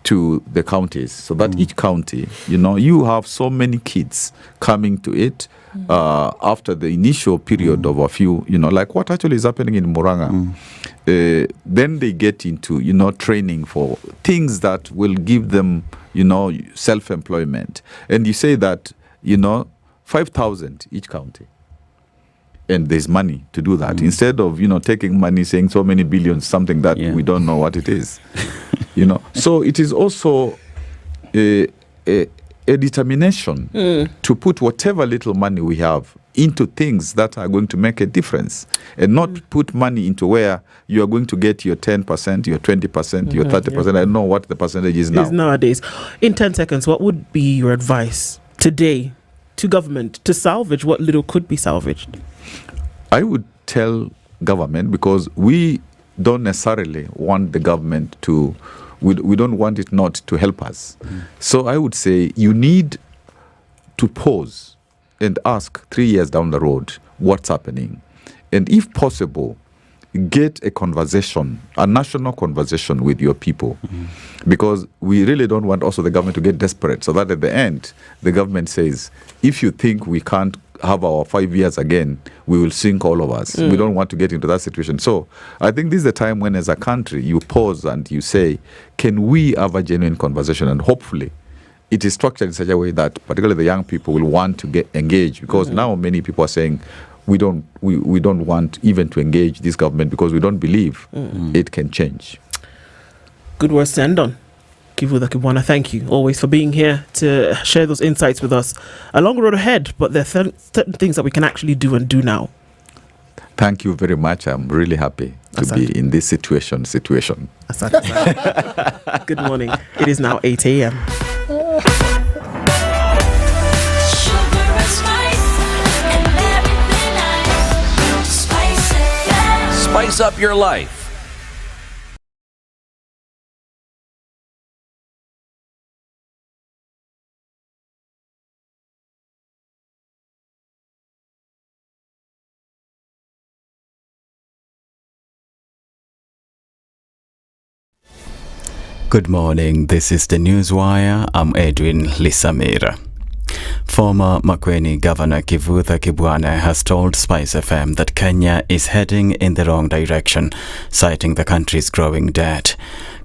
to the counties, so that each county, you have so many kids coming to it after the initial period of a few, like what actually is happening in Muranga. Then they get into, training for things that will give them, self-employment. And you say that, 5,000 each county. And there's money to do that. Instead of, taking money, saying so many billions, something that we don't know what it is. So it is also a determination to put whatever little money we have into things that are going to make a difference, and not put money into where you are going to get your 10%, your 20%, your 30%. I don't know what the percentage is now. Nowadays. In 10 seconds, what would be your advice today to government to salvage what little could be salvaged? I would tell government, because we don't necessarily want the government to, we don't want it not to help us. So I would say you need to pause and ask 3 years down the road what's happening. And if possible, get a conversation, a national conversation with your people. Because we really don't want also the government to get desperate, so that at the end, the government says, if you think we can't have our 5 years again, we will sink all of us. We don't want to get into that situation. So I think this is the time when, as a country, you pause and you say, can we have a genuine conversation? And hopefully it is structured in such a way that particularly the young people will want to get engaged, because now many people are saying, we don't want even to engage this government because we don't believe it can change. Good words to end on. Kivuda Kibwana, thank you always for being here to share those insights with us. A long road ahead, but there are certain things that we can actually do and do now. Thank you very much. I'm really happy to be in this situation. Good morning. It is now 8 a.m. Spice up your life. Good morning, this is the Newswire. I'm Edwin Lisamira. Former Makueni Governor Kivutha Kibwana has told SpiceFM that Kenya is heading in the wrong direction, citing the country's growing debt.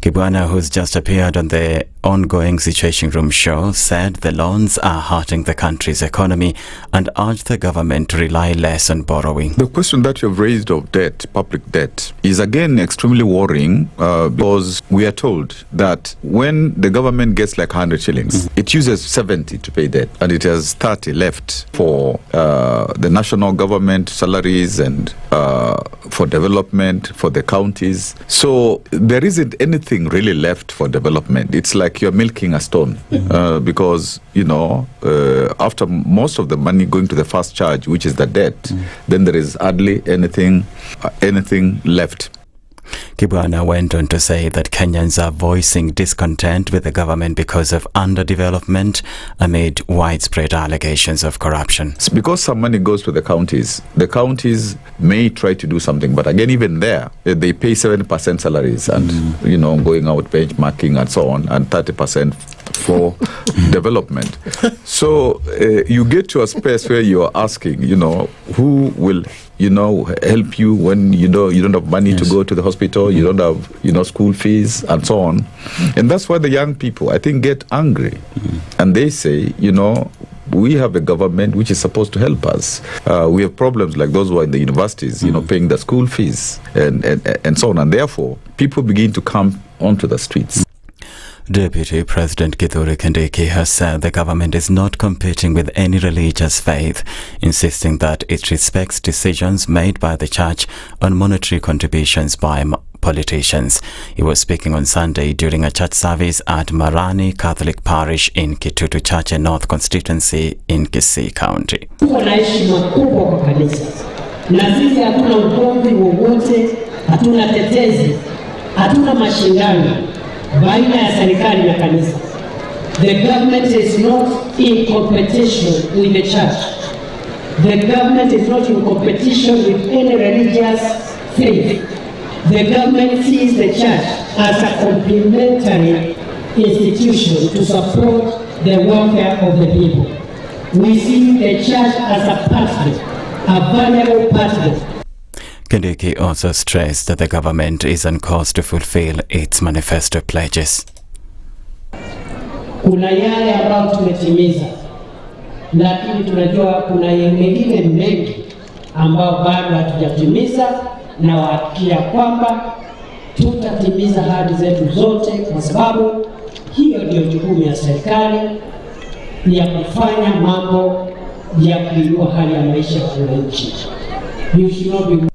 Kibwana, who's just appeared on the ongoing Situation Room show, said the loans are hurting the country's economy and urged the government to rely less on borrowing. The question that you've raised of debt, public debt, is again extremely worrying because we are told that when the government gets like 100 shillings, it uses 70 to pay debt and it has 30 left for the national government salaries and for development, for the counties. So there isn't anything really left for development. It's like you're milking a stone because, after most of the money going to the first charge, which is the debt, then there is hardly anything left. Kibwana went on to say that Kenyans are voicing discontent with the government because of underdevelopment amid widespread allegations of corruption. It's because some money goes to the counties may try to do something, but again, even there, they pay 7% salaries and, going out benchmarking and so on, and 30% for development. So you get to a space where you're asking, who will help you when you don't have money to go to the hospital, you don't have school fees and so on. And that's why the young people, I think, get angry and they say, We have a government which is supposed to help us. We have problems like those who are in the universities, paying the school fees and so on. And therefore, people begin to come onto the streets. Deputy President Kithure Kindiki has said the government is not competing with any religious faith, insisting that it respects decisions made by the church on monetary contributions by politicians. He was speaking on Sunday during a church service at Marani Catholic Parish in Kitutu Church North constituency in Kisii County. Tuko na heshima kubwa kwa kanisa, na sisi hatuna ugomvi wowote, hatuna tetezi, hatuna mashindano baina ya serikali na kanisa. The government is not in competition with the church. The government is not in competition with any religious faith. The government sees the church as a complementary institution to support the welfare of the people. We see the church as a partner, a valuable partner. Kindiki also stressed that the government is on course to fulfill its manifesto pledges. Kuna yale ambayo tumetimiza, lakini tunajua kuna mengine mengi ambao bado hatujatimiza, na wahakikisha kwamba tutatimiza ahadi zetu zote, kwa sababu hiyo ndio jukumu ya serikali, ni ya kufanya mambo ya kuinua hali ya maisha ya wananchi. You should not be.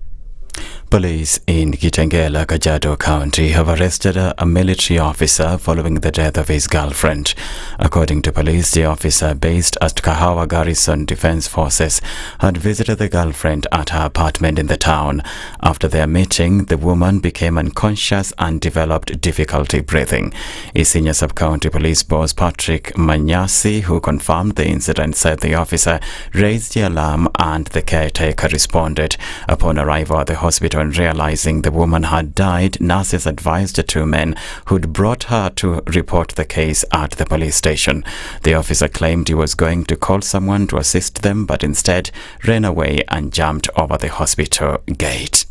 Police in Kitengela, Kajiado County have arrested a military officer following the death of his girlfriend. According to police, the officer based at Kahawa Garrison Defence Forces had visited the girlfriend at her apartment in the town. After their meeting, the woman became unconscious and developed difficulty breathing. A senior sub-county police boss, Patrick Manyasi, who confirmed the incident, said the officer raised the alarm and the caretaker responded. Upon arrival at the hospital and realizing the woman had died, nurses advised the two men who'd brought her to report the case at the police station. The officer claimed he was going to call someone to assist them, but instead ran away and jumped over the hospital gate.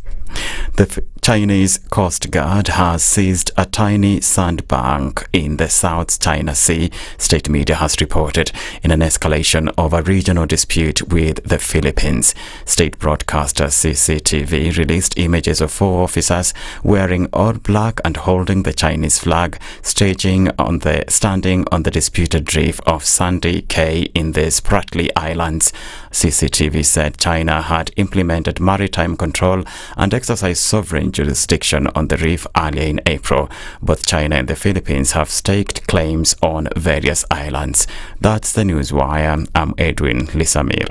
The Chinese Coast Guard has seized a tiny sandbank in the South China Sea, state media has reported, in an escalation of a regional dispute with the Philippines. State broadcaster CCTV released images of 4 officers wearing all black and holding the Chinese flag, standing on the disputed reef of Sandy Cay in the Spratly Islands. CCTV said China had implemented maritime control and exercised sovereign jurisdiction on the reef earlier in April. Both China and the Philippines have staked claims on various islands. That's the news wire. I'm Edwin Lisamir.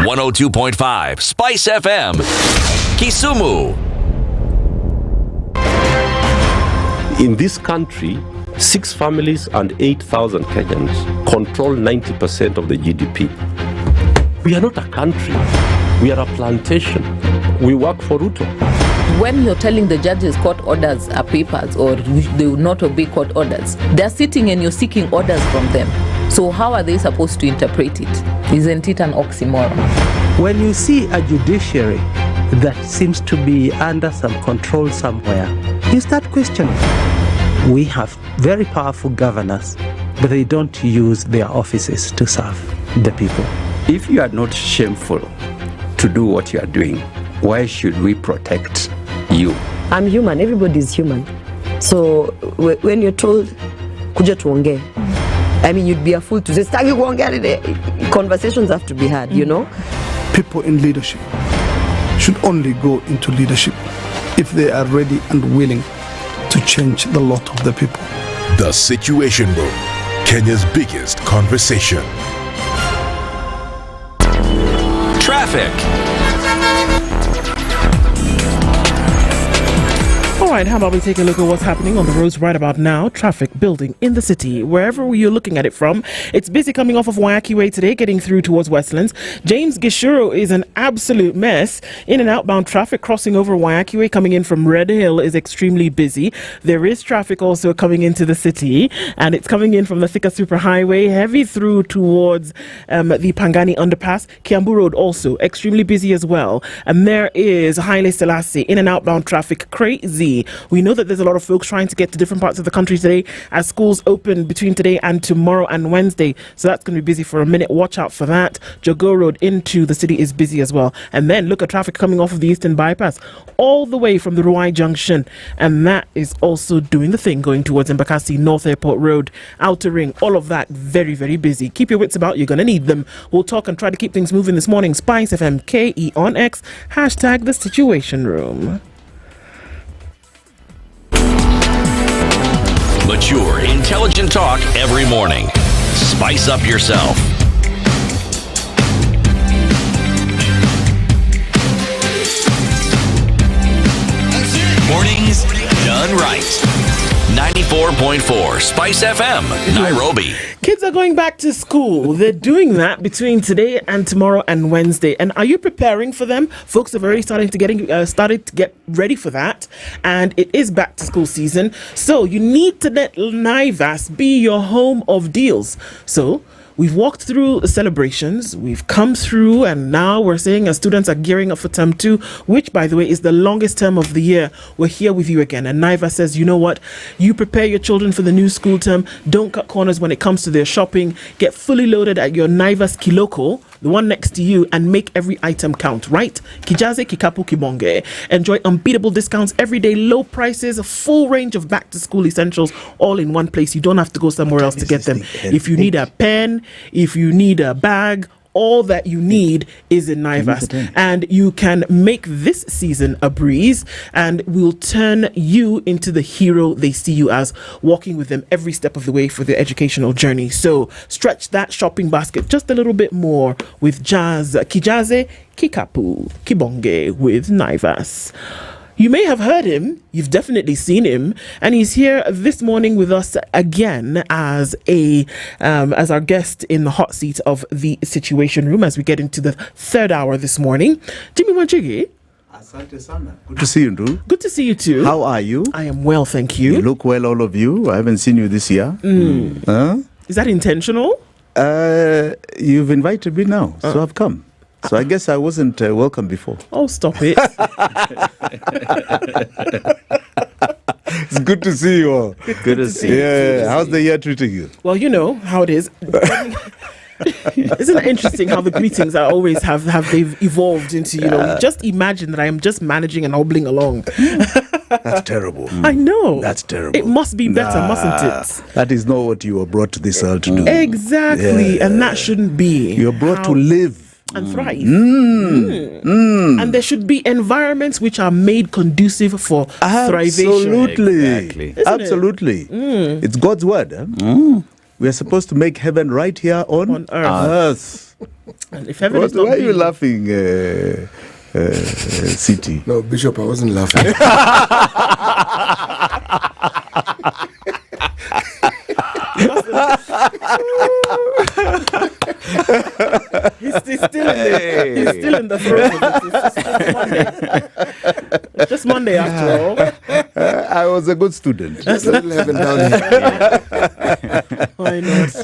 .5 Spice FM, Kisumu. In this country, 6 families and 8,000 Kenyans control 90% of the GDP. We are not a country. We are a plantation. We work for Ruto. When you're telling the judges court orders are papers or they will not obey court orders, they're sitting and you're seeking orders from them. So how are they supposed to interpret it? Isn't it an oxymoron? When you see a judiciary that seems to be under some control somewhere, you start questioning. We have very powerful governors, but they don't use their offices to serve the people. If you are not shameful to do what you are doing, why should we protect you? I'm human. Everybody's human. So when you're told, kuja tuongee, I mean, you'd be a fool to say, stagi kuongea. Conversations have to be had, you know? People in leadership should only go into leadership if they are ready and willing to change the lot of the people. The Situation Room, Kenya's biggest conversation. Traffic. right, how about we take a look at what's happening on the roads right about now? Traffic building in the city. Wherever you're looking at it from, it's busy coming off of Wayaki Way today, getting through towards Westlands. James Gishuru is an absolute mess. In and outbound traffic crossing over Wayaki Way coming in from Red Hill is extremely busy. There is traffic also coming into the city, and it's coming in from the Thika Superhighway, heavy through towards the Pangani Underpass. Kiambu Road also extremely busy as well. And there is Haile Selassie in and outbound traffic crazy. We know that there's a lot of folks trying to get to different parts of the country today as schools open between today and tomorrow and Wednesday. So that's going to be busy for a minute. Watch out for that. Jogo Road into the city is busy as well. And then look at traffic coming off of the Eastern Bypass all the way from the Ruai Junction. And that is also doing the thing going towards Embakasi North Airport Road, Outer Ring, all of that very, very busy. Keep your wits about. You're going to need them. We'll talk and try to keep things moving this morning. SpiceFM KE on X. Hashtag the Situation Room. Mature, intelligent talk every morning. Spice up yourself. Mornings done right. 94.4 Spice FM, Nairobi. Kids are going back to school. They're doing that between today and tomorrow and Wednesday. And are you preparing for them? Folks have already started to get ready for that. And it is back to school season. So you need to let NIVAS be your home of deals. So we've walked through the celebrations, we've come through, and now we're saying as students are gearing up for term 2, which, by the way, is the longest term of the year. We're here with you again. And NIVA says, you know what? You prepare your children for the new school term. Don't cut corners when it comes to their shopping. Get fully loaded at your NIVA's Kiloko, the one next to you, and make every item count, right? Kijaze, Kikapu, Kibonge. Enjoy unbeatable discounts, everyday low prices, a full range of back-to-school essentials, all in one place. You don't have to go somewhere else to get them. If you need a pen, if you need a bag, all that you need is in NIVAS. And you can make this season a breeze, and we'll turn you into the hero they see you as, walking with them every step of the way for their educational journey. So stretch that shopping basket just a little bit more with Jazz Kijaze, Kikapu, Kibonge with NIVAS. You may have heard him, you've definitely seen him, and he's here this morning with us again as our guest in the hot seat of the Situation Room as we get into the third hour this morning. Jimmy Wanchigi. Asante sana. Good to see you, Drew. Good to see you too. How are you? I am well, thank you. You look well, all of you. I haven't seen you this year. Is that intentional? You've invited me now, so I've come. So I guess I wasn't welcome before. Oh, stop it. It's good to see you all. Good to see you. Yeah, how's the year treating you? Well, you know how it is. Isn't it interesting how the greetings are always they've evolved into, just imagine that I am just managing and hobbling along. That's terrible. I know. That's terrible. It must be better, mustn't it? That is not what you were brought to this earth to do. Exactly, and that shouldn't be. You're brought to live. And thrive. And there should be environments which are made conducive for thrivation. Absolutely. It's God's word. We are supposed to make heaven right here on earth. And if heaven is not why are you laughing, City? No, Bishop, I wasn't laughing. He's still in the throes of it. It's just Monday after all. I was a good student. Just a little heaven down here. Why not?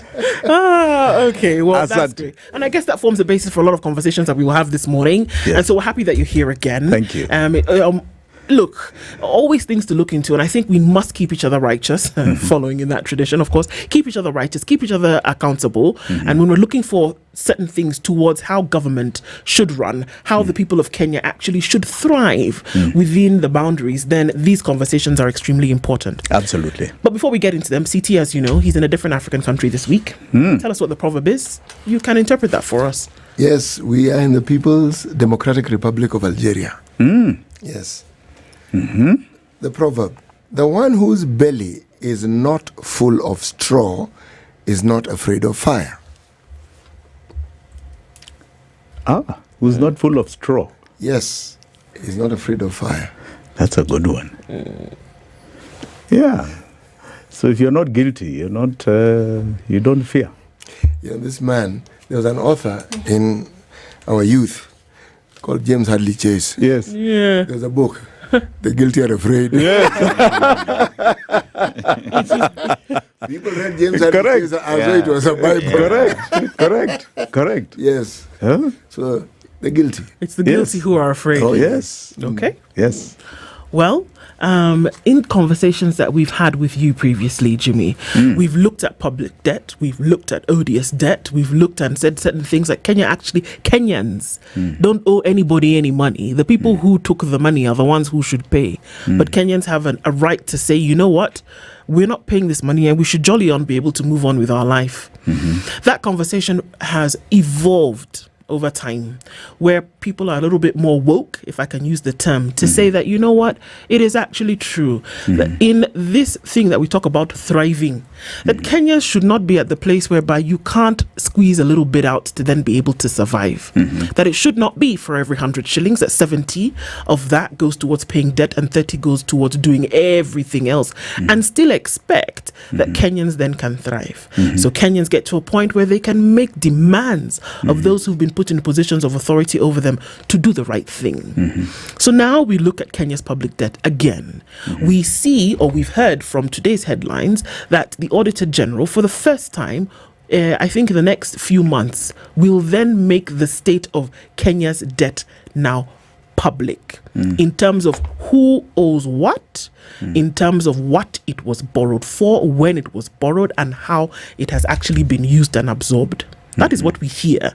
Okay, well, that's great. And I guess that forms the basis for a lot of conversations that we will have this morning. Yes. And so we're happy that you're here again. Thank you. Look, always things to look into, and I think we must keep each other righteous, following in that tradition, of course. Keep each other righteous, keep each other accountable, and when we're looking for certain things towards how government should run, how the people of Kenya actually should thrive within the boundaries, then these conversations are extremely important. Absolutely. But before we get into them, CT, as you know, he's in a different African country this week. Tell us what the proverb is. You can interpret that for us. Yes, we are in the People's Democratic Republic of Algeria. Yes. The proverb, the one whose belly is not full of straw is not afraid of fire. Who's not full of straw? Yes, he's not afraid of fire. That's a good one. Yeah. So if you're not guilty, you're not. You don't fear. Yeah, this man. There was an author in our youth called James Hadley Chase. Yes. Yeah. There's a book, The Guilty Are Afraid. Yes. People read James Hadley Chase as though it was a Bible. Correct. Yes. Huh? So the guilty. It's the guilty who are afraid. Oh, yes. Okay. Yes. Well, in conversations that we've had with you previously, Jimmy, we've looked at public debt, we've looked at odious debt, we've looked and said certain things like Kenyans don't owe anybody any money. The people who took the money are the ones who should pay. But Kenyans have a right to say, you know what? We're not paying this money and we should jolly on be able to move on with our life. That conversation has evolved over time, where people are a little bit more woke, if I can use the term, to say that, you know what, it is actually true that in this thing that we talk about thriving, that Kenya should not be at the place whereby you can't squeeze a little bit out to then be able to survive. That it should not be for every 100 shillings, that 70 of that goes towards paying debt and 30 goes towards doing everything else, and still expect that Kenyans then can thrive. So Kenyans get to a point where they can make demands of those who've been put in positions of authority over them to do the right thing. So now we look at Kenya's public debt again. We see, or we've heard from today's headlines, that the Auditor General, for the first time, I think in the next few months, will then make the state of Kenya's debt now public in terms of who owes what, in terms of what it was borrowed for, when it was borrowed, and how it has actually been used and absorbed. That is what we hear.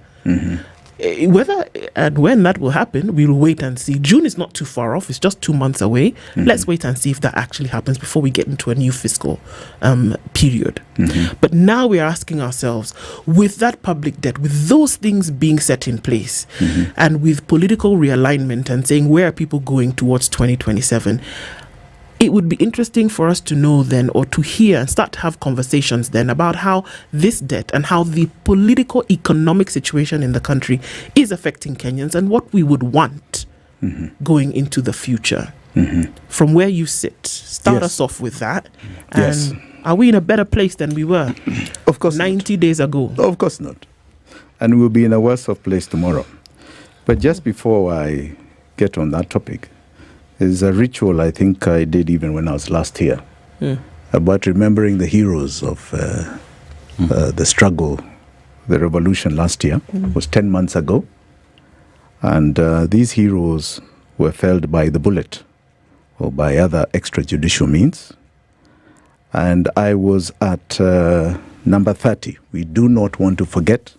Whether and when that will happen, we'll wait and see. June is not too far off. It's just 2 months away. Let's wait and see if that actually happens before we get into a new fiscal period. But now we're asking ourselves, with that public debt, with those things being set in place, and with political realignment and saying where are people going towards 2027, it would be interesting for us to know then, or to hear and start to have conversations then about how this debt and how the political economic situation in the country is affecting Kenyans and what we would want going into the future. From where you sit, start us off with that. And are we in a better place than we were? Of course 90 days ago? Of course not. And we'll be in a worse off place tomorrow. But just before I get on that topic, there's a ritual I think I did even when I was last here about remembering the heroes of the struggle, the revolution last year. It was 10 months ago. And these heroes were felled by the bullet or by other extrajudicial means. And I was at number 30. We do not want to forget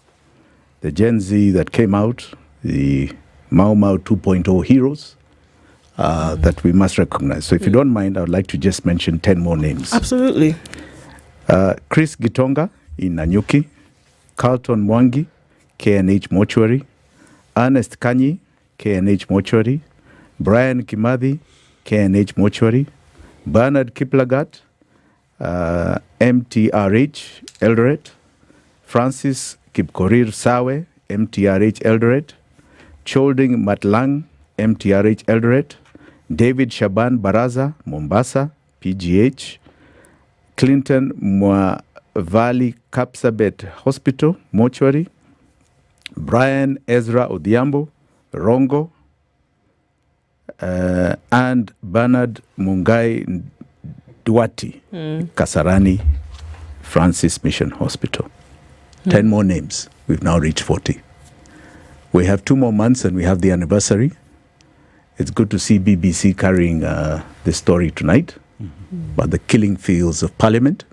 the Gen Z that came out, the Mau Mau 2.0 heroes, that we must recognize. So if you don't mind, I would like to just mention 10 more names. Absolutely. Chris Gitonga in Nanyuki, Carlton Mwangi, KNH Mortuary, Ernest Kanyi, KNH Mortuary, Brian Kimathi, KNH Mortuary, Bernard Kiplagat, MTRH Eldoret, Francis Kipkorir Sawe, MTRH Eldoret, Cholding Matlang, MTRH Eldoret, David Shaban Baraza, Mombasa, PGH, Clinton Mwavali Kapsabet Hospital, Mortuary, Brian Ezra Odhiambo, Rongo, and Bernard Mungai Duati, Kasarani Francis Mission Hospital. 10 more names. We've now reached 40. We have 2 more months and we have the anniversary. It's good to see BBC carrying the story tonight about the killing fields of Parliament.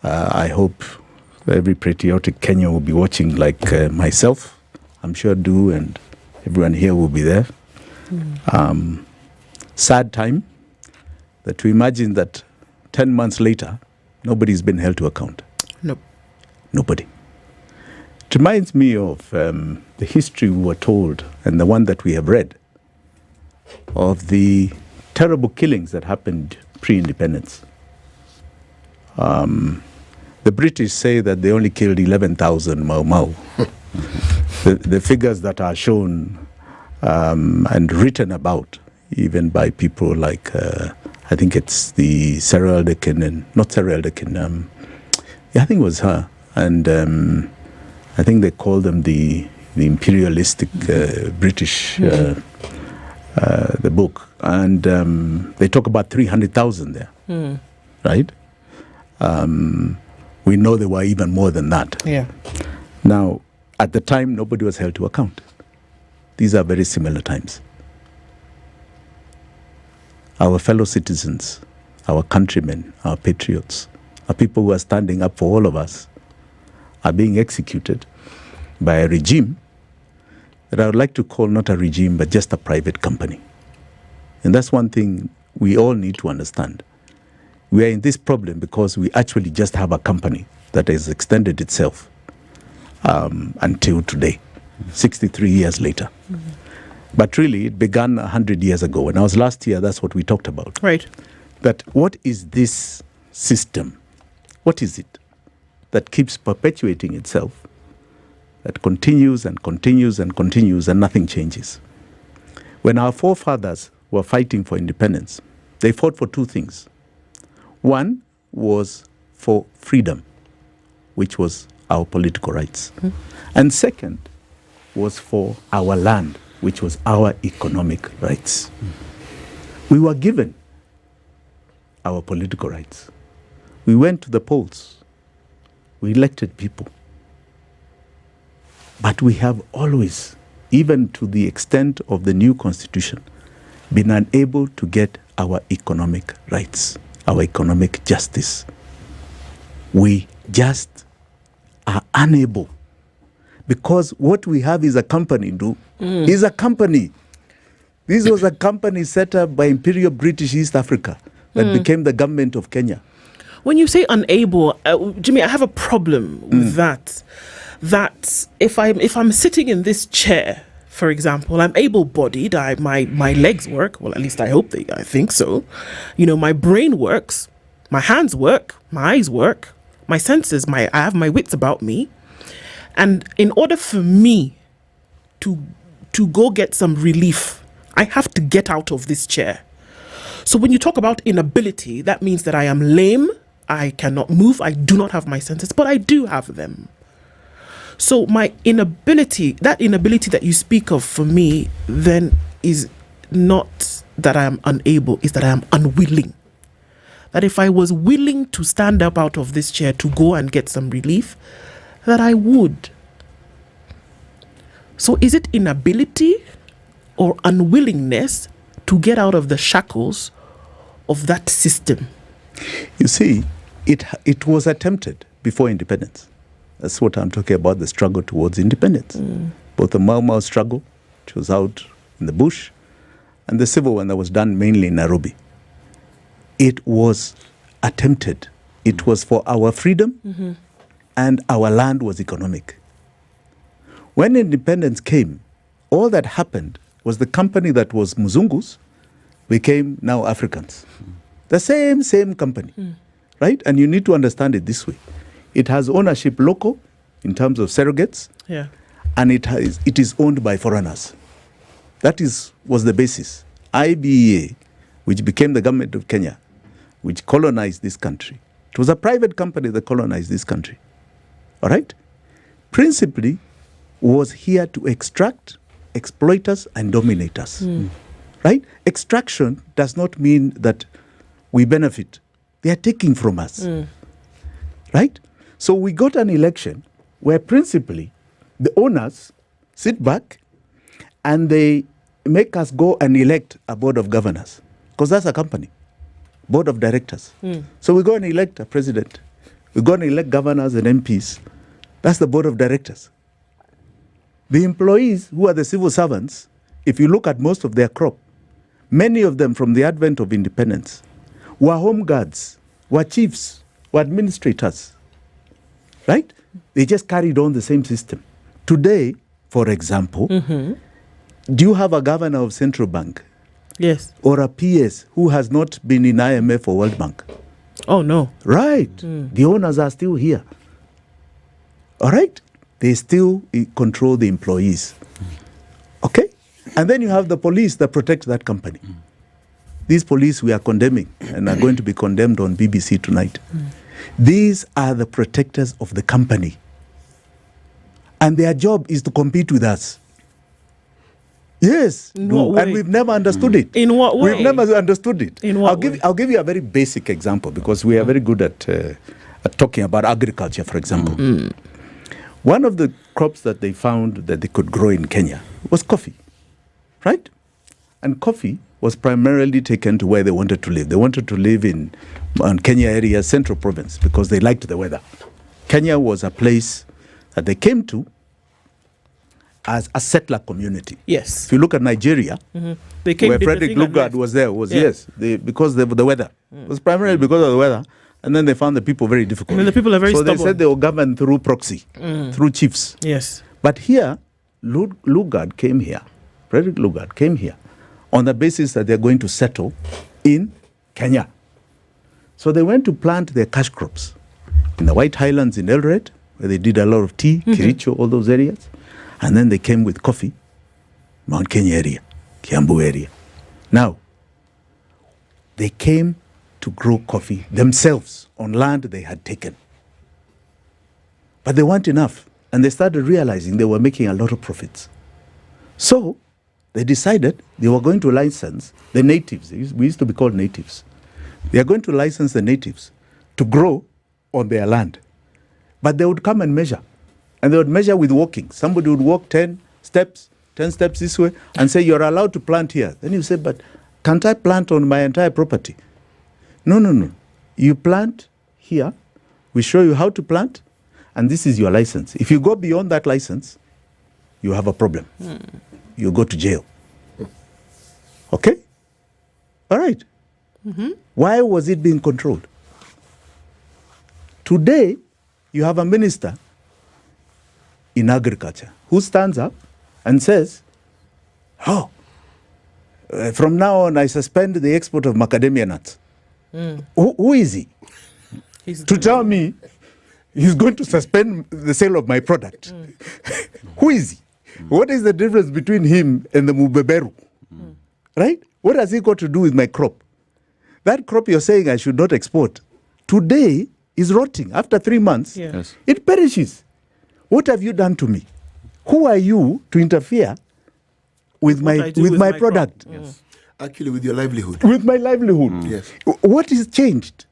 I hope every patriotic Kenyan will be watching like myself. I'm sure Du and everyone here will be there. Sad time that to imagine that 10 months later, nobody's been held to account. Nope. Nobody. It reminds me of the history we were told and the one that we have read of the terrible killings that happened pre-independence. The British say that they only killed 11,000 Mau Mau. The figures that are shown and written about even by people like, I think it's the Sarah Aldekin, and not Sarah Aldekin, I think it was her. And I think they call them the imperialistic British, the book. And they talk about 300,000 there, right? We know there were even more than that. Yeah. Now, at the time, nobody was held to account. These are very similar times. Our fellow citizens, our countrymen, our patriots, our people who are standing up for all of us, are being executed by a regime that I would like to call not a regime, but just a private company. And that's one thing we all need to understand. We are in this problem because we actually just have a company that has extended itself until today, 63 years later. But really, it began 100 years ago. When I was last year, that's what we talked about. Right. That what is this system? What is it that keeps perpetuating itself, that continues and continues and continues and nothing changes? When our forefathers were fighting for independence, they fought for two things. One was for freedom, which was our political rights. And second was for our land, which was our economic rights. We were given our political rights. We went to the polls. We elected people. But we have always, even to the extent of the new constitution, been unable to get our economic rights, our economic justice. We just are unable. Because what we have is a company, is a company. This was a company set up by Imperial British East Africa that became the government of Kenya. When you say unable, Jimmy, I have a problem with that. That if I'm sitting in this chair, for example, I'm able-bodied. My legs work. Well, at least I think so. You know, my brain works, my hands work, my eyes work, my senses. I have my wits about me. And in order for me to go get some relief, I have to get out of this chair. So when you talk about inability, that means that I am lame, I cannot move, I do not have my senses, but I do have them. So my inability, that inability that you speak of for me, then is not that I am unable, is that I am unwilling. That if I was willing to stand up out of this chair to go and get some relief, that I would. So is it inability or unwillingness to get out of the shackles of that system? You see, it was attempted before independence. That's what I'm talking about, the struggle towards independence. Both the Mau Mau struggle, which was out in the bush, and the civil one that was done mainly in Nairobi. It was attempted. It was for our freedom, and our land was economic. When independence came, all that happened was the company that was Muzungus became now Africans. The same company, right? And you need to understand it this way. It has ownership local in terms of surrogates, and it is owned by foreigners. That was the basis. IBEA, which became the government of Kenya, which colonized this country. It was a private company that colonized this country. All right? Principally was here to extract, exploit us, and dominate us. Right? Extraction does not mean that we benefit. They are taking from us. Right? So we got an election where principally the owners sit back and they make us go and elect a board of governors, because that's a company, board of directors. So we go and elect a president. We go and elect governors and MPs. That's the board of directors. The employees, who are the civil servants, if you look at most of their crop, many of them from the advent of independence were home guards, were chiefs, were administrators. Right? They just carried on the same system. Today, for example, do you have a governor of Central Bank? Yes. Or a PS who has not been in IMF or World Bank? Oh, no. Right. The owners are still here. All right? They still control the employees. Okay? And then you have the police that protect that company. these police we are condemning and are going to be condemned on BBC tonight. These are the protectors of the company. And their job is to compete with us. Yes. In what way? And we've never understood it. In what way? We've never understood it. In what way? I'll give you a very basic example because we are very good at talking about agriculture, for example. One of the crops that they found that they could grow in Kenya was coffee, right? And coffee was primarily taken to where they wanted to live. They wanted to live in Kenya area, central province, because they liked the weather. Kenya was a place that they came to as a settler community. Yes. If you look at Nigeria, They came, where did the Frederick thing and Lugard left. was there, because of the weather. It was primarily because of the weather. And then they found the people very difficult. I mean, the people are very so stubborn. they said they were governed through proxy, through chiefs. Yes. But here, Lugard came here, Frederick Lugard came here on the basis that they're going to settle in Kenya. So they went to plant their cash crops in the White Highlands in Eldoret, where they did a lot of tea, Kericho, all those areas. And then they came with coffee, Mount Kenya area, Kiambu area. Now, they came to grow coffee themselves on land they had taken. But they weren't enough. And they started realizing they were making a lot of profits. So they decided they were going to license the natives. We used to be called natives. They are going to license the natives to grow on their land. But they would come and measure. And they would measure with walking. Somebody would walk 10 steps this way, and say, you're allowed to plant here. Then you say, but can't I plant on my entire property? No. You plant here. We show you how to plant, and this is your license. If you go beyond that license, you have a problem. You go to jail. Okay? All right. Why was it being controlled? Today, you have a minister in agriculture who stands up and says, from now on I suspend the export of macadamia nuts. Who is he? To tell me he's going to suspend the sale of my product. Who is he? What is the difference between him and the mubeberu? Right? What has he got to do with my crop? That crop you're saying I should not export, today is rotting. After 3 months, it perishes. What have you done to me? Who are you to interfere with my product? Actually, with your livelihood. With my livelihood. Yes. What is changed?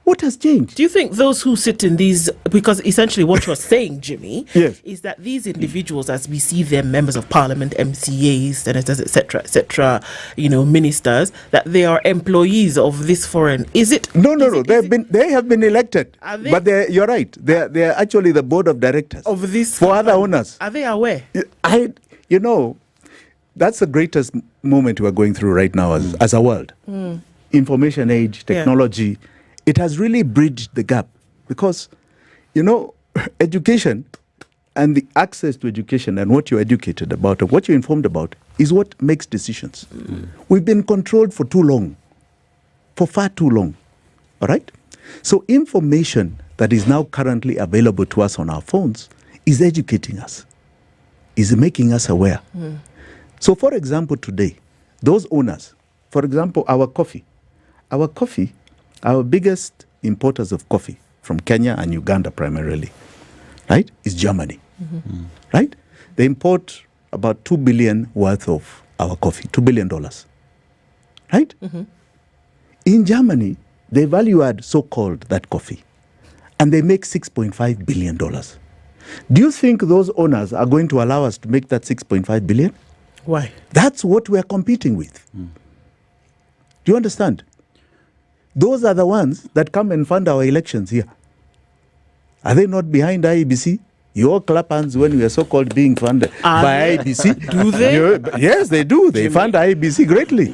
What has changed? Do you think those who sit in these, because essentially what you're saying, Jimmy, yes, is that these individuals, as we see them, members of parliament, MCAs, senators, etc., ministers, that they are employees of this foreign? Is it? No. They have been elected. Are they? But you're right. They are actually the board of directors of this for other owners. Are they aware? That's the greatest moment we're going through right now as a world. Information age, technology. It has really bridged the gap because, education and the access to education and what you're educated about or what you're informed about is what makes decisions. We've been controlled for too long, for far too long. All right? So information that is now currently available to us on our phones is educating us, is making us aware. So, for example, today, those owners, for example, our coffee, our biggest importers of coffee from Kenya and Uganda primarily, right, is Germany, right? They import about $2 billion worth of our coffee, $2 billion, right? In Germany, they value add so-called that coffee, and they make $6.5 billion. Do you think those owners are going to allow us to make that $6.5 billion? Why? That's what we're competing with. Do you understand? Those are the ones that come and fund our elections here. Are they not behind IEBC? You all clap hands when we are so-called being funded by IEBC. Do they? Yes, they do. They fund IEBC greatly.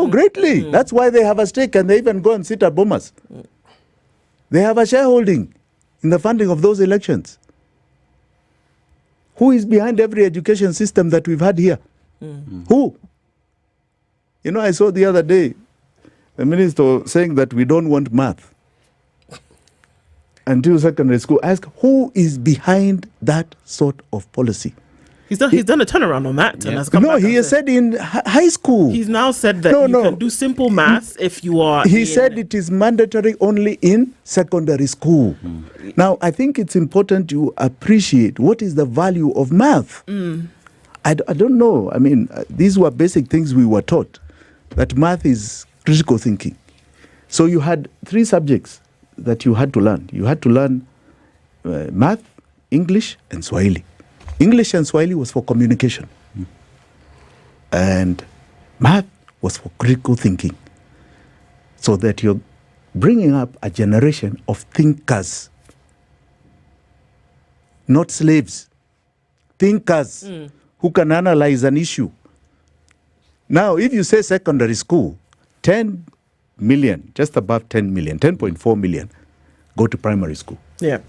Greatly. That's why they have a stake and they even go and sit at Bomas. They have a shareholding in the funding of those elections. Who is behind every education system that we've had here? Who? I saw the other day the minister saying that we don't want math until secondary school. Ask who is behind that sort of policy? He's done a turnaround on that. And has come No, back he and has said in high school. He's now said that you can do simple maths if you are. He said it is mandatory only in secondary school. Now, I think it's important to appreciate what is the value of math. I don't know. I mean, these were basic things we were taught, that math is critical thinking. So you had 3 subjects that you had to learn. You had to learn math, English, and Swahili. English and Swahili was for communication. And math was for critical thinking. So that you're bringing up a generation of thinkers, not slaves. Thinkers who can analyze an issue. Now, if you say secondary school, 10 million, just above 10 million, 10.4 million go to primary school. Yeah.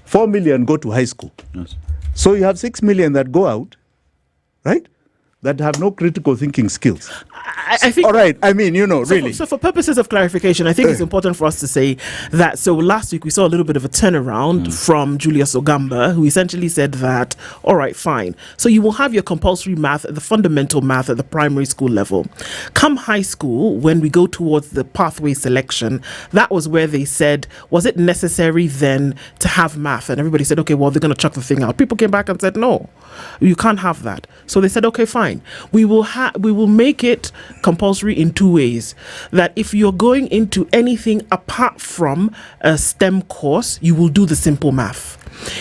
4 million go to high school. Yes. So you have 6 million that go out, right? That have no critical thinking skills. I think. All right. I mean, really. So for purposes of clarification, I think it's important for us to say that. So last week we saw a little bit of a turnaround from Julius Ogamba, who essentially said that, all right, fine. So you will have your compulsory math, the fundamental math at the primary school level. Come high school, when we go towards the pathway selection, that was where they said, was it necessary then to have math? And everybody said, okay, well, they're going to chuck the thing out. People came back and said, no, you can't have that. So they said, okay, fine. We will make it compulsory in 2 ways. That if you're going into anything apart from a STEM course, you will do the simple math.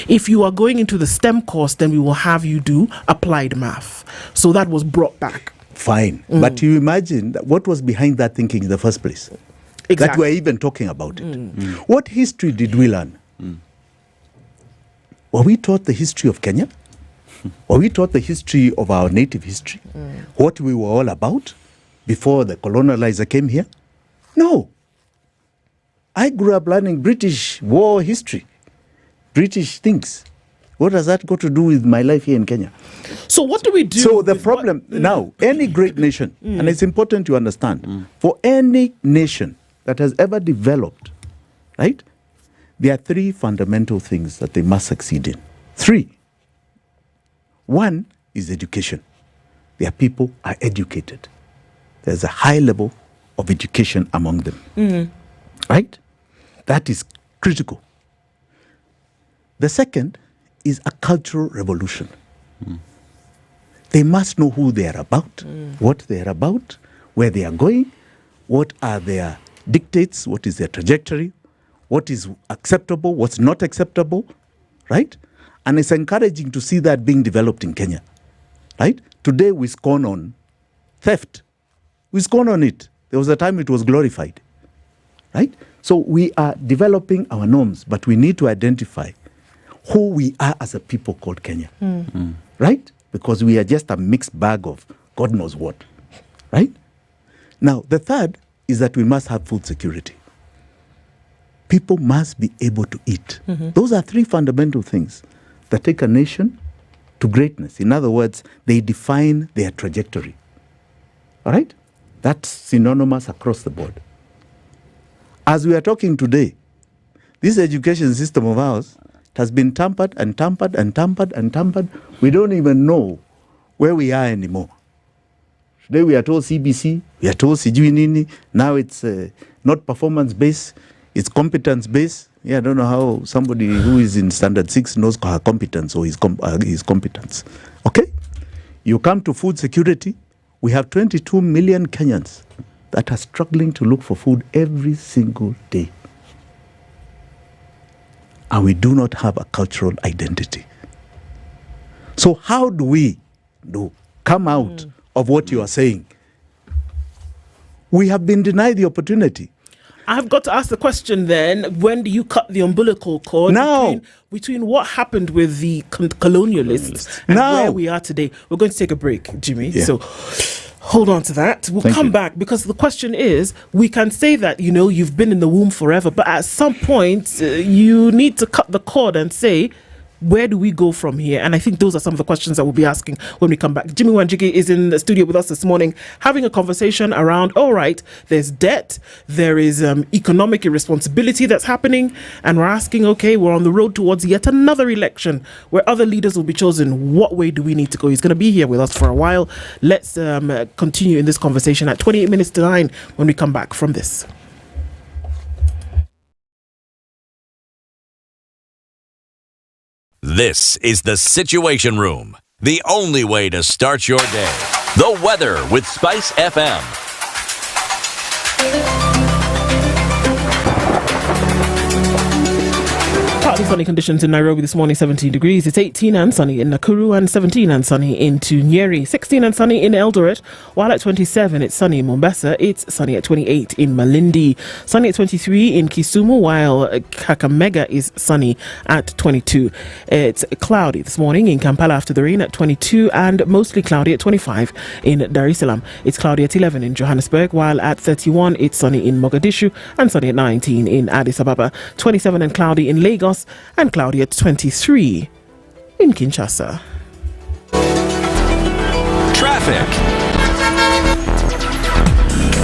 If you are going into the STEM course, then we will have you do applied math. So that was brought back. Fine. But you imagine what was behind that thinking in the first place? Exactly. That we're even talking about it. What history did we learn? Were we taught the history of Kenya? Were we taught the history of our native history? What we were all about before the colonizer came here? No. I grew up learning British war history, British things. What does that got to do with my life here in Kenya? So what do we do? So the problem now, any great nation, and it's important to understand, for any nation that has ever developed, right, there are 3 fundamental things that they must succeed in. 3. One is education. Their people are educated. There's a high level of education among them. Right? That is critical. The second is a cultural revolution. They must know who they are about, what they are about, where they are going, what are their dictates, what is their trajectory, what is acceptable, what's not acceptable, right? And it's encouraging to see that being developed in Kenya, right? Today we scorn on theft. We scorn on it. There was a time it was glorified, right? So we are developing our norms, but we need to identify who we are as a people called Kenya, right? Because we are just a mixed bag of God knows what, right? Now, the third is that we must have food security. People must be able to eat. Those are 3 fundamental things that take a nation to greatness. In other words, they define their trajectory. All right? That's synonymous across the board. As we are talking today, this education system of ours has been tampered and tampered and tampered and tampered. We don't even know where we are anymore. Today we are told CBC, we are told Sijui Nini. Now it's not performance-based, it's competence-based. Yeah, I don't know how somebody who is in Standard 6 knows her competence or his competence. Okay? You come to food security, we have 22 million Kenyans that are struggling to look for food every single day. And we do not have a cultural identity. So how do we come out of what you are saying? We have been denied the opportunity. I've got to ask the question then, when do you cut the umbilical cord between what happened with the colonialists and where we are today? We're going to take a break, Jimmy. Yeah. So hold on to that. We'll come back, because the question is, we can say that, you've been in the womb forever, but at some point you need to cut the cord and say, Where do we go from here? And I think those are some of the questions that we'll be asking when we come back. Jimmy Wanjigi is in the studio with us this morning, having a conversation around, all right, there's debt, there is economic irresponsibility that's happening, and we're asking, okay, we're on the road towards yet another election where other leaders will be chosen. What way do we need to go? He's going to be here with us for a while. Let's continue in this conversation at 28 minutes to 9 when we come back from this. This is the Situation Room, the only way to start your day. The weather with SpiceFM. Partly sunny conditions in Nairobi this morning, 17 degrees. It's 18 and sunny in Nakuru and 17 and sunny into Nyeri. 16 and sunny in Eldoret, while at 27 it's sunny in Mombasa. It's sunny at 28 in Malindi. Sunny at 23 in Kisumu, while Kakamega is sunny at 22. It's cloudy this morning in Kampala after the rain at 22 and mostly cloudy at 25 in Dar es Salaam. It's cloudy at 11 in Johannesburg, while at 31 it's sunny in Mogadishu and sunny at 19 in Addis Ababa. 27 and cloudy in Lagos and cloudy at 23 in Kinshasa. Traffic.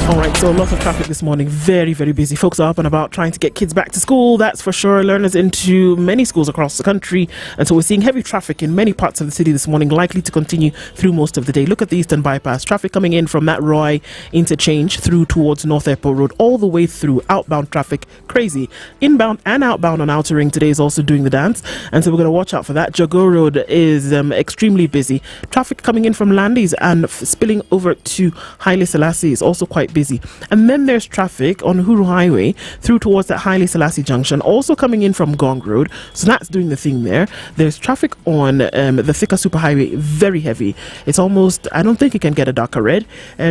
All right, so a lot of traffic this morning. Very, very busy. Folks are up and about trying to get kids back to school. That's for sure. Learners into many schools across the country. And so we're seeing heavy traffic in many parts of the city this morning, likely to continue through most of the day. Look at the Eastern Bypass. Traffic coming in from that Roy interchange through towards North Airport Road, all the way through. Outbound traffic, crazy. Inbound and outbound on Outer Ring today is also doing the dance. And so we're going to watch out for that. Jago Road is extremely busy. Traffic coming in from Landis and spilling over to Haile Selassie is also quite busy. And then there's traffic on Uhuru Highway through towards that Haile Selassie junction, also coming in from Gong Road, so that's doing the thing there. There's traffic on the Thika Superhighway, very heavy. It's almost, I don't think it can get a darker red.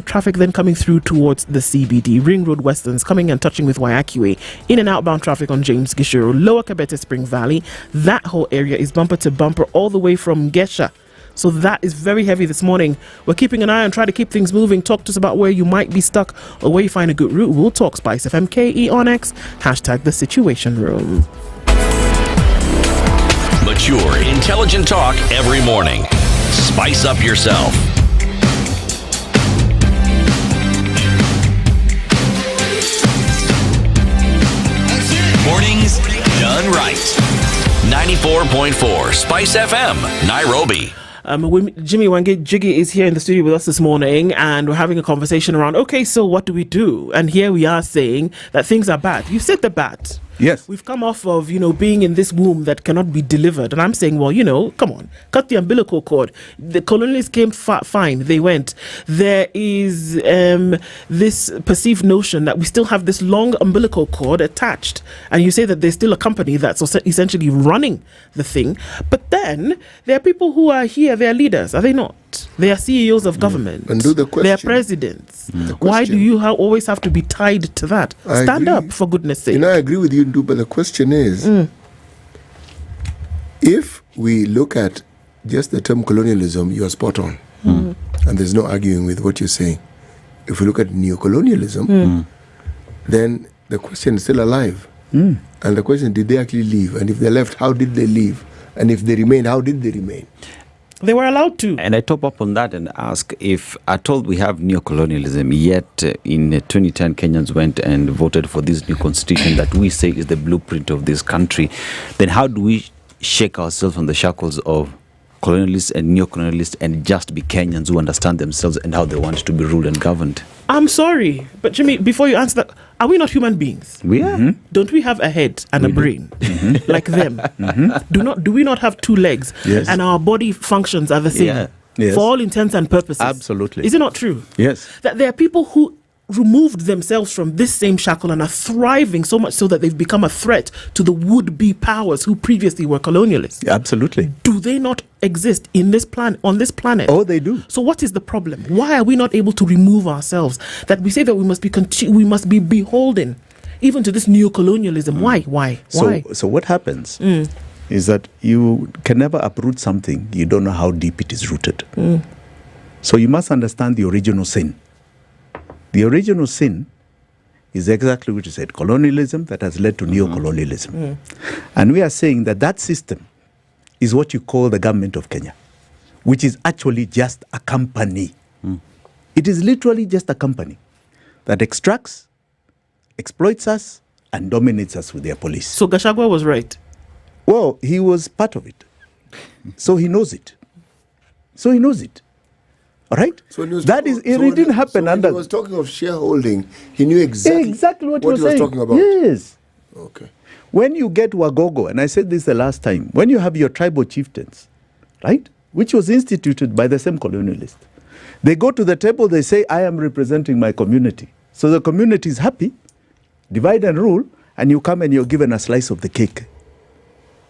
Traffic then coming through towards the CBD. Ring Road Westerns coming and touching with Waiaki Way. In and outbound traffic on James Gishuru, Lower Kabete Spring Valley. That whole area is bumper to bumper all the way from Gesha. So that is very heavy this morning. We're keeping an eye on trying to keep things moving. Talk to us about where you might be stuck or where you find a good route. We'll talk SpiceFM KE on X. # The Situation Room. Mature, intelligent talk every morning. Spice up yourself. Mornings done right. 94.4 SpiceFM, Nairobi. Jimmy Wanjigi is here in the studio with us this morning, and we're having a conversation around, okay, so what do we do? And here we are saying that things are bad. You said they're bad. Yes. We've come off of, being in this womb that cannot be delivered. And I'm saying, well, come on, cut the umbilical cord. The colonialists came fine. They went. There is this perceived notion that we still have this long umbilical cord attached. And you say that there's still a company that's essentially running the thing. But then there are people who are here, they are leaders, are they not? They are CEOs of government. And do the question. They are presidents. Why do you always have to be tied to that? Stand up, for goodness sake. I agree with you, but the question is, if we look at just the term colonialism, you are spot on. And there's no arguing with what you're saying. If we look at neocolonialism, then the question is still alive. And the question, did they actually leave? And if they left, how did they leave? And if they remained, how did they remain? They were allowed to. And I top up on that and ask, if at all we have neocolonialism, yet in 2010 Kenyans went and voted for this new constitution that we say is the blueprint of this country, then how do we shake ourselves from the shackles of colonialists and neocolonialists and just be Kenyans who understand themselves and how they want to be ruled and governed? I'm sorry, but Jimmy, before you answer that, are we not human beings? We are. Don't we have a head and a brain like them? Do we not have two legs? Yes. And our body functions are the same? Yeah. Yes. For all intents and purposes. Absolutely. Is it not true? Yes. That there are people who removed themselves from this same shackle and are thriving so much so that they've become a threat to the would-be powers who previously were colonialists. Absolutely. Do they not exist on this planet? Oh, they do. So what is the problem? Why are we not able to remove ourselves? That we say that we must be beholden even to this neocolonialism. Why? So what happens is that you can never uproot something you don't know how deep it is rooted. So you must understand the original sin. The original sin is exactly what you said, colonialism that has led to neocolonialism. And we are saying that system is what you call the government of Kenya, which is actually just a company. It is literally just a company that extracts, exploits us, and dominates us with their police. So Gachagua was right. Well, he was part of it. So he knows it. All right? So that is, it didn't happen when under... he was talking of shareholding, he knew exactly what he was saying. talking about. Yes. Okay. When you get Wagogo, and I said this the last time, when you have your tribal chieftains, right, which was instituted by the same colonialist, they go to the table, they say, I am representing my community. So the community is happy, divide and rule, and you come and you're given a slice of the cake,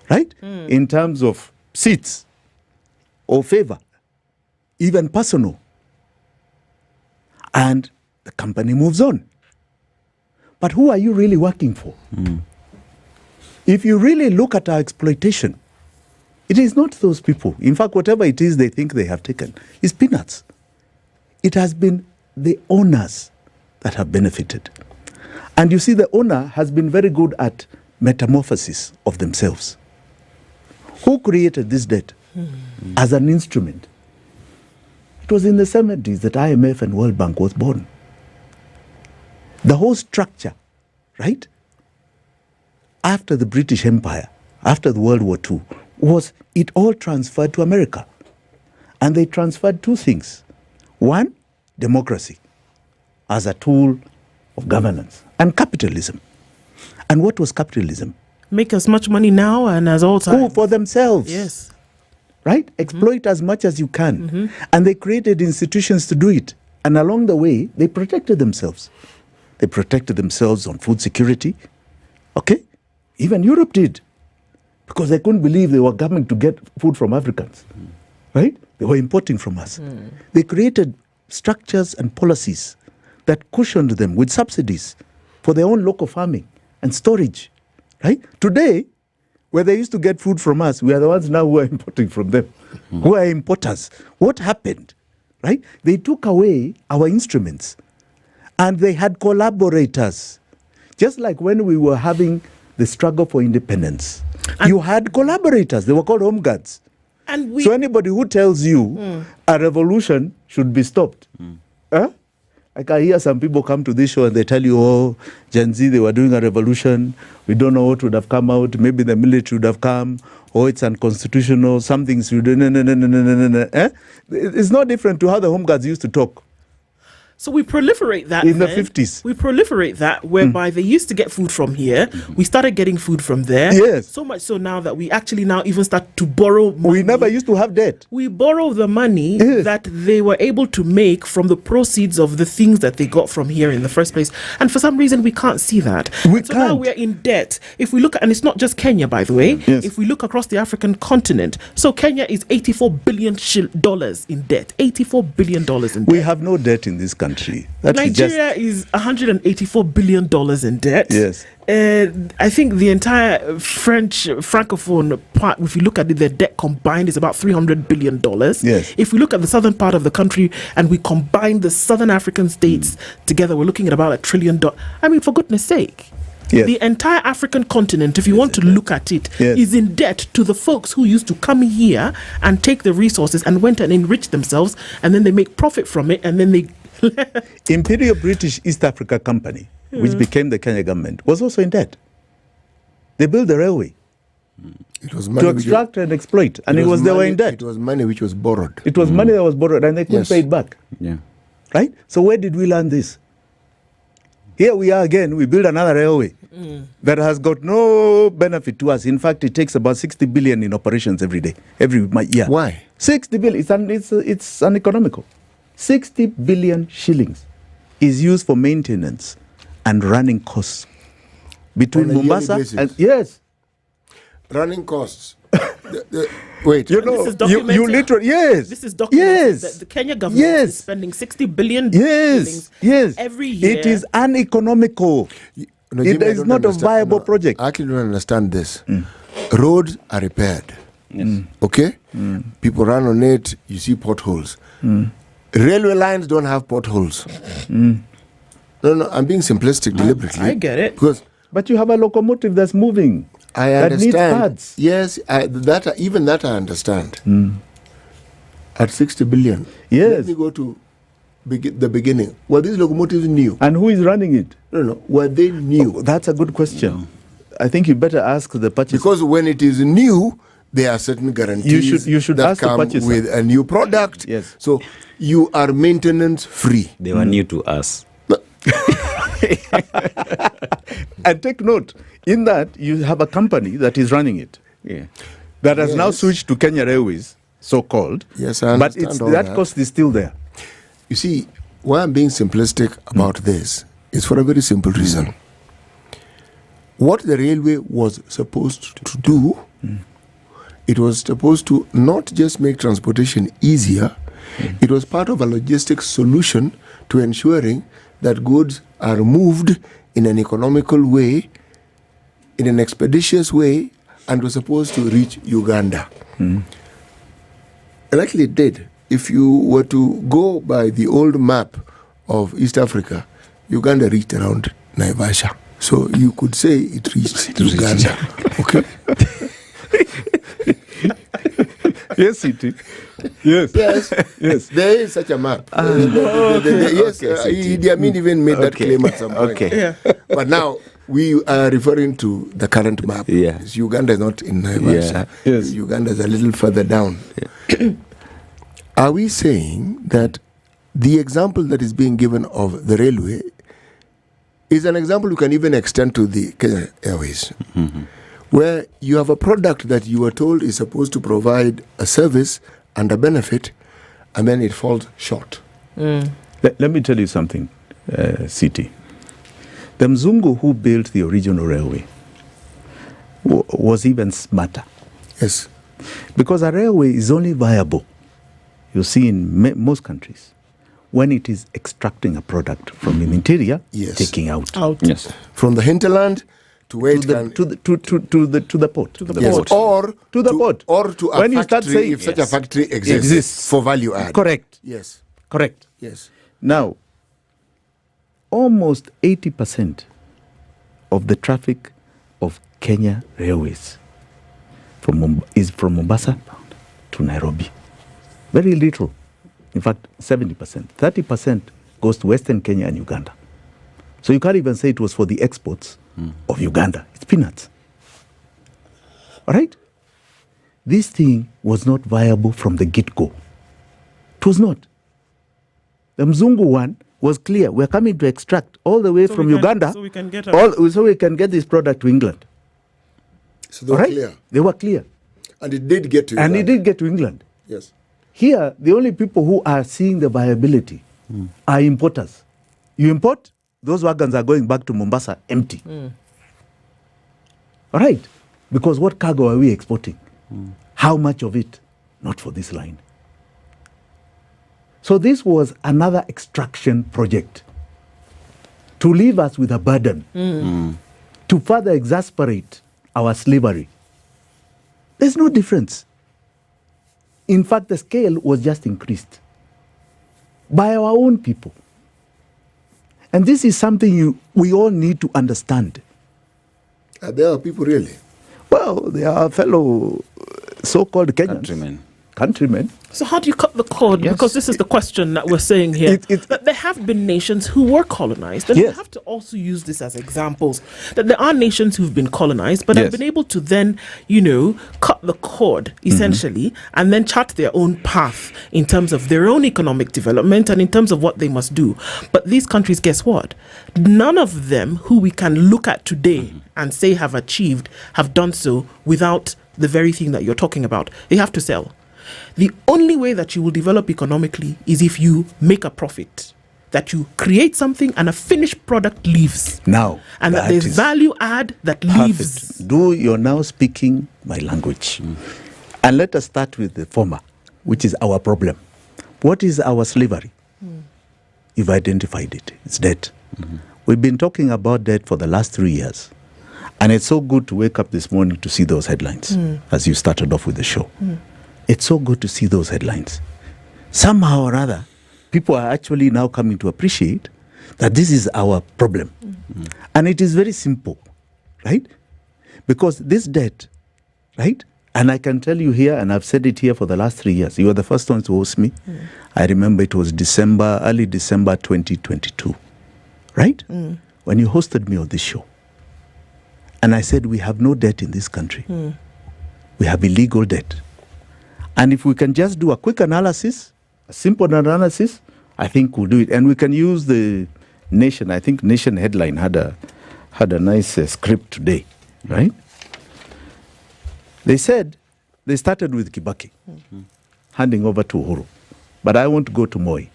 right, in terms of seats or favor, even personal. And the company moves on. But who are you really working for? If you really look at our exploitation, it is not those people. In fact, whatever it is they think they have taken is peanuts. It has been the owners that have benefited. And you see, the owner has been very good at metamorphosis of themselves. Who created this debt as an instrument? It was in the 70s that IMF and World Bank was born. The whole structure, right, after the British Empire, after the World War II, was it all transferred to America. And they transferred two things. One, democracy as a tool of governance, and capitalism. And what was capitalism? Make as much money now and as all time. For themselves. Yes. Right? Exploit as much as you can. And they created institutions to do it. And along the way, they protected themselves. They protected themselves on food security. Okay? Even Europe did. Because they couldn't believe they were coming to get food from Africans. Right? They were importing from us. They created structures and policies that cushioned them with subsidies for their own local farming and storage. Right? Today, where they used to get food from us, we are the ones now who are importing from them, who are importers. What happened? Right? They took away our instruments and they had collaborators. Just like when we were having the struggle for independence, you had collaborators. They were called home guards. So anybody who tells you a revolution should be stopped. I can hear some people come to this show and they tell you, oh, Gen Z, they were doing a revolution. We don't know what would have come out. Maybe the military would have come. Oh, it's unconstitutional. Some things you do. No. It's not different to how the home guards used to talk. So we proliferate that in the 50s. We proliferate that whereby they used to get food from here. We started getting food from there. Yes. So much so now that we actually now even start to borrow money. We never used to have debt. We borrow the money that they were able to make from the proceeds of the things that they got from here in the first place. And for some reason, we can't see that. So now we're in debt. If we look at, and it's not just Kenya, by the way. Yes. If we look across the African continent, so Kenya is $84 billion in debt. $84 billion in debt. We have no debt in this country. Nigeria is $184 billion in debt. Yes. I think the entire French Francophone part, if you look at it, their debt combined is about $300 billion. Yes. If we look at the southern part of the country and we combine the southern African states together, we're looking at about $1 trillion. I mean, for goodness sake. Yes. The entire African continent, if you want to look at it, is in debt to the folks who used to come here and take the resources and went and enrich themselves, and then they make profit from it, and then they... Imperial British East Africa Company, which became the Kenya government, was also in debt. They built the railway it was money to extract and exploit, and they were in debt. It was money which was borrowed. It was money that was borrowed, and they couldn't pay it back. Yeah. Right? So where did we learn this? Here we are again, we build another railway that has got no benefit to us. In fact, it takes about 60 billion in operations every year. Why? 60 billion, it's uneconomical. 60 billion shillings is used for maintenance and running costs between Mombasa and... Yes. Running costs. Wait. You know, you literally... Yes. This is documented that the Kenya government is spending 60 billion shillings every year. It is uneconomical. It is not a viable project. I actually don't understand this. Roads are repaired. Yes. Okay? People run on it, you see potholes. Railway lines don't have potholes. No, I'm being simplistic deliberately. I get it. Because but you have a locomotive that's moving. I that needs understand. pads. Yes, even that I understand. At 60 billion. Yes. Let me go to the beginning. Were these locomotives new? And who is running it? No. Were they new? That's a good question. I think you better ask the purchaser. Because when it is new, there are certain guarantees You should that ask the come purchaser. with a new product. Yes. So you are maintenance free. They were new to us. And take note, in that you have a company that is running it. Yeah. That has now Yes. switched to Kenya Railways, so-called. Yes, I but understand all that that. cost is still there. You see, why I'm being simplistic about this is for a very simple reason. What the railway was supposed to do, it was supposed to not just make transportation easier, it was part of a logistics solution to ensuring that goods are moved in an economical way, in an expeditious way, and was supposed to reach Uganda. And actually it did. If you were to go by the old map of East Africa, Uganda reached around Naivasha. So you could say it reached Uganda. Okay? Yes, it is. Yes. Yes. There is such a map. Yes, Idi Amin even made that claim at some point. Okay. Yeah. But now we are referring to the current map. Yeah. Uganda is not in Naivasha. Yeah. Yes. Uganda is a little further down. Are we saying that the example that is being given of the railway is an example you can even extend to the Kenya Airways, where you have a product that you are told is supposed to provide a service and a benefit, and then it falls short? Let me tell you something, CT. The Mzungu who built the original railway was even smarter. Yes. Because a railway is only viable, you see, in most countries, when it is extracting a product from the interior, Yes. taking out. Yes. From the hinterland to where it can... To the port. To the Yes, port. or To the port. Or to a When you start factory, saying- if such a Yes. factory exists for value add. Correct. Yes. Correct. Yes. Now, almost 80% of the traffic of Kenya Railways is from Mombasa to Nairobi. Very little. In fact, 70%. 30% goes to Western Kenya and Uganda. So you can't even say it was for the exports of Uganda. It's peanuts. All right? This thing was not viable from the get-go. It was not. The Mzungu one was clear. We're coming to extract all the way from Uganda, so we can get so we can get this product to England. So they were All right? clear. They were clear. And it did get to And Uganda. it did get to England. Yes. Here, the only people who are seeing the viability are importers. You import, those wagons are going back to Mombasa empty. All right? Because what cargo are we exporting? How much of it? Not for this line. So this was another extraction project to leave us with a burden, to further exasperate our slavery. There's no difference. In fact, the scale was just increased by our own people. And this is something we all need to understand. Are there people really? Well, they are fellow so-called Kenyans. Countrymen. So how do you cut the cord? Yes. Because this is the question that we're saying here. That there have been nations who were colonized, and we have to also use this as examples. That there are nations who've been colonized, but have been able to then, cut the cord, essentially, and then chart their own path in terms of their own economic development and in terms of what they must do. But these countries, guess what? None of them who we can look at today and say have achieved have done so without the very thing that you're talking about. They have to sell. The only way that you will develop economically is if you make a profit, that you create something and a finished product leaves. Now, and that there's value add that leaves. You're now speaking my language. And let us start with the former, which is our problem. What is our slavery? You've identified it. It's debt. We've been talking about debt for the last 3 years. And it's so good to wake up this morning to see those headlines, as you started off with the show. It's so good to see those headlines. Somehow or other, people are actually now coming to appreciate that this is our problem. And it is very simple, right? Because this debt, right? And I can tell you here, and I've said it here for the last 3 years, you were the first ones to host me. I remember it was early December 2022, right? When you hosted me on this show. And I said, we have no debt in this country. We have illegal debt. And if we can just do a quick analysis, a simple analysis, I think we'll do it. And we can use the Nation. I think Nation headline had a nice script today, right? They said they started with Kibaki, handing over to Uhuru. But I want to go to Moi.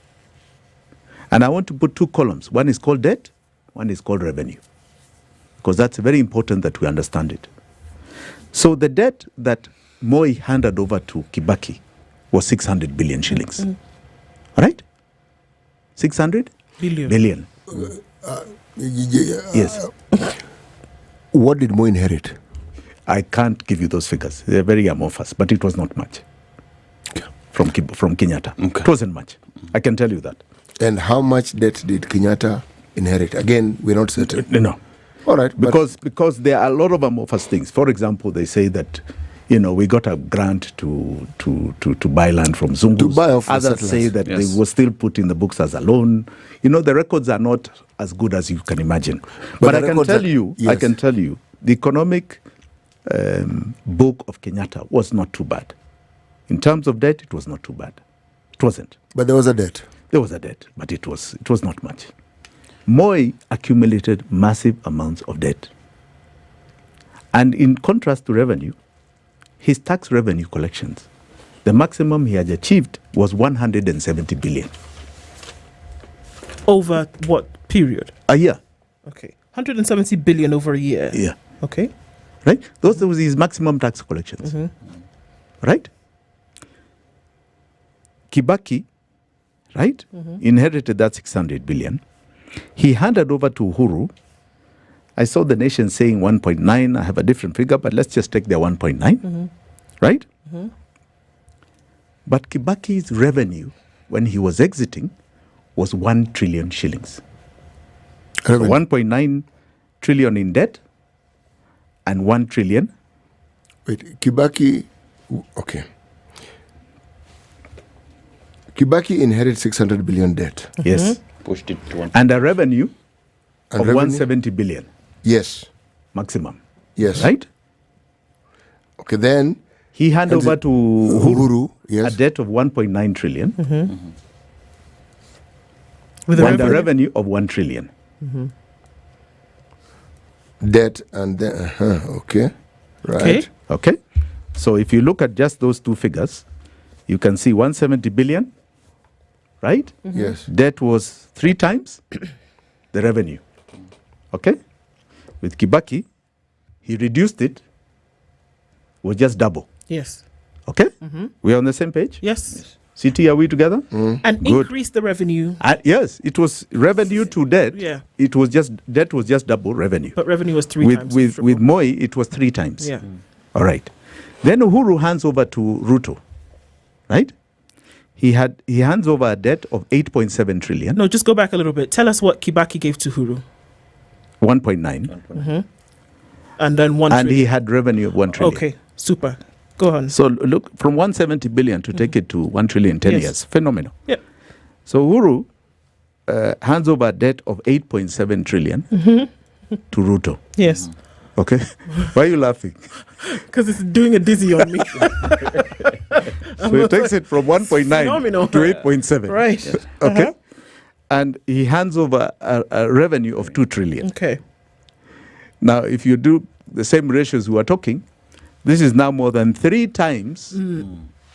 And I want to put 2 columns. One is called debt, one is called revenue. Because that's very important that we understand it. So the debt that Moi handed over to Kibaki was 600 billion shillings. Right? 600 billion. Yes. What did Moi inherit? I can't give you those figures. They're very amorphous, but it was not much from Kenyatta. It wasn't much. I can tell you that. And how much debt did Kenyatta inherit? Again, we're not certain. No. All right. Because there are a lot of amorphous things. For example, they say that, we got a grant to buy land from Zungus. To buy off Others say that they were still put in the books as a loan. The records are not as good as you can imagine. But I can tell you, the economic book of Kenyatta was not too bad. In terms of debt, it was not too bad. It wasn't. But there was a debt. There was a debt, but it was not much. Moi accumulated massive amounts of debt. And in contrast to revenue, his tax revenue collections, the maximum he had achieved was 170 billion. Over what period? A year. Okay. 170 billion over a year. Yeah. Okay. Right? Those were his maximum tax collections. Right? Kibaki, right, inherited that 600 billion. He handed over to Uhuru. I saw the Nation saying 1.9. I have a different figure, but let's just take their 1.9. Right? But Kibaki's revenue, when he was exiting, was 1 trillion shillings. So 1.9 trillion in debt and 1 trillion. Wait, Kibaki, okay. Kibaki inherited 600 billion debt. Yes. Pushed it to 1. And a revenue of 170 billion. Yes. Maximum. Yes. Right? Okay, then he handed over to Uhuru yes. a debt of 1.9 trillion. With a revenue of 1 trillion. Debt and then, okay. Right. Okay. So if you look at just those two figures, you can see 170 billion, right? Yes. Debt was 3 times the revenue. Okay? With Kibaki, he reduced it, was just double. Yes. Okay? We are on the same page? Yes. CT, are we together? And increase the revenue. Yes, it was revenue to debt. Yeah. It was just, debt was just double revenue. But revenue was 3 times. With Moi, it was 3 times. Yeah. All right. Then Uhuru hands over to Ruto, right? He hands over a debt of 8.7 trillion. No, just go back a little bit. Tell us what Kibaki gave to Uhuru. 1.9. And then 1 and trillion. he had revenue of 1 trillion. Okay, super. Go on. So look, from 170 billion to take it to 1 trillion in 10 years. Phenomenal. Yep. So Uhuru hands over a debt of 8.7 trillion to Ruto. Yes. Okay. Why are you laughing? Because it's doing a dizzy on me. So he takes it from 1.9 to 8.7. Right. Yes. Okay. And he hands over a revenue of 2 trillion. Okay. Now, if you do the same ratios we are talking, this is now more than 3 times.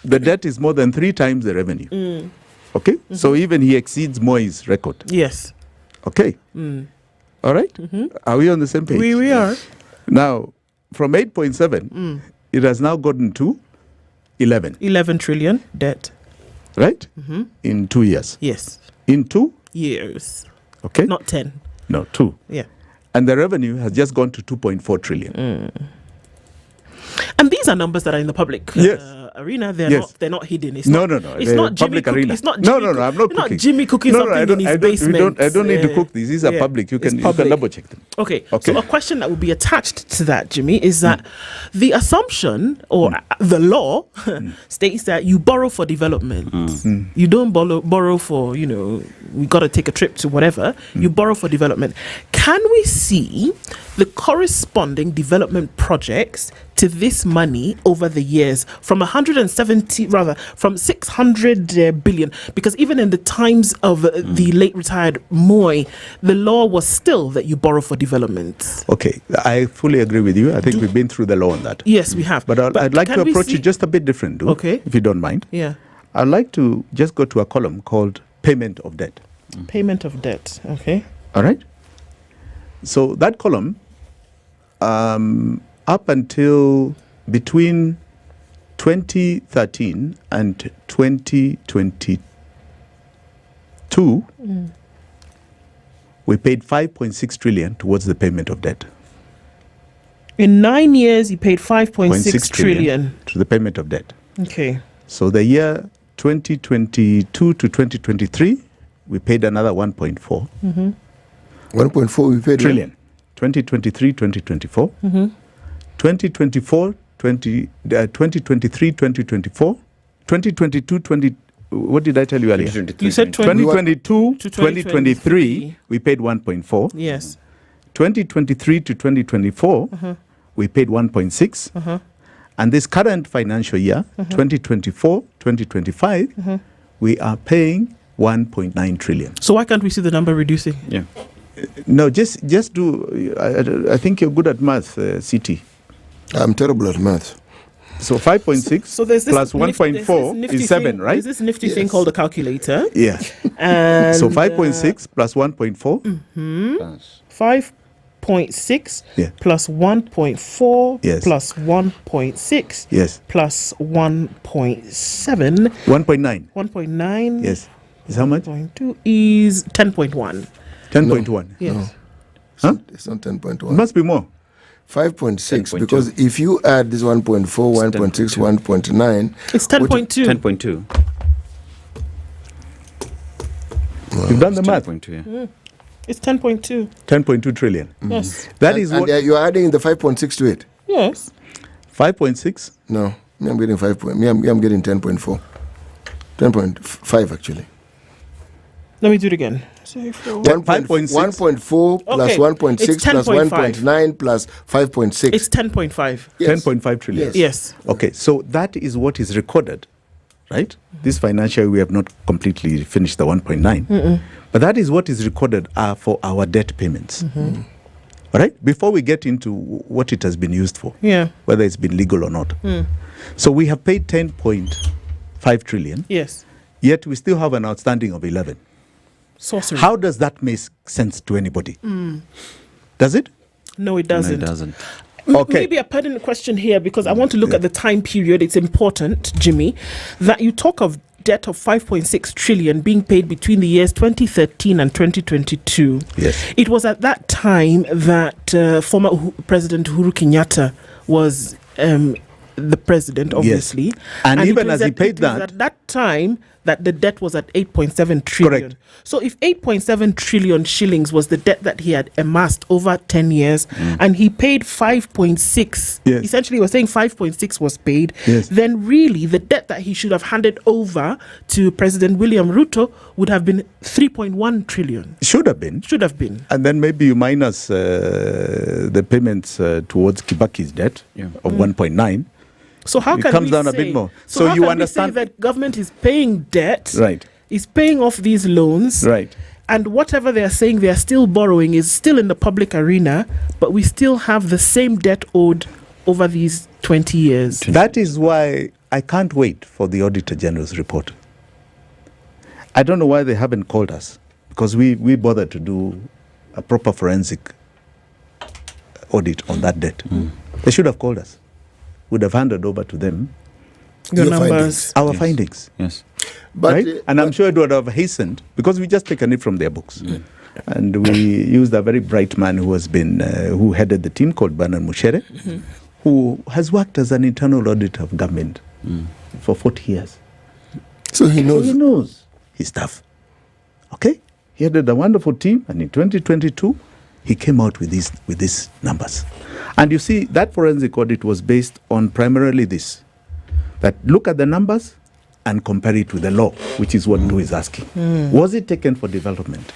The debt is more than 3 times the revenue. Okay? So even he exceeds Moi's record. Yes. Okay. All right? Are we on the same page? We are. Now, from 8.7, it has now gotten to 11. 11 trillion debt. Right? In 2 years. Yes. In 2 years. Okay. Not 10. No, 2. Yeah. And the revenue has just gone to 2.4 trillion. And these are numbers that are in the public arena, they're Yes. not hidden. It's No. It's The not Jimmy public arena. It's not Jimmy No, I'm not it's not cooking. Jimmy cooking something in his basement. I don't need to cook these. These are public. You can double check them. Okay. So a question that would be attached to that, Jimmy, is that the assumption or the law states that you borrow for development. You don't borrow for, we got to take a trip to whatever. You borrow for development. Can we see the corresponding development projects to this money over the years from 600 billion? Because even in the times of the late retired Moy, the law was still that you borrow for development. Okay, I fully agree with you. I think we've been through the law on that. Yes, we have. But I'd like to approach it just a bit different, Okay. if you don't mind. Yeah. I'd like to just go to a column called payment of debt. Payment of debt. Okay. All right. So that column, up until between 2013 and 2022, we paid 5.6 trillion towards the payment of debt. In 9 years, you paid 5.6 trillion to the payment of debt. Okay. So the year 2022 to 2023, we paid another 1.4. 1.4 we paid trillion. 2023, 2024. 2024, 2023, 2024. 2022, what did I tell you earlier? You said 2022 to 2023, we paid 1.4. Yes. 2023 to 2024, we paid 1.6. And this current financial year, 2024, 2025, we are paying 1.9 trillion. So why can't we see the number reducing? Yeah. No, just do. I think you're good at math, CT. I'm terrible at math. So 5.6 so there's this plus 1.4 is 7, right? There's this nifty thing called a calculator. Yeah. And so 5.6 plus 1.4. 5.6 Yeah. plus 1.4 Yes. plus 1.6 Yes. plus 1.7. 1.9. 1.9. Yes. Is how much? 1.2 is 10.1. 10.1. Yes. No. Huh? It's not 10.1. It must be more. 5.6 10.2. because if you add this 1.4, 1.6, 1.9, it's 10.2. 10.2. You've done the math. 10.2, yeah. It's 10.2. 10.2 trillion. Yes. That is what. And you're adding the 5.6 to it. Yes. 5.6. No, me I'm getting 5. I'm getting 10.4. 10.5 actually. Let me do it again. 1.4 plus Okay, 1.6 it's plus 10.5. 1.9 plus 5.6. It's 10.5. Yes. 10.5 trillion. Yes. Okay, so that is what is recorded, right? This financial year, we have not completely finished the 1.9. But that is what is recorded for our debt payments. All right? Before we get into what it has been used for, Yeah. whether it's been legal or not. So we have paid 10.5 trillion. Yes. Yet we still have an outstanding of 11. Sorcery. How does that make sense to anybody? Does it? No, it doesn't. No, it doesn't. Okay. Maybe a pertinent question here, because I want to look at the time period. It's important, Jimmy, that you talk of debt of 5.6 trillion being paid between the years 2013 and 2022. Yes. It was at that time that former President Uhuru Kenyatta was the president, obviously. Yes. And even it was as he paid it was that- at that time that the debt was at 8.7 trillion. Correct. So if 8.7 trillion shillings was the debt that he had amassed over 10 years, and he paid 5.6, Yes. essentially we're saying 5.6 was paid, Yes. then really the debt that he should have handed over to President William Ruto would have been 3.1 trillion. Should have been. Should have been. And then maybe you minus the payments towards Kibaki's debt of 1.9. So how It can comes we down say, a bit more. So, So how you can understand- we say that government is paying debt, Right. is paying off these loans, Right. and whatever they are saying they are still borrowing is still in the public arena, but we still have the same debt owed over these 20 years. That is why I can't wait for the Auditor General's report. I don't know why they haven't called us, because we bothered to do a proper forensic audit on that debt. They should have called us. Would have handed over to them Your numbers. our findings. Yes. But, Right? And I'm sure it would have hastened, because we just taken it from their books. And we used a very bright man who has been, who headed the team called Bernard Mushere, who has worked as an internal auditor of government for 40 years. So he knows. So he knows his stuff. Okay? He had a wonderful team, and in 2022, he came out with these numbers. And you see, that forensic audit was based on primarily this, that look at the numbers and compare it with the law, which is what Lou is asking. Was it taken for development?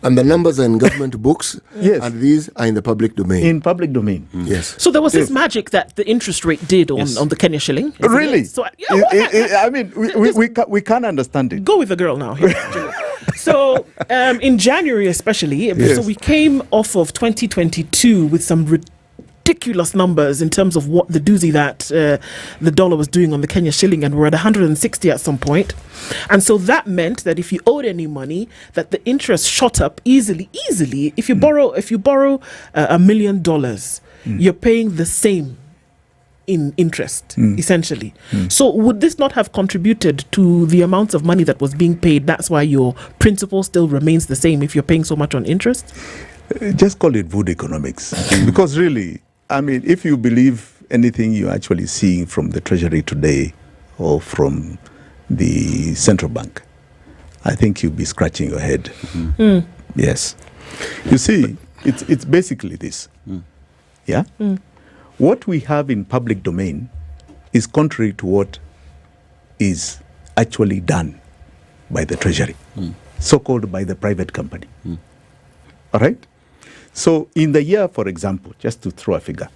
And the numbers are in government books, yes, and these are in the public domain. In public domain. Yes. So there was this magic that the interest rate did on the Kenya shilling. Really? So, I mean, we can't understand it. Go with the girl now. Here. So in January especially, Yes. so we came off of 2022 with some ridiculous numbers in terms of what the doozy that the dollar was doing on the Kenya shilling, and we're at 160 at some point. And so that meant that if you owed any money, that the interest shot up easily. If you borrow $1 million, you're paying the same in interest, essentially. So would this not have contributed to the amounts of money that was being paid? That's why your principal still remains the same if you're paying so much on interest? Just call it wood economics. Because really, I mean, if you believe anything you're actually seeing from the Treasury today or from the central bank, I think you'll be scratching your head. Yes. You see, it's basically this. Yeah? What we have in public domain is contrary to what is actually done by the Treasury, so-called by the private company. All right? So in the year, for example, just to throw a figure,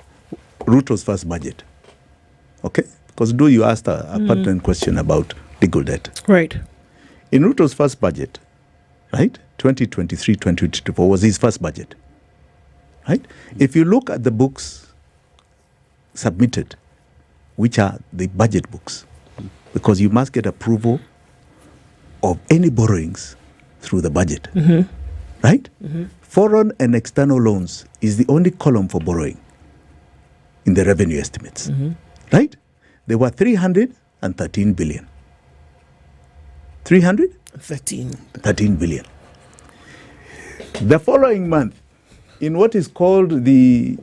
Ruto's first budget, okay? Because you asked a pertinent question about legal debt. Right. In Ruto's first budget, right, 2023-2024 was his first budget, right? If you look at the books submitted, which are the budget books, because you must get approval of any borrowings through the budget, right? Foreign and external loans is the only column for borrowing in the revenue estimates, right? There were 313 billion. 13 billion. The following month, in what is called the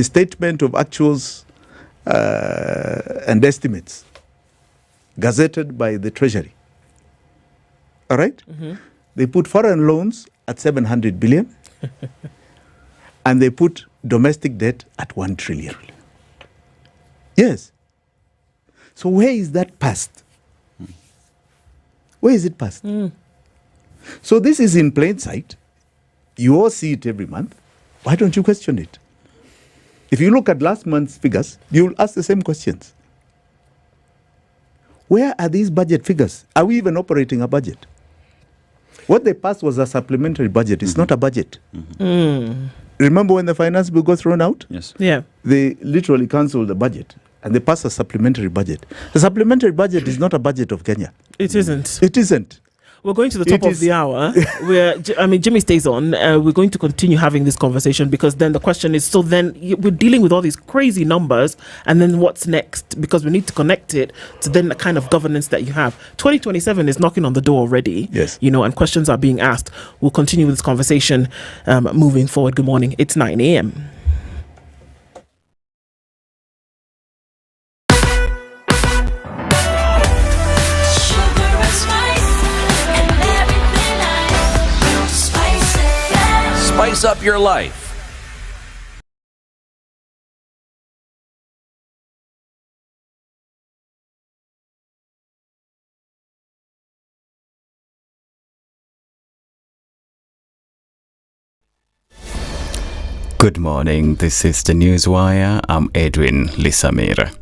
statement of actuals and estimates, gazetted by the Treasury, all right? They put foreign loans at 700 billion and they put domestic debt at 1 trillion. Yes. So where is that passed? Where is it passed? So this is in plain sight. You all see it every month. Why don't you question it? If you look at last month's figures, you'll ask the same questions. Where are these budget figures? Are we even operating a budget? What they passed was a supplementary budget. It's not a budget. Remember when the finance bill got thrown out? Yes. Yeah. They literally cancelled the budget and they passed a supplementary budget. The supplementary budget is not a budget of Kenya. It isn't. It isn't. We're going to the top of the hour. Jimmy stays on. We're going to continue having this conversation because then the question is, so then we're dealing with all these crazy numbers and then what's next? Because we need to connect it to then the kind of governance that you have. 2027 is knocking on the door already. Yes. And questions are being asked. We'll continue with this conversation moving forward. Good morning. It's 9 a.m. Spice up your life. Good morning. This is the Newswire. I'm Edwin Lisamira.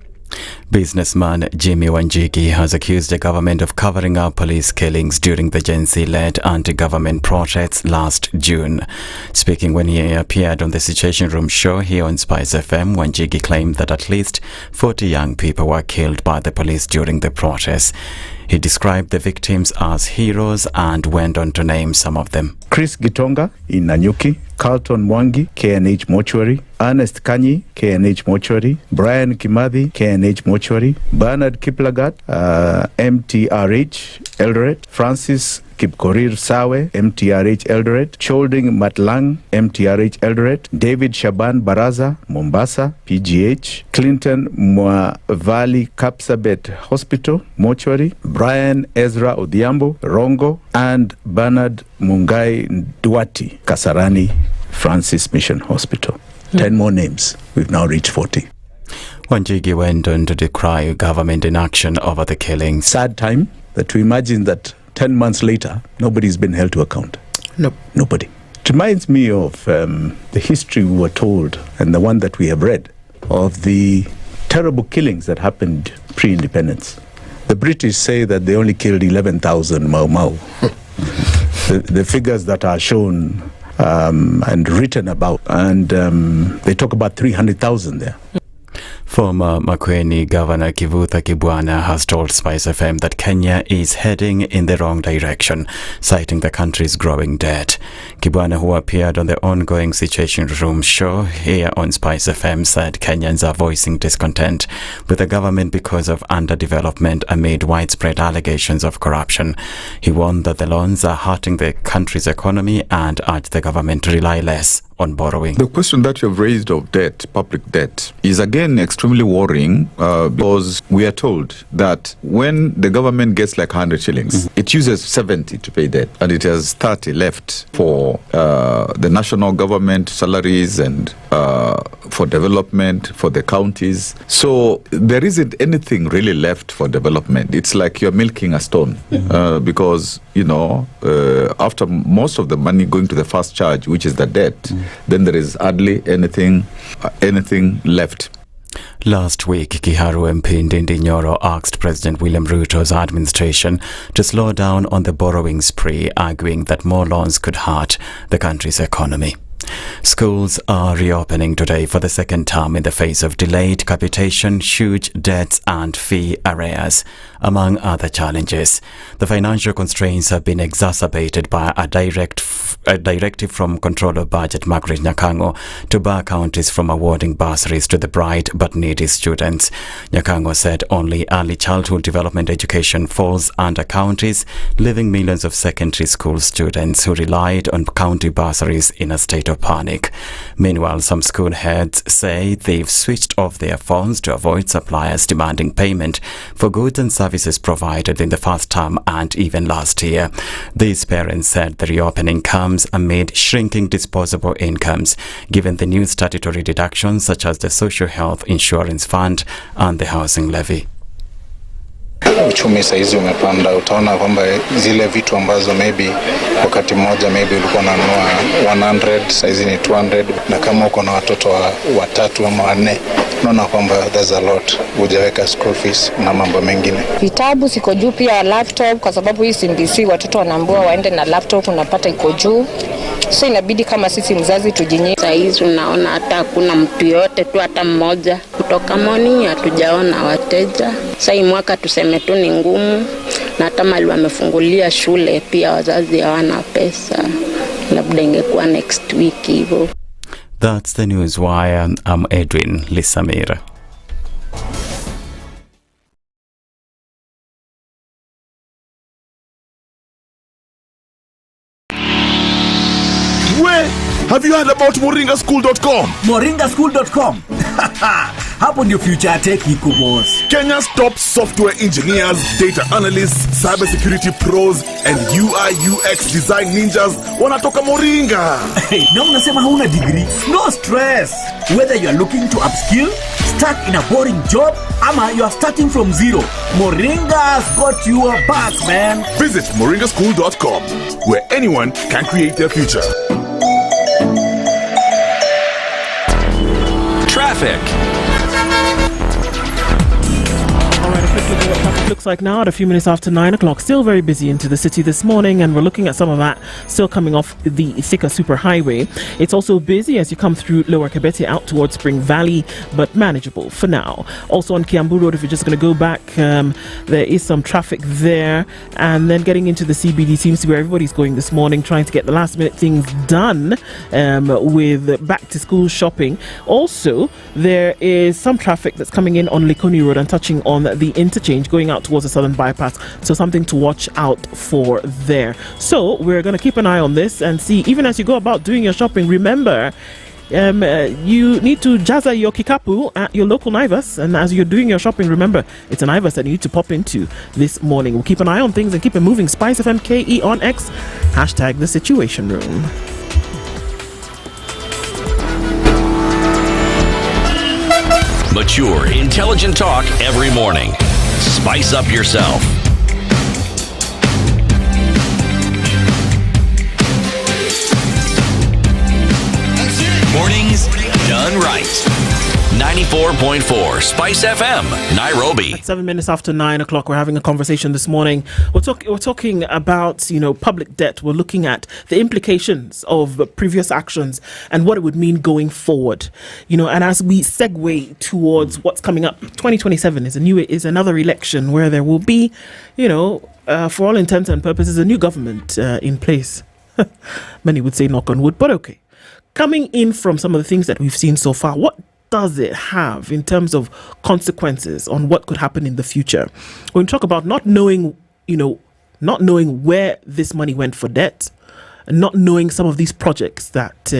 Businessman Jimmy Wanjigi has accused the government of covering up police killings during the Gen Z-led anti-government protests last June. Speaking when he appeared on the Situation Room show here on SpiceFM, Wanjigi claimed that at least 40 young people were killed by the police during the protests. He described the victims as heroes and went on to name some of them. Chris Gitonga in Nanyuki, Carlton Mwangi, KNH Mortuary, Ernest Kanyi, KNH Mortuary, Brian Kimathi, KNH Mortuary, Bernard Kiplagat, MTRH, Eldoret, Francis Kipkorir Sawe, MTRH Eldoret, Cholding Matlang, MTRH Eldoret, David Shaban Baraza, Mombasa, PGH, Clinton Mwavali Kapsabet Hospital, Mortuary, Brian Ezra Odhiambo, Rongo, and Bernard Mungai Duati, Kasarani Francis Mission Hospital. 10 more names. We've now reached 40. Wanjigi went on to decry government inaction over the killings. Sad time that to imagine that 10 months later, nobody's been held to account. Nope. Nobody. It reminds me of the history we were told and the one that we have read of the terrible killings that happened pre-independence. The British say that they only killed 11,000 Mau Mau. The figures that are shown and written about, and they talk about 300,000 there. Former Makueni Governor Kivutha Kibwana has told SpiceFM that Kenya is heading in the wrong direction, citing the country's growing debt. Kibwana, who appeared on the ongoing Situation Room show here on SpiceFM, said Kenyans are voicing discontent with the government because of underdevelopment amid widespread allegations of corruption. He warned that the loans are hurting the country's economy and urged the government to rely less on borrowing. The question that you have raised of debt, public debt, is again extremely worrying because we are told that when the government gets like 100 shillings, it uses 70 to pay debt and it has 30 left for the national government salaries and for development for the counties. So there isn't anything really left for development. It's like you're milking a stone because, you know, after most of the money going to the first charge, which is the debt, then there is hardly anything left. Last week, Kiharu MP Ndindi Nyoro asked President William Ruto's administration to slow down on the borrowing spree, arguing that more loans could hurt the country's economy. Schools are reopening today for the second time in the face of delayed capitation, huge debts and fee arrears, among other challenges. The financial constraints have been exacerbated by a directive from Controller Budget Margaret Nyakango to bar counties from awarding bursaries to the bright but needy students. Nyakango said only early childhood development education falls under counties, leaving millions of secondary school students who relied on county bursaries in a state of panic. Meanwhile, some school heads say they've switched off their phones to avoid suppliers demanding payment for goods and services provided in the first term and even last year. These parents said the reopening comes amid shrinking disposable incomes, given the new statutory deductions such as the Social Health Insurance Fund and the housing levy. Uchumi saizi umepanda, utaona kwamba zile vitu ambazo maybe wakati mmoja maybe ulikuwa unanunua 100 saizi ni 200, na kama uko na watoto watatu ama wanne unaona kwamba there's a lot, hujaweka school fees na mambo mengine. Vitabu siko juu, pia laptop, kwa sababu hii CBC watoto wanaambiwa waende na laptop, unapata iko juu. So inabidi kama sisi mzazi tujinye. Saizi unaona hata hakuna mtu yote tu hata mmoja. Kutoka morning hatujaona wateja. Sasa mwaka tuseme tu ni ngumu, na hata mali wamefungulia shule pia wazazi hawana pesa. Labda ingekuwa next week hivyo. That's the news wire. I'm Edwin Lisamira. Have you heard about moringaschool.com? Moringaschool.com? Hapo ndio future tech iko boss. Kenya's top software engineers, data analysts, cybersecurity pros and UI UX design ninjas wanatoka Moringa. Hey, na unasema hauna degree? No stress. Whether you are looking to upskill, stuck in a boring job, ama you are starting from zero, Moringa's got your back, man. Visit moringaschool.com, where anyone can create their future. Traffic. All right, a quick look at what traffic looks like now at a few minutes after 9 o'clock. Still very busy into the city this morning, and we're looking at some of that still coming off the Thika Superhighway. It's also busy as you come through Lower Kabete out towards Spring Valley, but manageable for now. Also on Kiambu Road, if you're just going to go back, there is some traffic there. And then getting into the CBD seems to be where everybody's going this morning, trying to get the last minute things done with back to school shopping. Also, there is some traffic that's coming in on Likoni Road and touching on the interchange going out towards the southern bypass. So something to watch out for there. So we're going to keep an eye on this and see, even as you go about doing your shopping, remember, you need to jazza your kikapu at your local Naivas, and as you're doing your shopping, remember it's a Naivas that you need to pop into this morning. We'll keep an eye on things and keep it moving. SpiceFM KE on X, hashtag the Situation Room. Mature, intelligent talk every morning. Spice up yourself. Mornings done right. 94.4 Spice FM, Nairobi. At 7 minutes after 9 o'clock, we're having a conversation this morning. We're talking about, public debt. We're looking at the implications of previous actions and what it would mean going forward. And as we segue towards what's coming up, 2027 is another election where there will be, for all intents and purposes, a new government in place. Many would say knock on wood, but okay. Coming in from some of the things that we've seen so far, what does it have in terms of consequences on what could happen in the future? When we talk about not knowing where this money went for debt, and not knowing some of these projects that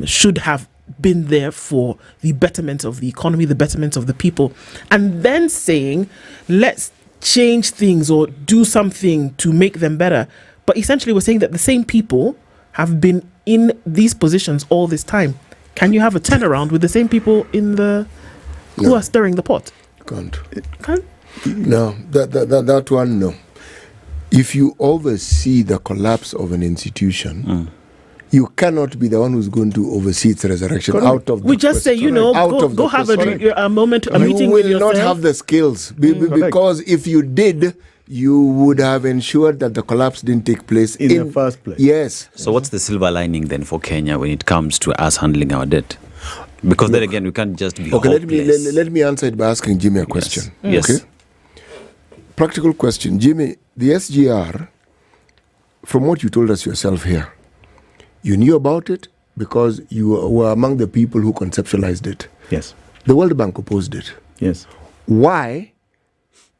should have been there for the betterment of the economy, the betterment of the people, and then saying, let's change things or do something to make them better. But essentially, we're saying that the same people have been in these positions all this time. Can you have a turnaround with the same people who are stirring the pot? Can't. Can't? No, that one, no. If you oversee the collapse of an institution, you cannot be the one who's going to oversee its resurrection. Correct. Out of we just say, go have a meeting with yourself. You will not have the skills because if you did, you would have ensured that the collapse didn't take place in the first place. Yes. So what's the silver lining then for Kenya when it comes to us handling our debt? Because then again, we can't just be hopeless. Let me answer it by asking Jimmy a question. Yes. Okay? Practical question. Jimmy, the SGR, from what you told us yourself here, you knew about it because you were among the people who conceptualized it. Yes. The World Bank opposed it. Yes. Why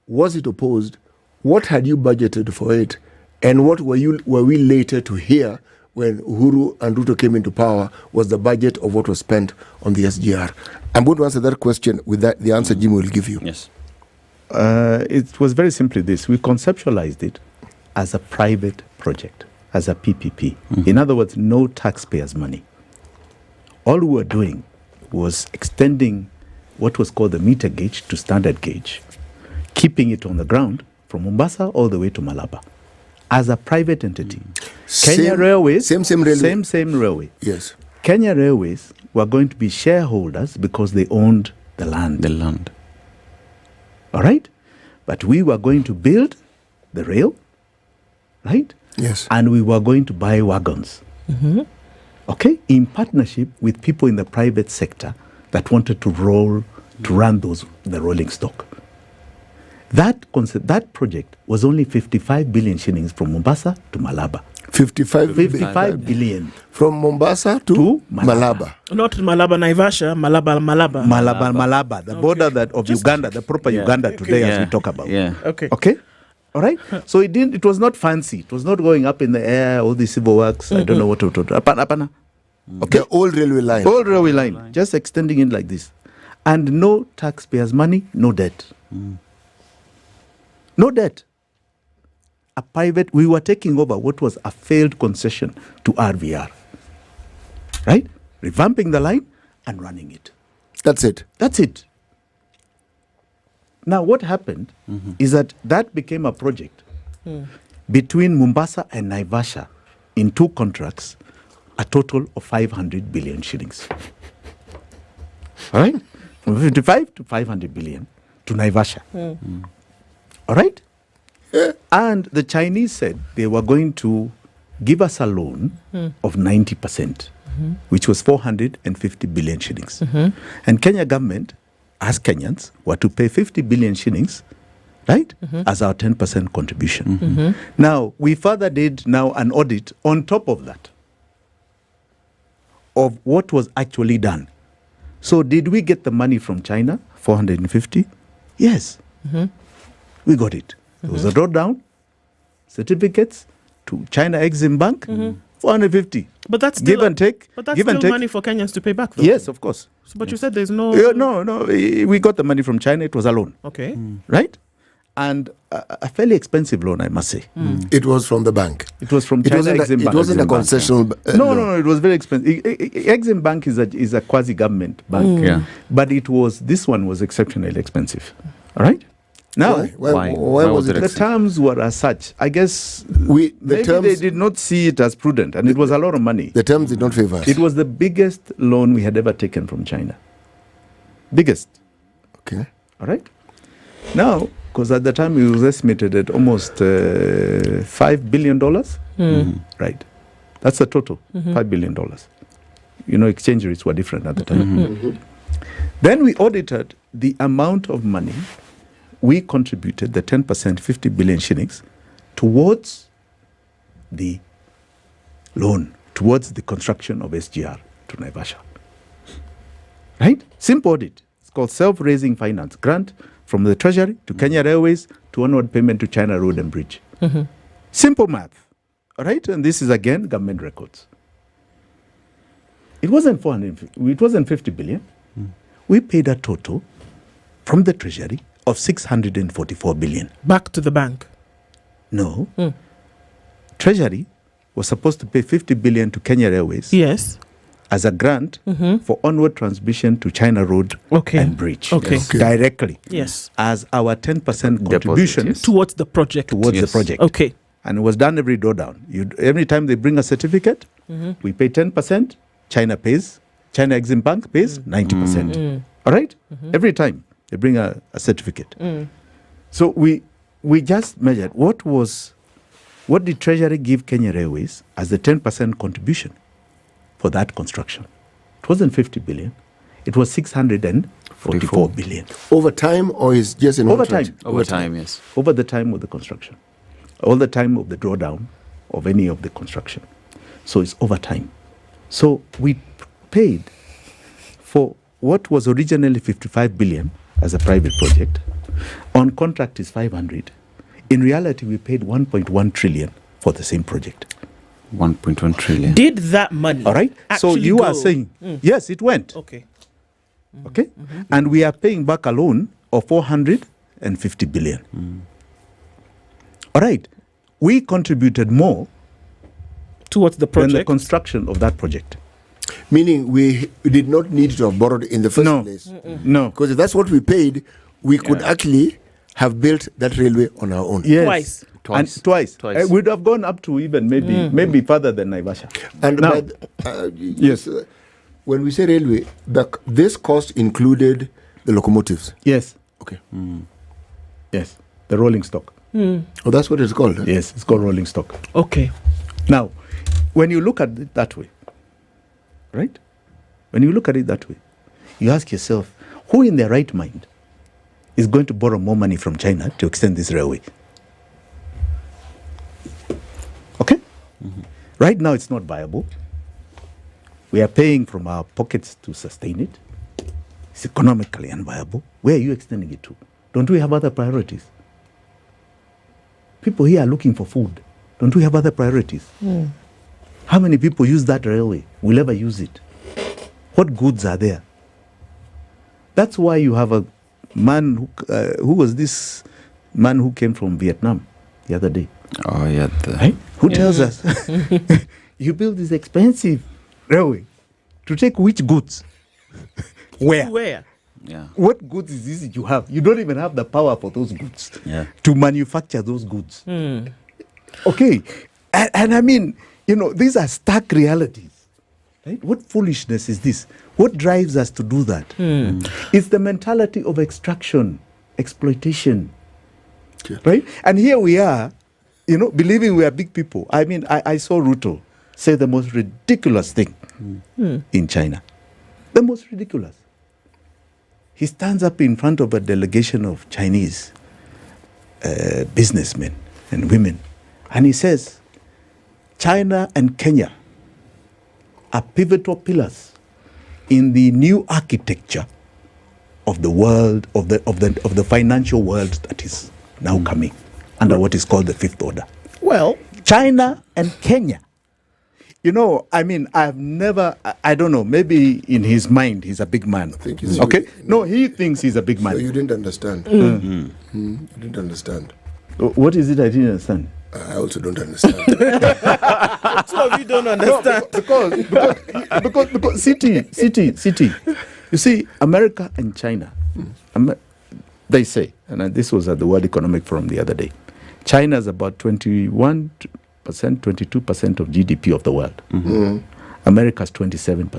was it opposed? What had you budgeted for it? And what were we later to hear when Uhuru and Ruto came into power was the budget of what was spent on the SGR? I'm going to answer that question with the answer Jimmy will give you. Yes. It was very simply this. We conceptualized it as a private project, as a PPP. In other words, no taxpayers' money. All we were doing was extending what was called the meter gauge to standard gauge, keeping it on the ground from Mombasa all the way to Malaba as a private entity. Kenya Railways, same railway. Same railway. Yes. Kenya Railways were going to be shareholders because they owned the land. All right? But we were going to build the rail, right? Yes. And we were going to buy wagons. Okay? In partnership with people in the private sector that wanted to run the rolling stock. That project was only 55 billion shillings from Mombasa to Malaba. 55 billion. From Mombasa to Malaba. Not Malaba, Naivasha, Malaba. The border of Uganda, the proper Uganda today as we talk about. Yeah. Okay? All right? So it was not fancy. It was not going up in the air, all these civil works. I don't know what to do. Apana. Okay? The old railway line. Old railway line. Just extending it like this. And no taxpayers' money, no debt. No debt. We were taking over what was a failed concession to RVR. Right? Revamping the line and running it. That's it. Now, what happened is that became a project between Mombasa and Naivasha in 2 contracts, a total of 500 billion shillings. All right? From 55 to 500 billion to Naivasha. All right? And the Chinese said they were going to give us a loan of 90%, which was 450 billion shillings. And Kenya government, as Kenyans, were to pay 50 billion shillings, right, as our 10% contribution. Now, we further did now an audit on top of that of what was actually done. So did we get the money from China, 450? Yes. We got it. There was a drawdown, certificates to China Exim Bank, 450. But that's give and take. But that's still money for Kenyans to pay back, though. Yes, of course. But you said there's no... No. We got the money from China. It was a loan. Okay. Right? And a fairly expensive loan, I must say. It was from the bank. It was from China Exim Bank. It wasn't a concessional No, it was very expensive. Exim Bank is a quasi-government bank. But this one was exceptionally expensive. All right? Now, why was it the terms were as such. I guess maybe they did not see it as prudent, and it was a lot of money. The terms did not favor us. It was the biggest loan we had ever taken from China. Biggest. Okay. All right? Now, because at the time it was estimated at almost $5 billion. Right. That's the total, $5 billion. You know, exchange rates were different at the time. Then we audited the amount of money we contributed, the 10%, 50 billion shillings, towards the loan, towards the construction of SGR to Naivasha. Right? Simple audit. It's called self-raising finance. Grant from the Treasury to Kenya Railways to onward payment to China Road and Bridge. Simple math. All right? And this is, again, government records. It wasn't 50 billion. We paid a total from the Treasury of 644 billion. Back to the bank? No. Treasury was supposed to pay 50 billion to Kenya Railways. Yes. As a grant for onward transmission to China Road and Bridge. Okay. Directly. Yes. As our 10% contribution towards the project. The project. Okay. And it was done every drawdown. Every time they bring a certificate, we pay 10%, China Exim Bank pays 90%. All right? Every time they bring a certificate. So we just measured what did Treasury give Kenya Railways as the 10% contribution for that construction. It wasn't 50 billion. It was 644 billion. Over time, or is just in over time? Over time, yes. Over the time of the construction. All the time of the drawdown of any of the construction. So it's over time. So we paid for what was originally 55 billion as a private project. On contract is 500. In reality, we paid 1.1 trillion for the same project. 1.1 trillion. Did that money? All right. So you are saying, yes, it went. Okay. Okay. And we are paying back a loan of 450 billion. All right. We contributed more towards the project than the construction of that project. Meaning we did not need to have borrowed in the first place. No. Because if that's what we paid, we could actually have built that railway on our own. Yes. Twice. We'd have gone up to even maybe further than Naivasha. And now, yes, when we say railway, this cost included the locomotives. Yes. Okay. Yes, the rolling stock. Oh, that's what it's called. Huh? Yes, it's called rolling stock. Okay. Now, when you look at it that way, right? When you look at it that way, you ask yourself, who in their right mind is going to borrow more money from China to extend this railway? Okay? Right now, it's not viable. We are paying from our pockets to sustain it. It's economically unviable. Where are you extending it to? Don't we have other priorities? People here are looking for food. Don't we have other priorities? How many people use that railway? Will ever use it? What goods are there? That's why you have a man who was this man who came from Vietnam the other day. Oh, yeah. Right? Who tells us, you build this expensive railway to take which goods? Where? Yeah. What goods is this you have? You don't even have the power for those goods to manufacture those goods. Okay. And I mean, these are stark realities. Right? What foolishness is this? What drives us to do that? It's the mentality of extraction, exploitation. Right? And here we are, believing we are big people. I mean, I saw Ruto say the most ridiculous thing in China. The most ridiculous. He stands up in front of a delegation of Chinese businessmen and women, and he says, China and Kenya are pivotal pillars in the new architecture of the world, of the financial world that is now coming under what is called the fifth order. Well, China and Kenya. You know, I mean, I've never, I don't know, maybe in his mind, he's a big man. Okay? No, he thinks he's a big man. So you didn't understand. Mm. You didn't understand. What is it I didn't understand? I also don't understand. Two of you don't understand. Because city. You see, America and China, they say, and this was at the World Economic Forum the other day, China is about 21%, 22% of GDP of the world. America's 27%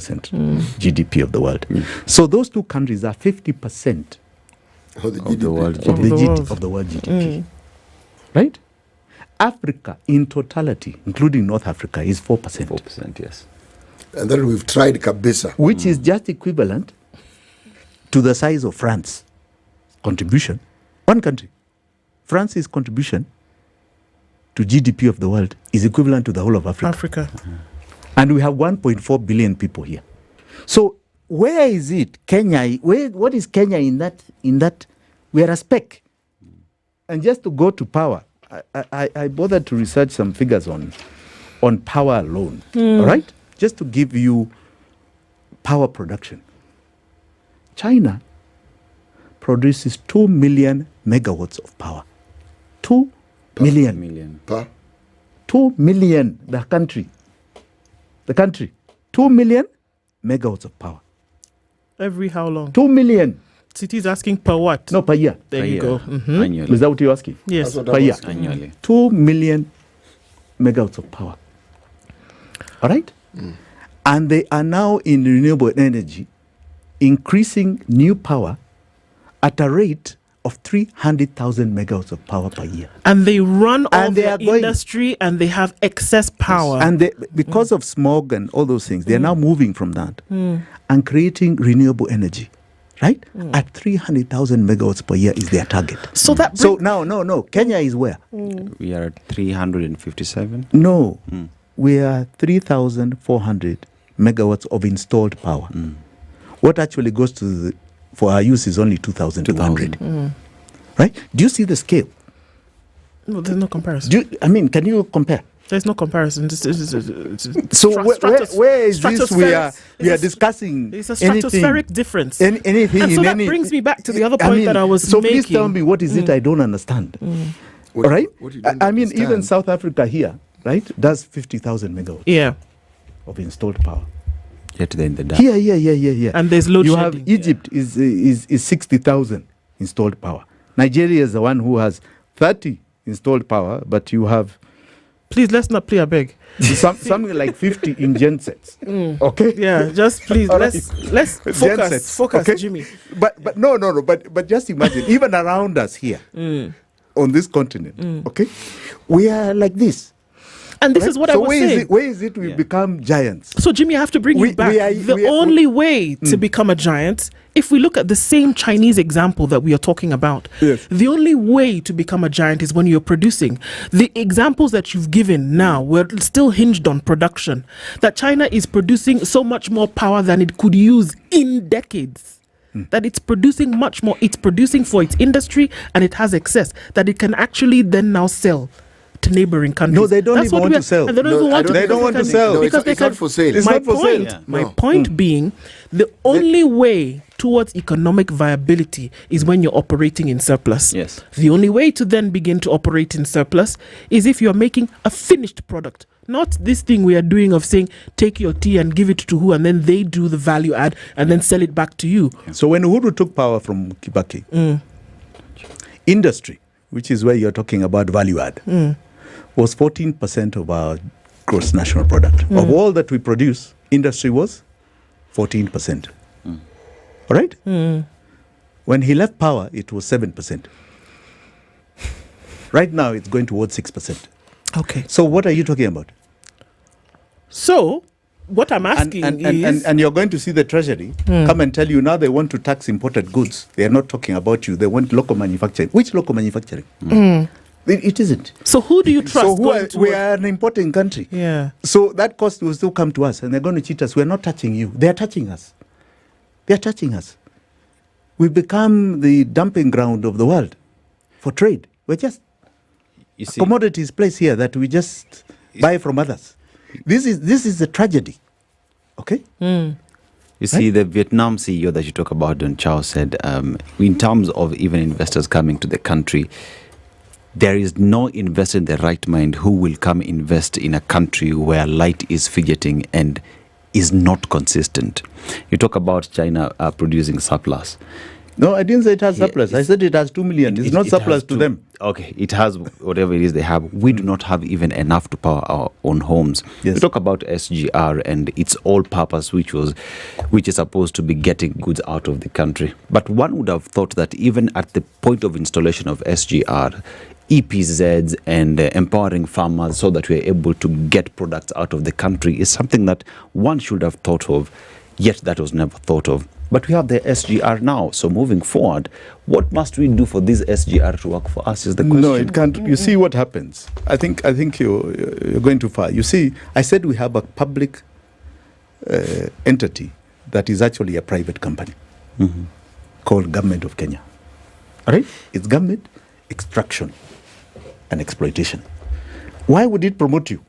GDP of the world. So those two countries are 50% of the world GDP. Right? Africa in totality, including North Africa, is 4%. 4%, yes. And then we've tried Kabisa. Which is just equivalent to the size of France contribution. One country. France's contribution to GDP of the world is equivalent to the whole of Africa. And we have 1.4 billion people here. So where is it? Kenya, what is Kenya in that? We are a speck. And just to go to power, I bothered to research some figures on power alone. All right? Just to give you power production. China produces 2 million megawatts of power. 2 million. 2 million, the country. 2 million megawatts of power. Every how long? 2 million. City's asking per what? No, per year. There you go. Annually. Is that what you're asking? Yes. Per year. Annually. 2 million megawatts of power. All right? And they are now in renewable energy increasing new power at a rate of 300,000 megawatts of power per year. And they run all their industry and they have excess power. And because of smog and all those things, they are now moving from that and creating renewable energy. Right? At 300,000 megawatts per year is their target. So that no. Kenya is where? We are at 357. No. We are 3,400 megawatts of installed power. What actually goes for our use is only 2,200. Right? Do you see the scale? No, there's no comparison. Can you compare? There's no comparison. So where is this we are discussing? It's a stratospheric difference. Anything and so that any, brings me back to the other point that I was so making. So please tell me, what is it I don't understand? All right? Even South Africa here, right, does 50,000 megawatts of installed power. Yet they're in the dark. Yeah. And there's load shedding. You have Egypt is 60,000 installed power. Nigeria is the one who has 30 installed power, but you have... Please, let's not play a beg. Something like 50 in gensets. Okay? Yeah, just please, let's focus, okay? Jimmy. But no. But just imagine, even around us here, on this continent, okay, we are like this. And this is what I was saying. Where is it we become giants? So, Jimmy, I have to bring you back. The only way to become a giant, if we look at the same Chinese example that we are talking about, the only way to become a giant is when you're producing. The examples that you've given now were still hinged on production. That China is producing so much more power than it could use in decades. That it's producing much more. It's producing for its industry and it has excess that it can actually then now sell to neighboring countries. No, they don't even want to sell. And they don't even want to. They don't want to sell because it's not for sale. It's not for sale. My point being, the only way towards economic viability is when you're operating in surplus. Yes. The only way to then begin to operate in surplus is if you're making a finished product. Not this thing we are doing of saying, take your tea and give it to who, and then they do the value add and then sell it back to you. So when Uhuru took power from Kibaki, industry, which is where you're talking about value add, was 14% of our gross national product. Of all that we produce, industry was 14%. All right? When he left power, it was 7%. Right now, it's going towards 6%. Okay. So what are you talking about? So what I'm asking is... And you're going to see the Treasury come and tell you now they want to tax imported goods. They are not talking about you. They want local manufacturing. Which local manufacturing? It isn't. So who do you trust? We are an importing country. Yeah. So that cost will still come to us and they're going to cheat us. We're not touching you. They're touching us. They're touching us. We've become the dumping ground of the world for trade. We're just commodities placed here that we just buy from others. This is a tragedy. Okay? You see, the Vietnam CEO that you talk about, Don Chow, said, in terms of even investors coming to the country, there is no investor in the right mind who will come invest in a country where light is fidgeting and is not consistent. You talk about China producing surplus. No, I didn't say it has surplus. I said it has 2 million. It's not surplus to them. Okay, it has whatever it is they have. We do not have even enough to power our own homes. Yes. We talk about SGR and its all purpose, which is supposed to be getting goods out of the country. But one would have thought that even at the point of installation of SGR, EPZs and empowering farmers so that we are able to get products out of the country is something that one should have thought of, yet that was never thought of. But we have the SGR now. So moving forward, what must we do for this SGR to work for us is the question. No, it can't. You see what happens. I think you're going too far. You see, I said we have a public entity that is actually a private company called Government of Kenya. All right? It's government extraction and exploitation. Why would it promote you?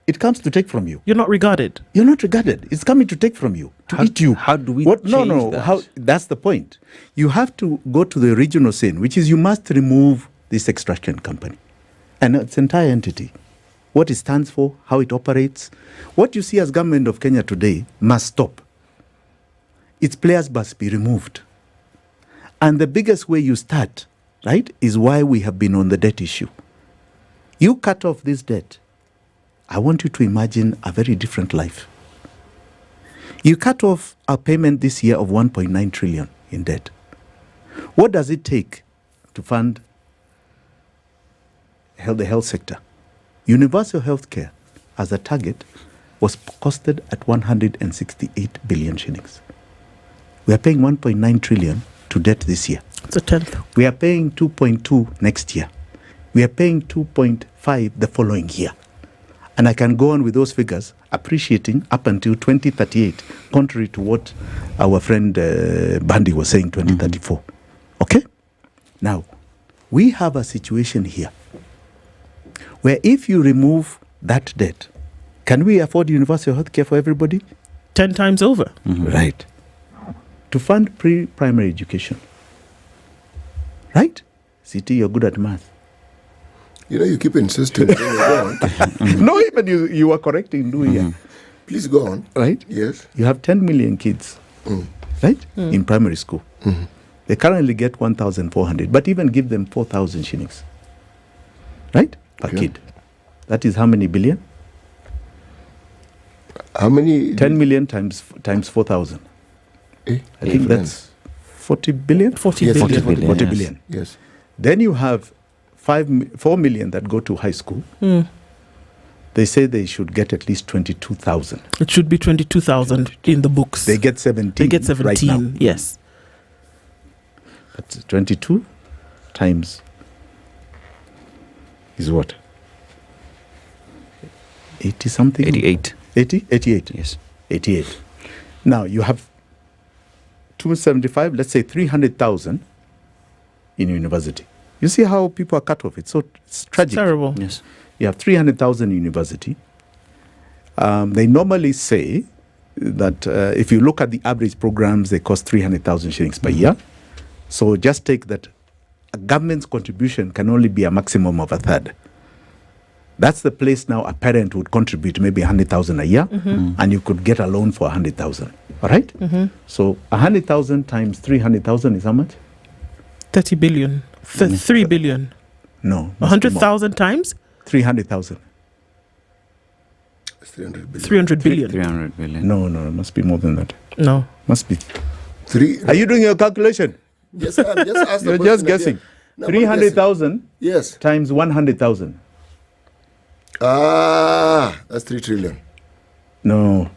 It comes to take from you. You're not regarded. You're not regarded. It's coming to take from you, to eat you. How do we change that? That's the point. You have to go to the original sin, which is you must remove this extraction company and its entire entity, what it stands for, how it operates. What you see as Government of Kenya today must stop. Its players must be removed. And the biggest way you start, right, is why we have been on the debt issue. You cut off this debt, I want you to imagine a very different life. You cut off a payment this year of 1.9 trillion in debt. What does it take to fund the health sector? Universal health care as a target was costed at 168 billion shillings. We are paying 1.9 trillion to debt this year. It's a tenth. We are paying 2.2 next year. We are paying 2.5 the following year. And I can go on with those figures, appreciating up until 2038, contrary to what our friend Bandi was saying, 2034. Okay? Now, we have a situation here where if you remove that debt, can we afford universal health care for everybody? 10 times over. Right. To fund pre-primary education. Right? CT, you're good at math. You know, you keep insisting. No, even you are correcting, do you? Please go on. Right? Yes. You have 10 million kids, right, in primary school. They currently get 1,400, but even give them 4,000 shillings, right, per kid. That is how many billion? How many? 10 million times 4,000. I think that's 40 billion? 40 yes, billion. 40 billion. Yes. Then you have 4 million that go to high school. They say they should get at least 22,000. It should be 22,000 in the books. They get 17. They get 17, right now. Yes. But 22 times is what? 80 something? 88. 80? 88. Yes. 88. Now you have 275, let's say 300,000 in university. You see how people are cut off. It's tragic. It's terrible. Yes. You have 300,000 in university. They normally say that if you look at the average programs, they cost 300,000 shillings per year. So just take that a government's contribution can only be a maximum of a third. That's the place now a parent would contribute maybe 100,000 a year, and you could get a loan for 100,000. All right? So 100,000 times 300,000 is how much? 30 billion. 3 billion. No. 100,000 times? 300,000. 300 billion. 300 billion. No, it must be more than that. No. Must be. Are you doing your calculation? Yes, I'm just asking. You're just guessing. No, 300,000 yes. times 100,000. That's 3 trillion. No.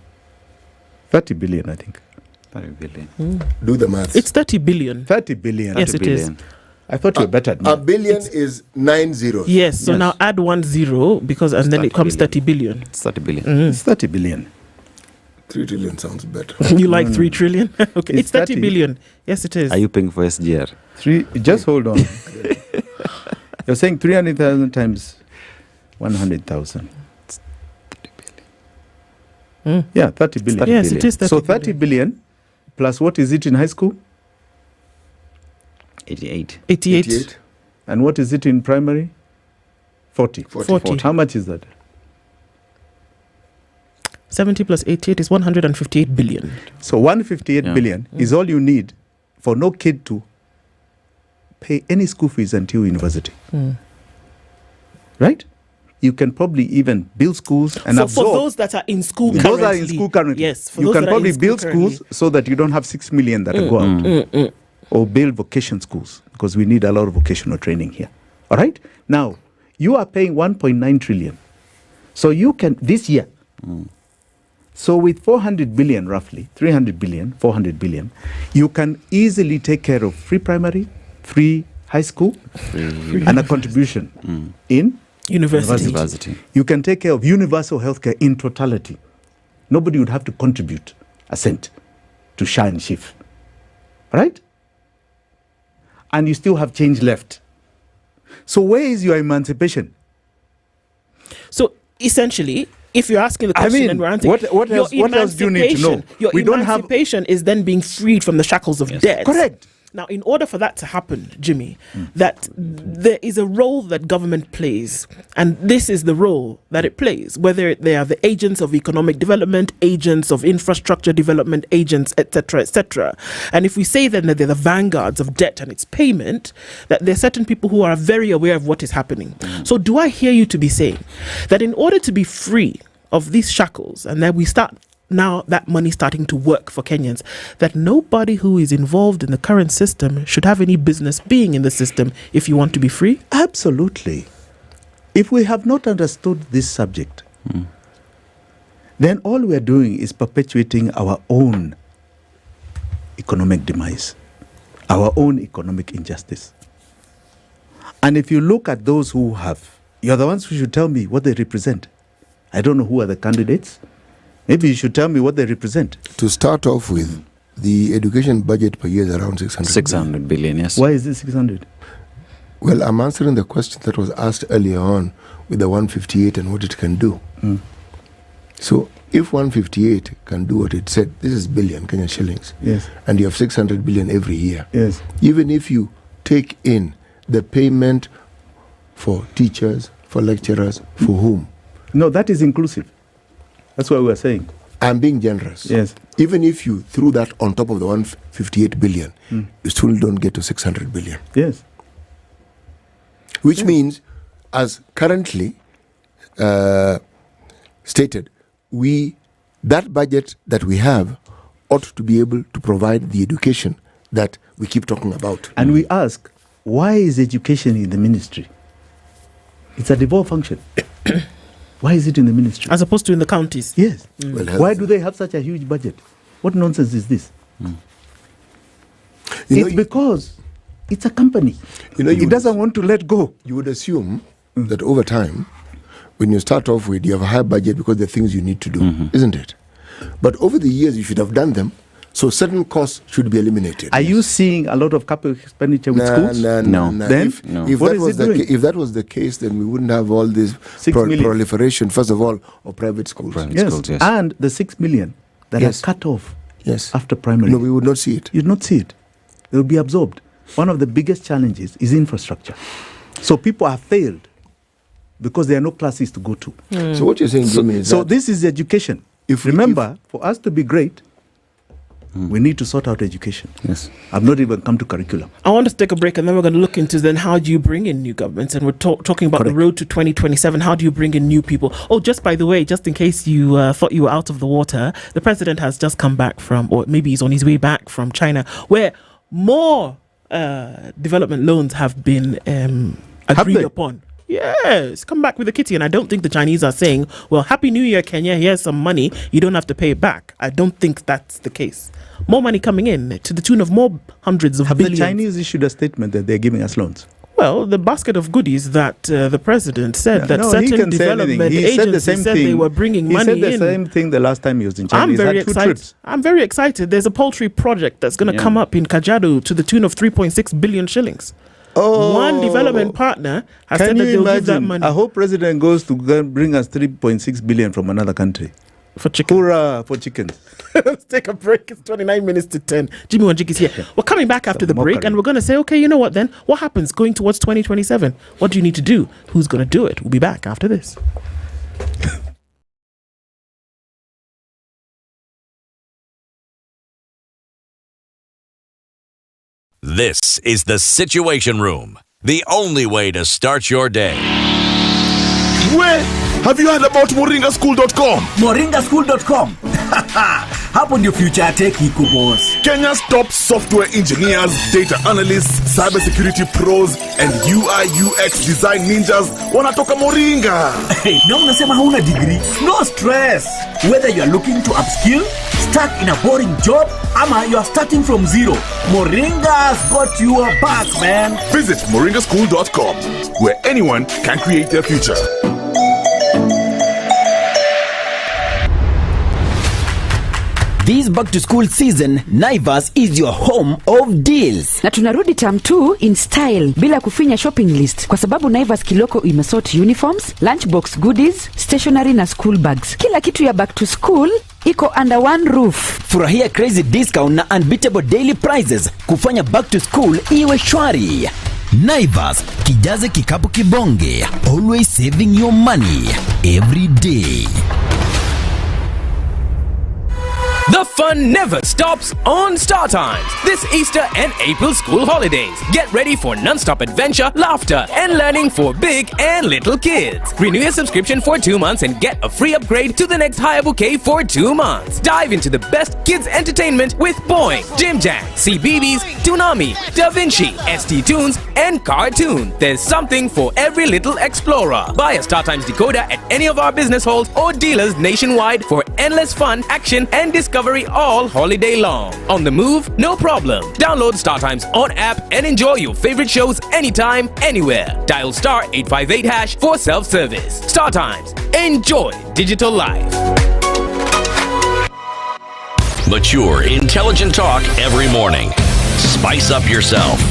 30 billion, I think. 30 billion. Do the math. It's 30 billion. 30 billion. Yes, it is. I thought you were better at math. A billion is 9 zeros. Yes, so now add 1 0 and then it comes 30 billion. It's 30 billion. It's 30 billion. 3 trillion sounds better. You like 3 trillion? Okay, it's 30 billion. Yes, it is. Are you paying for SGR? Just hold on. You're saying 300,000 times 100,000. Yeah, 30 billion. 30 yes, billion. It is 30 so 30 billion plus what is it in high school? 88. And what is it in primary? 40. 40. How much is that? 70 plus 88 is 158 billion. So 158 billion is all you need for no kid to pay any school fees until university. Right? You can probably even build schools and absorb. For those that are in school currently. Those are in school currently. Yes. You can probably build schools so that you don't have 6 million that go out. Or build vocation schools, because we need a lot of vocational training here. All right? Now, you are paying 1.9 trillion. So you can, this year, so with 400 billion roughly, 300 billion, 400 billion, you can easily take care of free primary, free high school, and a contribution in university. You can take care of universal healthcare in totality. Nobody would have to contribute a cent to shine shift. All right? And you still have change left. So where is your emancipation? So essentially, if you're asking the question and we're answering, what else do you need to know? Your emancipation is then being freed from the shackles of debt. Correct. Now, in order for that to happen, Jimmy, that there is a role that government plays, and this is the role that it plays, whether they are the agents of economic development, agents of infrastructure development, agents, etc., etc. And if we say then that they're the vanguards of debt and its payment, that there are certain people who are very aware of what is happening. So do I hear you to be saying that in order to be free of these shackles, and then we start now that money starting to work for Kenyans, that nobody who is involved in the current system should have any business being in the system if you want to be free? Absolutely. If we have not understood this subject, then all we are doing is perpetuating our own economic demise, our own economic injustice. And if you look at those who have, you're the ones who should tell me what they represent. I don't know who are the candidates. Maybe you should tell me what they represent. To start off with, the education budget per year is around 600 billion, yes. Why is it 600? Well, I'm answering the question that was asked earlier on with the 158 and what it can do. So if 158 can do what it said, this is billion Kenyan shillings. Yes. And you have 600 billion every year. Yes. Even if you take in the payment for teachers, for lecturers, for whom? No, that is inclusive. That's what we were saying. I'm being generous. Yes. Even if you threw that on top of the 158 billion, you still don't get to 600 billion. Yes. Which means, as currently stated, that budget that we have ought to be able to provide the education that we keep talking about. And we ask, why is education in the ministry? It's a devolved function. Why is it in the ministry? As opposed to in the counties? Yes. Well, why do they have such a huge budget? What nonsense is this? It's because it's a company. It doesn't want to let go. You would assume that over time, when you start off with, you have a high budget because there are things you need to do, isn't it? But over the years, you should have done them, so certain costs should be eliminated. Are you seeing a lot of capital expenditure with schools? No. Then, if what that is was it doing? If that was the case, then we wouldn't have all this proliferation, first of all, of private schools. Yes. And the 6 million that are cut off after primary. No, we would not see it. You'd not see it. It will be absorbed. One of the biggest challenges is infrastructure. So people have failed because there are no classes to go to. So what you're saying, Jimmy, is so that this is education. Remember, for us to be great, we need to sort out education. Yes. I've not even come to curriculum. I want us to take a break, and then we're going to look into then how do you bring in new governments, and we're talking about the road to 2027. How do you bring in new people? Oh, just by the way, just in case you thought you were out of the water, the president has just come back from, or maybe he's on his way back from China, where more development loans have been agreed upon. Yes, come back with the kitty. And I don't think the Chinese are saying, well, Happy New Year, Kenya, here's some money, you don't have to pay it back. I don't think that's the case. More money coming in to the tune of more hundreds of billions. Have the Chinese issued a statement that they're giving us loans? Well, the basket of goodies that the president said certain development agencies said they were bringing money in. He said the same thing the last time he was in China. I'm very excited. I'm very excited. There's a poultry project that's going to come up in Kajiado to the tune of 3.6 billion shillings. One development partner has said that they'll give that money. I hope President goes to bring us 3.6 billion from another country. For chicken. Hoorah for chickens. Let's take a break. It's 29 minutes to 10. Jimmy Wanjik is here. We're coming back after the break and we're going to say, okay, you know what then? What happens going towards 2027? What do you need to do? Who's going to do it? We'll be back after this. This is the Situation Room, the only way to start your day. Where? Have you heard about moringaschool.com? Moringaschool.com. Hapo ndio future tech iko boss. Kenya's top software engineers, data analysts, cybersecurity pros, and UI UX design ninjas wanatoka Moringa. Hey, na unasema hauna degree? No stress. Whether you are looking to upskill, stuck in a boring job, ama you are starting from zero, Moringa's got your back, man. Visit moringaschool.com, where anyone can create their future. This back to school season, Naivas is your home of deals. Na tunarudi term 2 in style bila kufinya shopping list kwa sababu Naivas Kiloko imesort uniforms, lunchbox goodies, stationery na school bags. Kila kitu ya back to school iko under one roof. Furahia crazy discount na unbeatable daily prizes kufanya back to school iwe shwari. Naivas, kijaze kikapu kibonge, always saving your money every day. The fun never stops on Star Times. This Easter and April school holidays. Get ready for non-stop adventure, laughter, and learning for big and little kids. Renew your subscription for 2 months and get a free upgrade to the next higher bouquet for 2 months. Dive into the best kids entertainment with Boing, Jim Jam, CBeebies, Toonami, Da Vinci, ST Tunes, and Cartoon. There's something for every little explorer. Buy a Star Times decoder at any of our business halls or dealers nationwide for endless fun, action, and discovery all holiday long. On the move? No problem. Download StarTimes on app and enjoy your favorite shows anytime, anywhere. Dial star 858# for self-service. StarTimes. Enjoy digital life. Mature, intelligent talk every morning. Spice up yourself.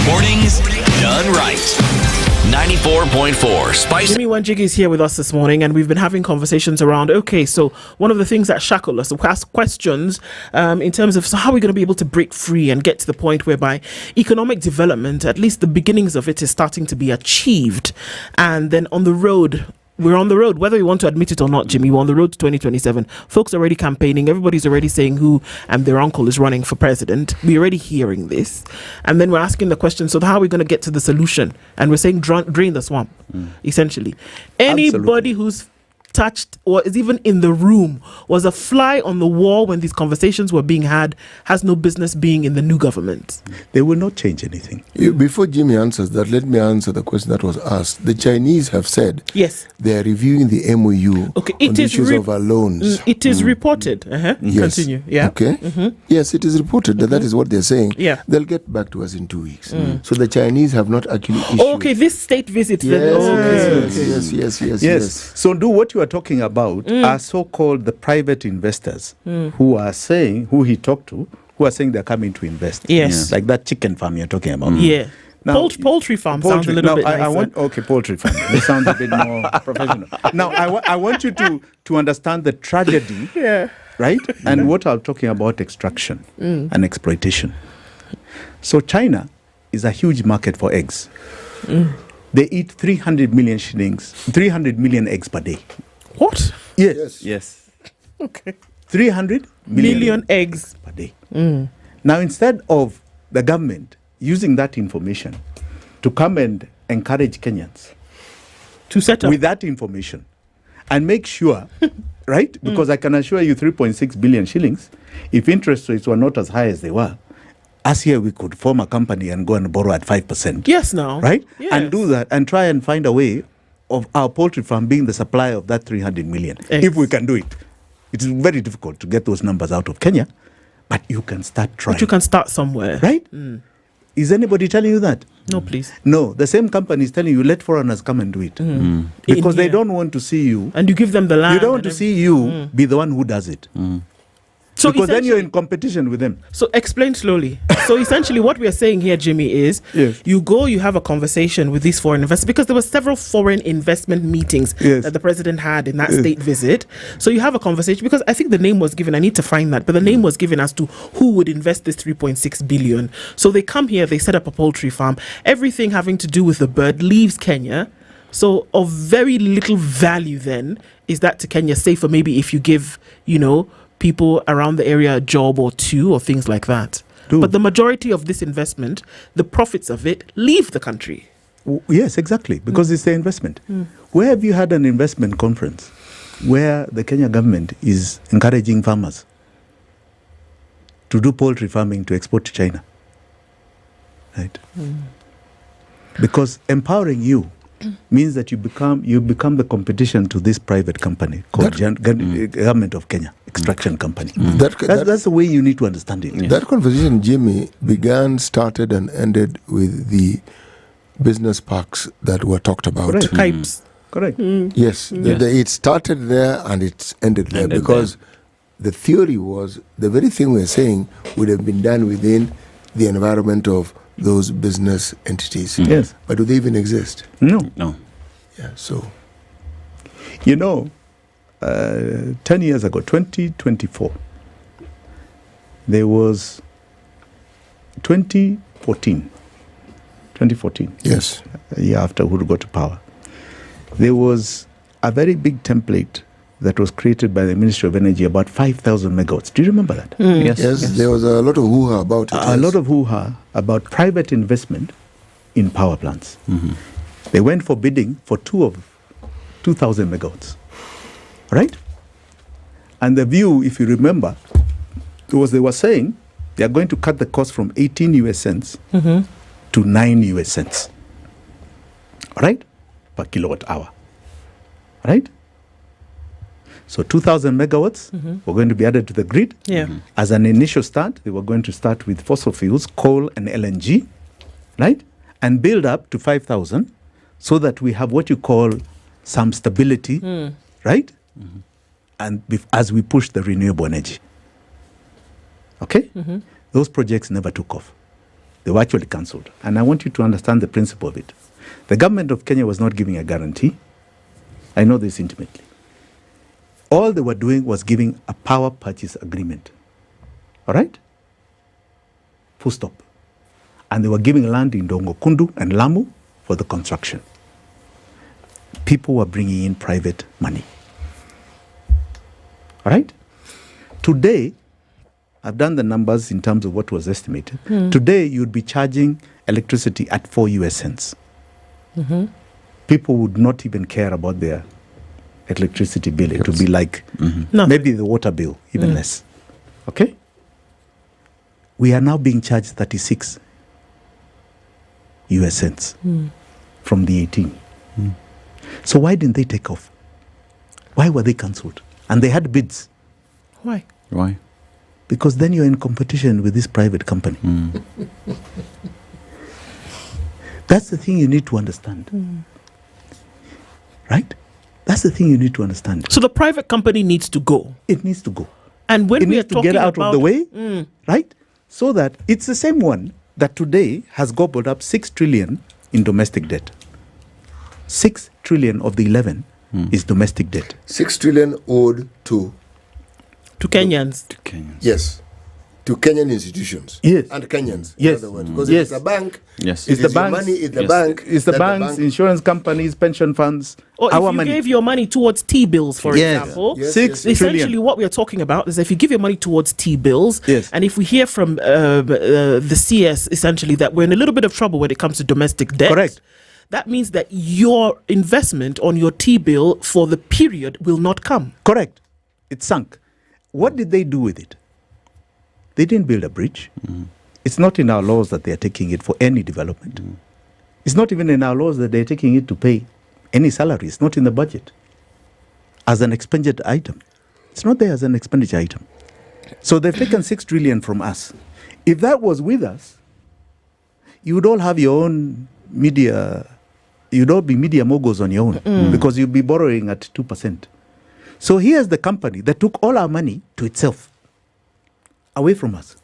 Mornings done right. 94.4 Spice. Jimmy Wanjik is here with us this morning, and we've been having conversations around, okay, so one of the things that shackle us, we ask questions in terms of, so how are we going to be able to break free and get to the point whereby economic development, at least the beginnings of it, is starting to be achieved. And then on the road, we're on the road, whether we want to admit it or not, Jimmy, we're on the road to 2027. Folks are already campaigning. Everybody's already saying who and their uncle is running for president. We're already hearing this. And then we're asking the question, so how are we going to get to the solution? And we're saying drain the swamp, essentially. Anybody who's touched or is even in the room, was a fly on the wall when these conversations were being had, has no business being in the new government. They will not change anything. Before Jimmy answers that, let me answer the question that was asked. The Chinese have said yes, they are reviewing the MOU on the issues of our loans. It is reported. Yes. Continue. Yeah. Okay. Yes, it is reported that is what they're saying. Yeah. They'll get back to us in 2 weeks. So the Chinese have not actually issued. Okay, this state visit. Yes. So do what you are talking about are so-called the private investors who are saying, who he talked to, who are saying they're coming to invest. Yes. Like that chicken farm you're talking about. Yeah. Now, poultry farm sounds a little bit nicer. Poultry farm. It sounds a bit more professional. Now, I want you to understand the tragedy, right? And what I'm talking about, extraction and exploitation. So China is a huge market for eggs. They eat 300 million eggs per day. What? Yes. Okay. 300 million eggs per day. Now, instead of the government using that information to come and encourage Kenyans to set up with that information and make sure, right? Because I can assure you 3.6 billion shillings, if interest rates were not as high as they were, as here we could form a company and go and borrow at 5%. Yes, now. Right? Yes. And do that and try and find a way of our poultry farm being the supply of that 300 million. If we can do it. It is very difficult to get those numbers out of Kenya, but you can start trying. But you can start somewhere. Right? Is anybody telling you that? No, please. No, the same company is telling you, let foreigners come and do it. Because they don't want to see you. And you give them the land. You don't want to see you be the one who does it. So because then you're in competition with them. So explain slowly. So essentially what we are saying here, Jimmy, is you go, you have a conversation with these foreign investors, because there were several foreign investment meetings that the president had in that state visit. So you have a conversation, because I think the name was given, I need to find that, but the name was given as to who would invest this 3.6 billion. So they come here, they set up a poultry farm. Everything having to do with the bird leaves Kenya. So of very little value then is that to Kenya, say for maybe if you give, people around the area a job or two or things like that. But the majority of this investment, the profits of it, leave the country. Yes, exactly, because it's the investment. Where have you had an investment conference where the Kenya government is encouraging farmers to do poultry farming to export to China? Right? Because empowering you means that you become the competition to this private company called Government of Kenya Extraction Company. That's the way you need to understand it. That conversation, Jimmy, started and ended with the business parks that were talked about. Correct. Pipes. Correct. Yes. It started there and it's ended there because the theory was the very thing we're saying would have been done within the environment of those business entities. Yes. But do they even exist? No. Yeah, so. 10 years ago, 2024, there was 2014, yes, a year after Uhuru got to power, there was a very big template that was created by the Ministry of Energy, about 5,000 megawatts. Do you remember that? Yes, there was a lot of hoo-ha about it. A lot of hoo-ha about private investment in power plants. They went for bidding for 2,000 megawatts. Right? And the view, if you remember, was they were saying they are going to cut the cost from 18 US cents to 9 US cents. Right? Per kilowatt hour. Right? So 2,000 megawatts were going to be added to the grid. As an initial start, they were going to start with fossil fuels, coal and LNG, right? And build up to 5,000 so that we have what you call some stability, right? And as we push the renewable energy. Okay? Those projects never took off. They were actually cancelled. And I want you to understand the principle of it. The government of Kenya was not giving a guarantee. I know this intimately. All they were doing was giving a power purchase agreement. All right? Full stop. And they were giving land in Dongo Kundu and Lamu for the construction. People were bringing in private money. All right? Today, I've done the numbers in terms of what was estimated. Today, you'd be charging electricity at 4 US cents. People would not even care about their electricity bill. It would be like maybe the water bill, even less. Okay? We are now being charged 36 US cents from the 18. So why didn't they take off? Why were they cancelled? And they had bids. Why? Because then you're in competition with this private company. That's the thing you need to understand. Right? That's the thing you need to understand. So the private company needs to go. It needs to go. And when we are talking get out about of the way, right? So that it's the same one that today has gobbled up 6 trillion in domestic debt. 6 trillion of the 11 is domestic debt. 6 trillion owed to Kenyans. Yes. To Kenyan institutions. Yes. And Kenyans. Yes. In other words. Because if it's a bank, it's the banks, money, it's the bank. It's the banks, insurance companies, pension funds. Or our if you money. Gave your money towards T-bills, for example. Essentially what we are talking about is if you give your money towards T-bills, and if we hear from the CS, essentially, that we're in a little bit of trouble when it comes to domestic debt. Correct. That means that your investment on your T-bill for the period will not come. Correct. It's sunk. What did they do with it? They didn't build a bridge. It's not in our laws that they are taking it for any development. It's not even in our laws that they're taking it to pay any salary. It's not in the budget as an expenditure item. It's not there as an expenditure item. So they've taken 6 trillion from us. If that was with us, you would all have your own media. You'd all be media moguls on your own because you'd be borrowing at 2%. So here's the company that took all our money to itself, away from us.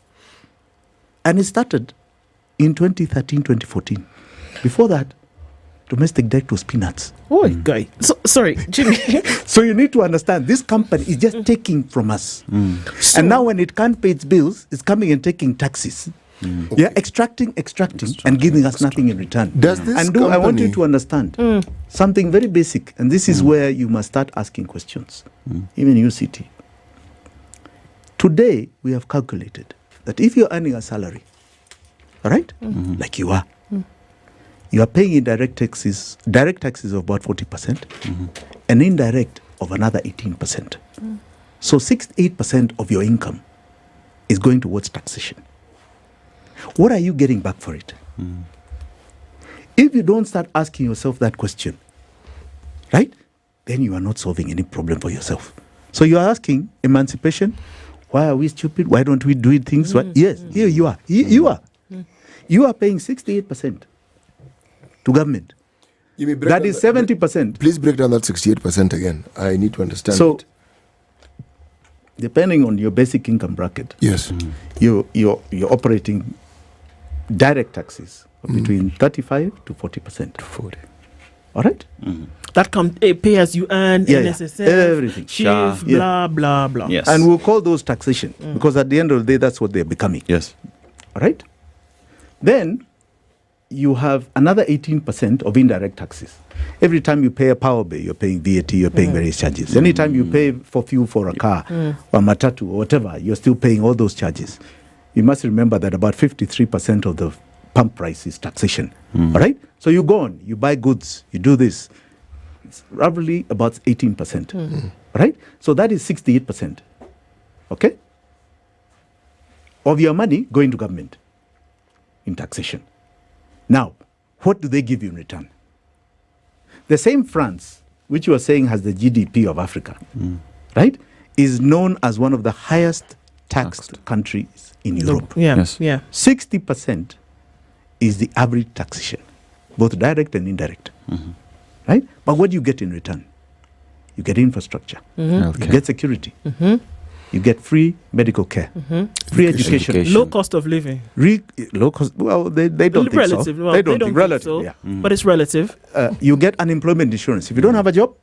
And it started in 2013, 2014. Before that, domestic debt was peanuts. Oh, guy. So, sorry, Jimmy. So you need to understand, this company is just taking from us. And now when it can't pay its bills, it's coming and taking taxes. Yeah, extracting, and giving us nothing in return. Does this and I want you to understand something very basic, and this is where you must start asking questions, even UCT. Today, we have calculated that if you're earning a salary, all right, like you are paying indirect taxes of about 40%, and indirect of another 18%. So 68% of your income is going towards taxation. What are you getting back for it? If you don't start asking yourself that question, right, then you are not solving any problem for yourself. So you are asking emancipation. Why are we stupid? Why don't we do things? Yes, here you are. You are. You are paying 68% to government. That is 70%. Please break down that 68% again. I need to understand. So, depending on your basic income bracket, yes, you're operating direct taxes of between 35 to 40%. 40. All right? That comes pay as you earn, NSSF, everything. Shift, blah, blah, blah. Yes. And we'll call those taxation because at the end of the day, that's what they're becoming. Yes. All right? Then you have another 18% of indirect taxes. Every time you pay a power bill, you're paying VAT, you're paying various charges. Anytime you pay for fuel for a car or matatu or whatever, you're still paying all those charges. You must remember that about 53% of the pump price is taxation. All right? So you go on, you buy goods, you do this. It's roughly about 18%. Right? So that is 68%. Okay? Of your money going to government in taxation. Now, what do they give you in return? The same France, which you are saying has the GDP of Africa, right, is known as one of the highest taxed countries in Europe. Yeah. 60% is the average taxation, both direct and indirect. Right? But what do you get in return? You get infrastructure. You get security. You get free medical care, free education. Low cost of living. Low cost. Well, they don't relative. think so. Well, they don't think relative. So, yeah. But it's relative. You get unemployment insurance. If you don't have a job,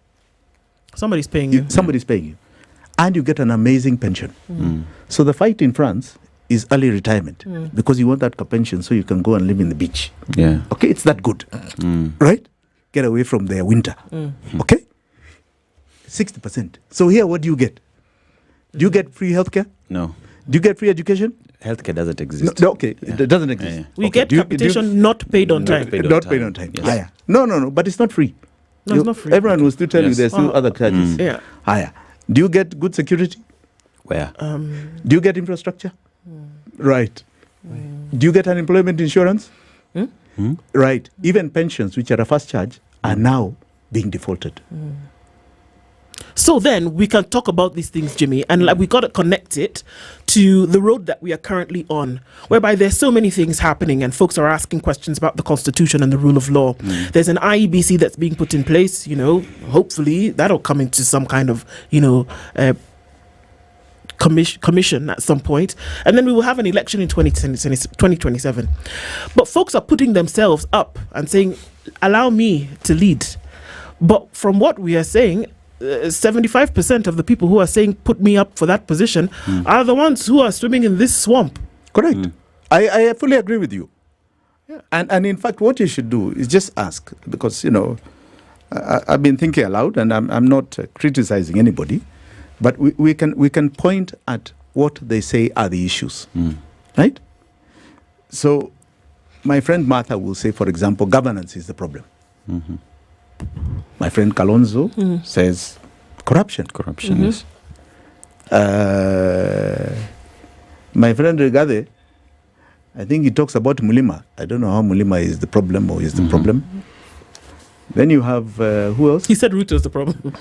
somebody's paying you. Somebody's paying you, and you get an amazing pension. So the fight in France is early retirement because you want that pension so you can go and live in the beach. Yeah. Okay, it's that good, right? Get away from their winter. Okay, 60%. So here, what do you get? Do you get free healthcare? No. Do you get free education? Healthcare doesn't exist. No, okay, it doesn't exist. We get capitation not paid on time. Not paid on time. Higher. No, but it's not free. No, it's not free. Everyone will still tell you there's still other charges. Yeah. Higher. Do you get good security? Where? Do you get infrastructure? Right. Do you get unemployment insurance? Right. Even pensions, which are a fast charge, are now being defaulted. So then we can talk about these things, Jimmy, and we got to connect it to the road that we are currently on, whereby there's so many things happening and folks are asking questions about the Constitution and the rule of law. There's an IEBC that's being put in place, hopefully that'll come into some kind of, commission at some point, and then we will have an election in 2027. But folks are putting themselves up and saying, allow me to lead. But from what we are saying, 75% of the people who are saying put me up for that position are the ones who are swimming in this swamp. Correct. I fully agree with you. Yeah. And in fact, what you should do is just ask, because I've been thinking aloud, and I'm not criticizing anybody, but we can point at what they say are the issues, right? So my friend Martha will say, for example, governance is the problem. My friend Kalonzo says corruption. Yes. My friend Regade, I think he talks about Mulima. I don't know how Mulima is the problem or is the problem. Then you have, who else? He said Ruto is the problem.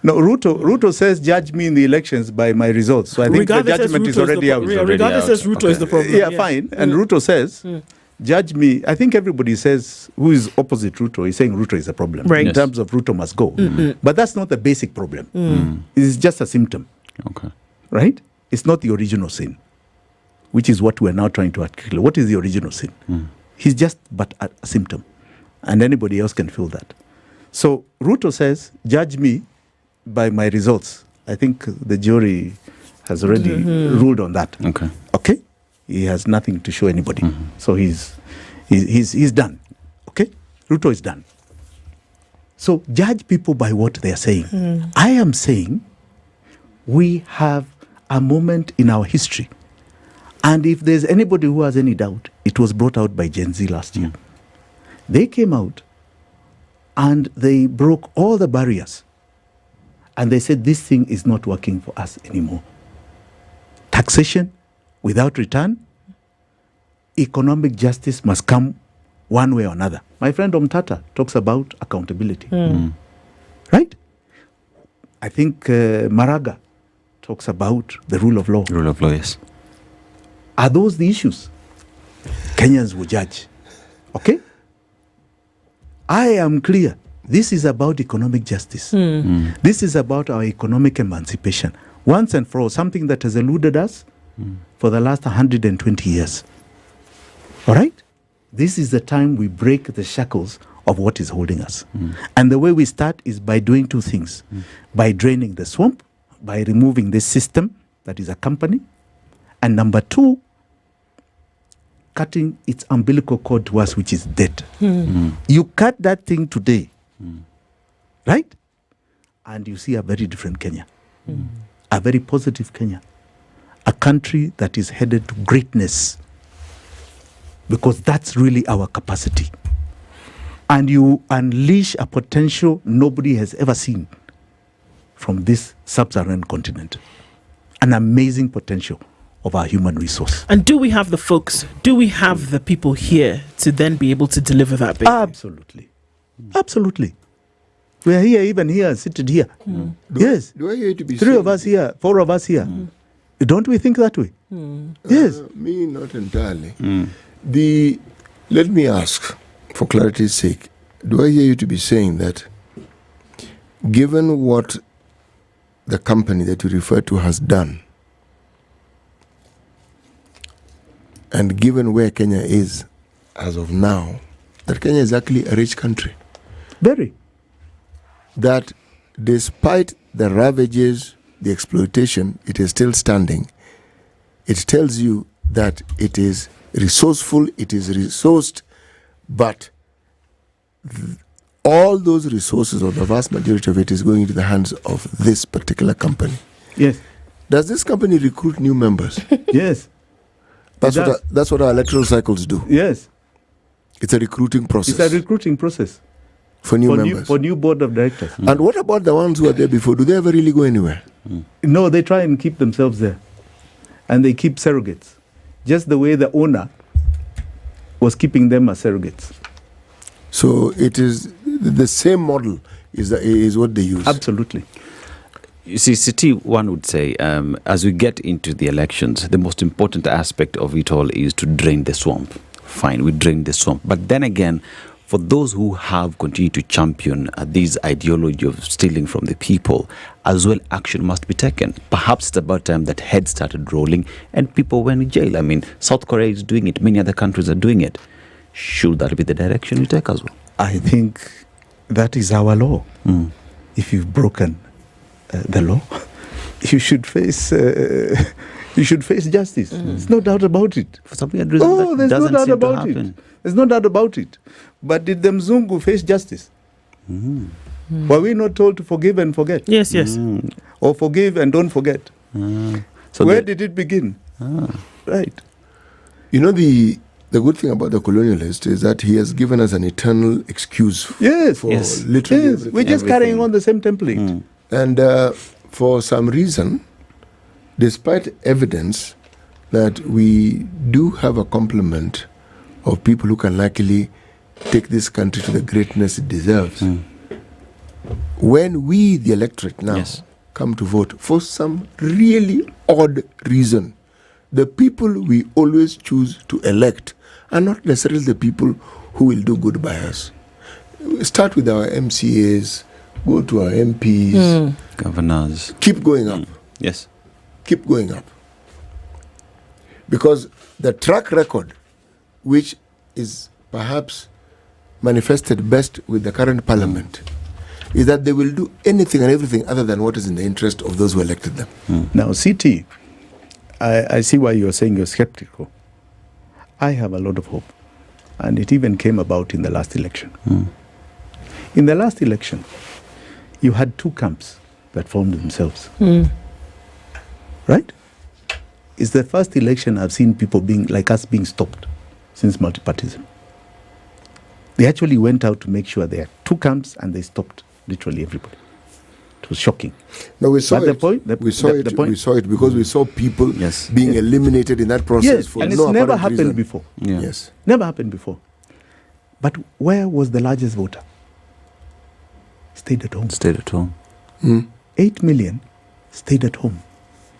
No, Ruto says judge me in the elections by my results. So I think the judgment is already out. Regardless says Ruto is the problem. Yeah, fine. And Ruto says judge me. I think everybody says who is opposite Ruto is saying Ruto is a problem. Right. In terms of Ruto must go. But that's not the basic problem. It's just a symptom. Okay. Right? It's not the original sin, which is what we're now trying to articulate. What is the original sin? He's just but a symptom. And anybody else can feel that. So Ruto says, judge me by my results. I think the jury has already ruled on that. Okay. Okay? He has nothing to show anybody. So he's done. Okay? Ruto is done. So judge people by what they are saying. I am saying we have a moment in our history. And if there's anybody who has any doubt, it was brought out by Gen Z last year. They came out and they broke all the barriers. And they said, this thing is not working for us anymore. Taxation without return, economic justice must come one way or another. My friend Omtata talks about accountability. Right? I think Maraga talks about the rule of law. Rule of law, yes. Are those the issues? Kenyans will judge. Okay? I am clear. This is about economic justice. This is about our economic emancipation. Once and for all, something that has eluded us for the last 120 years. All right? This is the time we break the shackles of what is holding us. And the way we start is by doing two things. By draining the swamp, by removing this system that is a company. And number two, cutting its umbilical cord to us, which is debt. You cut that thing today, right? And you see a very different Kenya. A very positive Kenya. A country that is headed to greatness. Because that's really our capacity. And you unleash a potential nobody has ever seen from this sub-Saharan continent. An amazing potential of our human resource. And do we have the folks, do we have the people here to then be able to deliver that baby? Absolutely. Absolutely. We are here, even here, seated here. Yes. Do I hear you to be 3 of us here, 4 of us here. Don't we think that way? Yes. Me, not entirely. Let me ask, for clarity's sake, do I hear you to be saying that given what the company that you refer to has done, and given where Kenya is as of now, that Kenya is actually a rich country? Very. That despite the ravages, the exploitation, it is still standing. It tells you that it is resourceful, it is resourced, but all those resources, or the vast majority of it, is going into the hands of this particular company. Yes. Does this company recruit new members? Yes. That's what our electoral cycles do. Yes. It's a recruiting process. It's a recruiting process. For new members. For new board of directors. And what about the ones who are there before? Do they ever really go anywhere? No, they try and keep themselves there. And they keep surrogates. Just the way the owner was keeping them as surrogates. So it is the same model is what they use. Absolutely. You see, City, one would say, as we get into the elections, the most important aspect of it all is to drain the swamp. Fine, we drain the swamp. But then again, for those who have continued to champion this ideology of stealing from the people, as well, action must be taken. Perhaps it's about time that heads started rolling and people went in jail. I mean, South Korea is doing it. Many other countries are doing it. Should that be the direction we take as well? I think that is our law. If you've broken the law, you should face justice. There's no doubt about it. For some reason, that doesn't no doubt seem about to happen. it. There's no doubt about it. But did the Mzungu face justice? Were we not told to forgive and forget? Yes, yes. Or forgive and don't forget? So where did it begin? Right. You know, the good thing about the colonialist is that he has given us an eternal excuse for literally everything. We're just carrying on the same template. And for some reason, despite evidence that we do have a complement of people who can likely take this country to the greatness it deserves, when we, the electorate now, come to vote, for some really odd reason, the people we always choose to elect are not necessarily the people who will do good by us. Start with our MCAs, go to our MPs, governors. Keep going up. Yes. Keep going up. Because the track record, which is perhaps manifested best with the current parliament, is that they will do anything and everything other than what is in the interest of those who elected them. Now, CT, I see why you're saying you're skeptical. I have a lot of hope. And it even came about in the last election. In the last election, you had two camps that formed themselves. Right? It's the first election I've seen people being like us being stopped since multipartyism. They actually went out to make sure there are two camps and they stopped literally everybody. It was shocking. No, we saw but it. We saw it because we saw people being eliminated in that process. Yes, for and no it's never apparent happened reason. before. Yes. Never happened before. But where was the largest voter? Stayed at home. Stayed at home. 8 million stayed at home.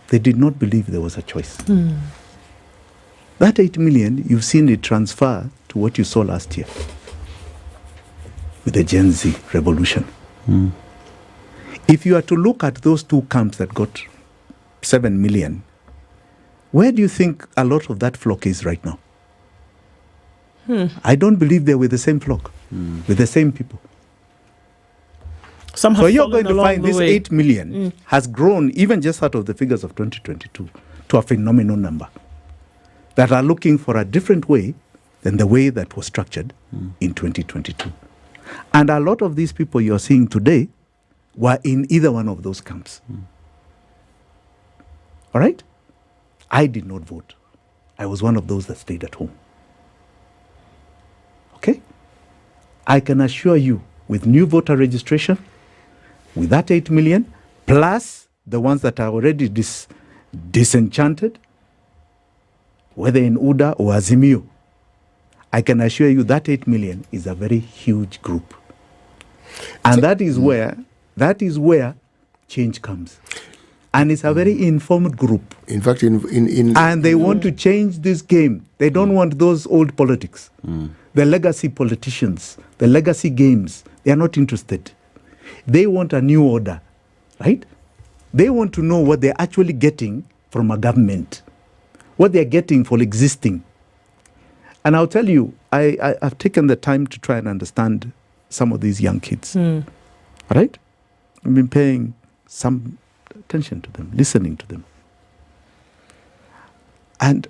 They did not believe there was a choice. That 8 million, you've seen it transfer to what you saw last year with the Gen Z revolution. If you are to look at those two camps that got 7 million, where do you think a lot of that flock is right now? I don't believe they're with the same flock, with the same people. Some have so you're fallen going to along find the this way. 8 million has grown, even just out of the figures of 2022, to a phenomenal number that are looking for a different way than the way that was structured in 2022. And a lot of these people you're seeing today were in either one of those camps. All right? I did not vote. I was one of those that stayed at home. Okay? I can assure you, with new voter registration, with that 8 million, plus the ones that are already disenchanted, whether in UDA or Azimio, I can assure you that 8 million is a very huge group. And that is where change comes. And it's a very informed group. In fact, and they want to change this game. They don't want those old politics. The legacy politicians, the legacy games, they are not interested. They want a new order, right? They want to know what they're actually getting from a government, what they're getting for existing. And I'll tell you, I've taken the time to try and understand some of these young kids, right? I've been paying some attention to them, listening to them. And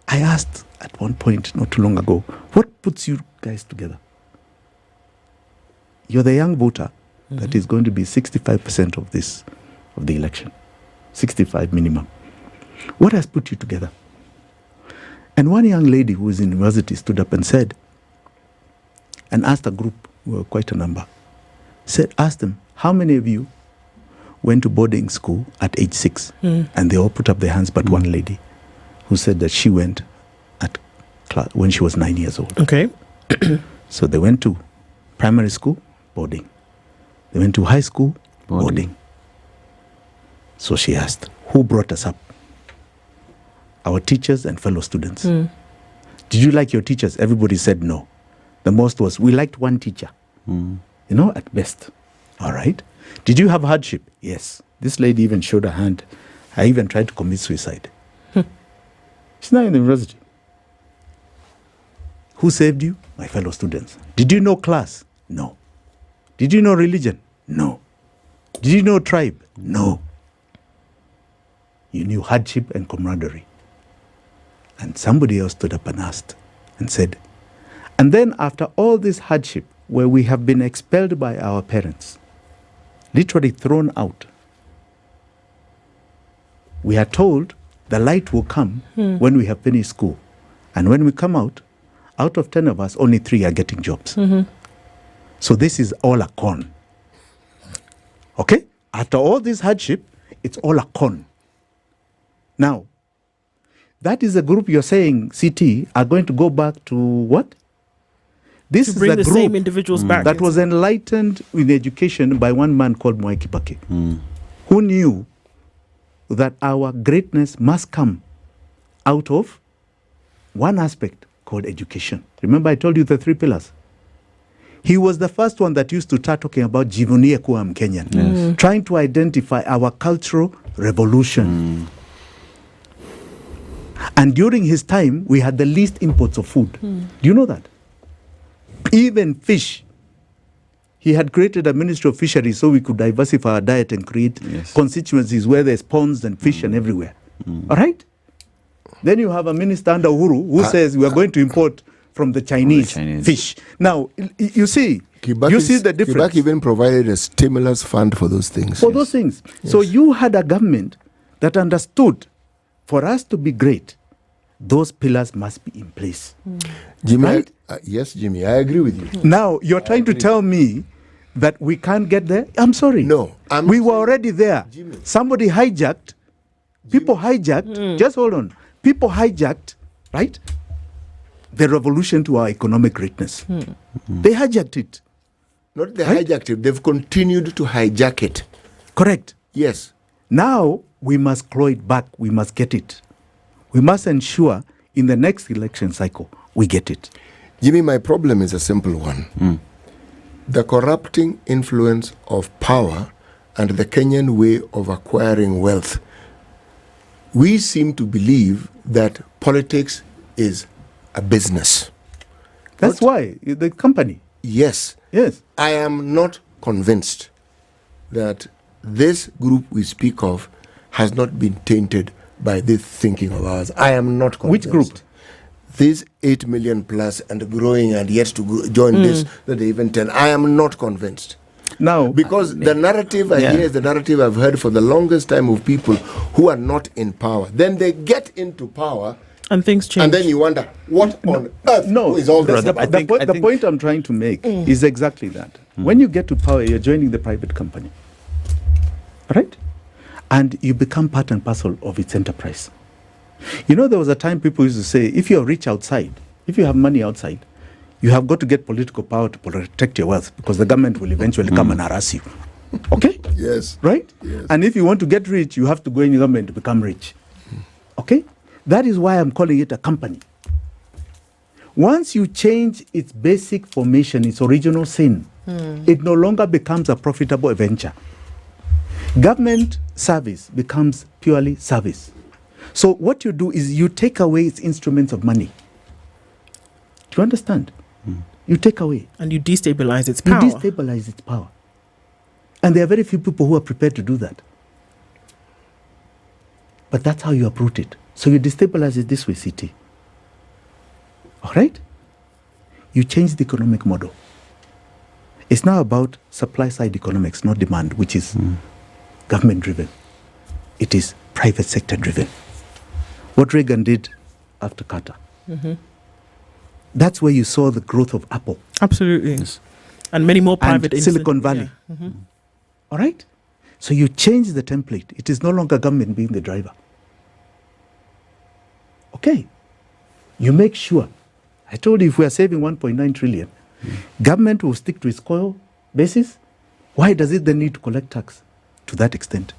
I asked at one point, not too long ago, what puts you guys together? You're the young voter that is going to be 65% of the election, 65 minimum. What has put you together? And one young lady who was in university stood up and said, and asked a group, who were quite a number, asked them, how many of you went to boarding school at age 6? And they all put up their hands, but one lady who said that she went at when she was 9 years old. Okay. So they went to primary school, boarding. They went to high school, boarding. So she asked, who brought us up? Our teachers and fellow students. Did you like your teachers? Everybody said no. The most was, we liked one teacher. At best. All right. Did you have hardship? Yes. This lady even showed her hand. I even tried to commit suicide. She's now in the university. Who saved you? My fellow students. Did you know class? No. Did you know religion? No. Did you know tribe? No. You knew hardship and camaraderie. And somebody else stood up and asked and said, and then after all this hardship, where we have been expelled by our parents, literally thrown out, we are told the light will come when we have finished school. And when we come out of 10 of us, only 3 are getting jobs. So this is all a con. Okay? After all this hardship, it's all a con. Now, that is a group you're saying, CT, are going to go back to what? This To is bring a the group same individuals back. that was enlightened in education by one man called Mwai Kibaki, who knew that our greatness must come out of one aspect called education. Remember I told you the 3 pillars? He was the first one that used to start talking about Jivunie kuwa Mkenyan, trying to identify our cultural revolution. And during his time, we had the least imports of food. Do you know that? Even fish. He had created a Ministry of Fisheries so we could diversify our diet and create constituencies where there's ponds and fish and everywhere. All right? Then you have a minister under Uhuru who says we are going to import from the Chinese fish. Now, you see the difference. Kibaki even provided a stimulus fund for those things. For those things. Yes. So you had a government that understood for us to be great, those pillars must be in place. Jimmy, right? Yes, Jimmy, I agree with you. Now, you're trying to tell me that we can't get there? I'm sorry. No. We were already there. Jimmy. Somebody hijacked. People hijacked. Just hold on. People hijacked, right? The revolution to our economic greatness. They hijacked it. Not they hijacked it. They've continued to hijack it. Correct. Yes. Now, we must claw it back. We must get it. We must ensure in the next election cycle, we get it. Jimmy, my problem is a simple one. The corrupting influence of power and the Kenyan way of acquiring wealth. We seem to believe that politics is a business. That's why, the company. Yes. Yes. I am not convinced that this group we speak of has not been tainted by this thinking of ours. I am not convinced. Which group? This 8 million plus and growing and yet to join this, that they even 10. I am not convinced. Now, because the narrative I hear is the narrative I've heard for the longest time of people who are not in power. Then they get into power and things change. And then you wonder, what on earth is all this about? The point I'm trying to make is exactly that. When you get to power, you're joining the private company. Right? And you become part and parcel of its enterprise. You know, there was a time people used to say, if you're rich outside, if you have money outside, you have got to get political power to protect your wealth because the government will eventually come and harass you. Okay? Yes. Right? Yes. And if you want to get rich, you have to go in the government to become rich. Okay? That is why I'm calling it a company. Once you change its basic formation, its original sin, it no longer becomes a profitable venture. Government service becomes purely service. So what you do is you take away its instruments of money. Do you understand? You take away. And you destabilize its power. You destabilize its power. And there are very few people who are prepared to do that. But that's how you uproot it. So you destabilize it this way, CT. All right? You change the economic model. It's now about supply-side economics, not demand, which is government-driven. It is private sector-driven. What Reagan did after Carter. That's where you saw the growth of Apple. Absolutely. Yes. And many more private and Silicon Valley. Yeah. All right? So you change the template. It is no longer government being the driver. Okay. You make sure. I told you if we are saving 1.9 trillion, government will stick to its core basis. Why does it then need to collect tax to that extent?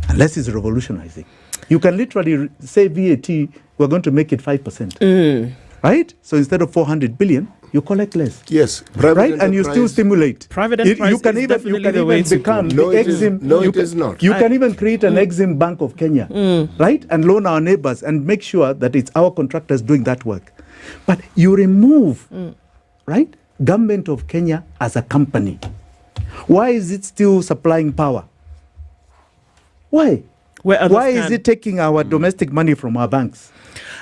Unless it's revolutionizing. You can literally say VAT, we're going to make it 5%. Right? So instead of 400 billion, you collect less. Yes. Right? And you still stimulate. Private enterprise you can even become the Exim. No, it is not. You can even create an Exim Bank of Kenya. Right? And loan our neighbors and make sure that it's our contractors doing that work. But you remove, right, government of Kenya as a company. Why is it still supplying power? Why? Why is it taking our domestic money from our banks?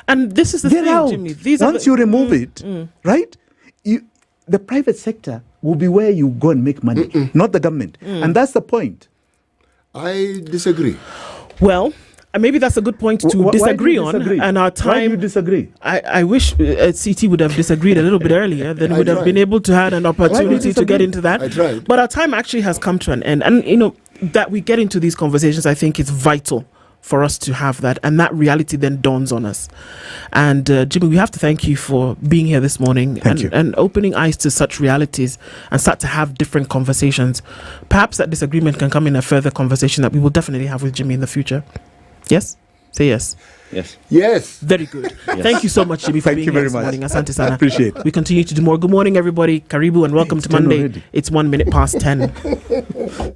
And this is the thing, out. Jimmy. Once you remove it, right, the private sector will be where you go and make money, not the government. And that's the point. I disagree. Well, maybe that's a good point to disagree on. And our time. Why do you disagree? I wish CT would have disagreed a little bit earlier. Then we would have been able to have an opportunity to get into that. I tried. But our time actually has come to an end. And, you know, that we get into these conversations, I think is vital for us to have that. And that reality then dawns on us. And Jimmy, we have to thank you for being here this morning and opening eyes to such realities and start to have different conversations. Perhaps that disagreement can come in a further conversation that we will definitely have with Jimmy in the future. Yes? Say yes. Yes. Yes. Very good. Thank you so much, Jimmy, for being here this morning. Asante sana. I appreciate it. We continue to do more. Good morning, everybody. Karibu and welcome to Monday. already. It's 1 minute past 10.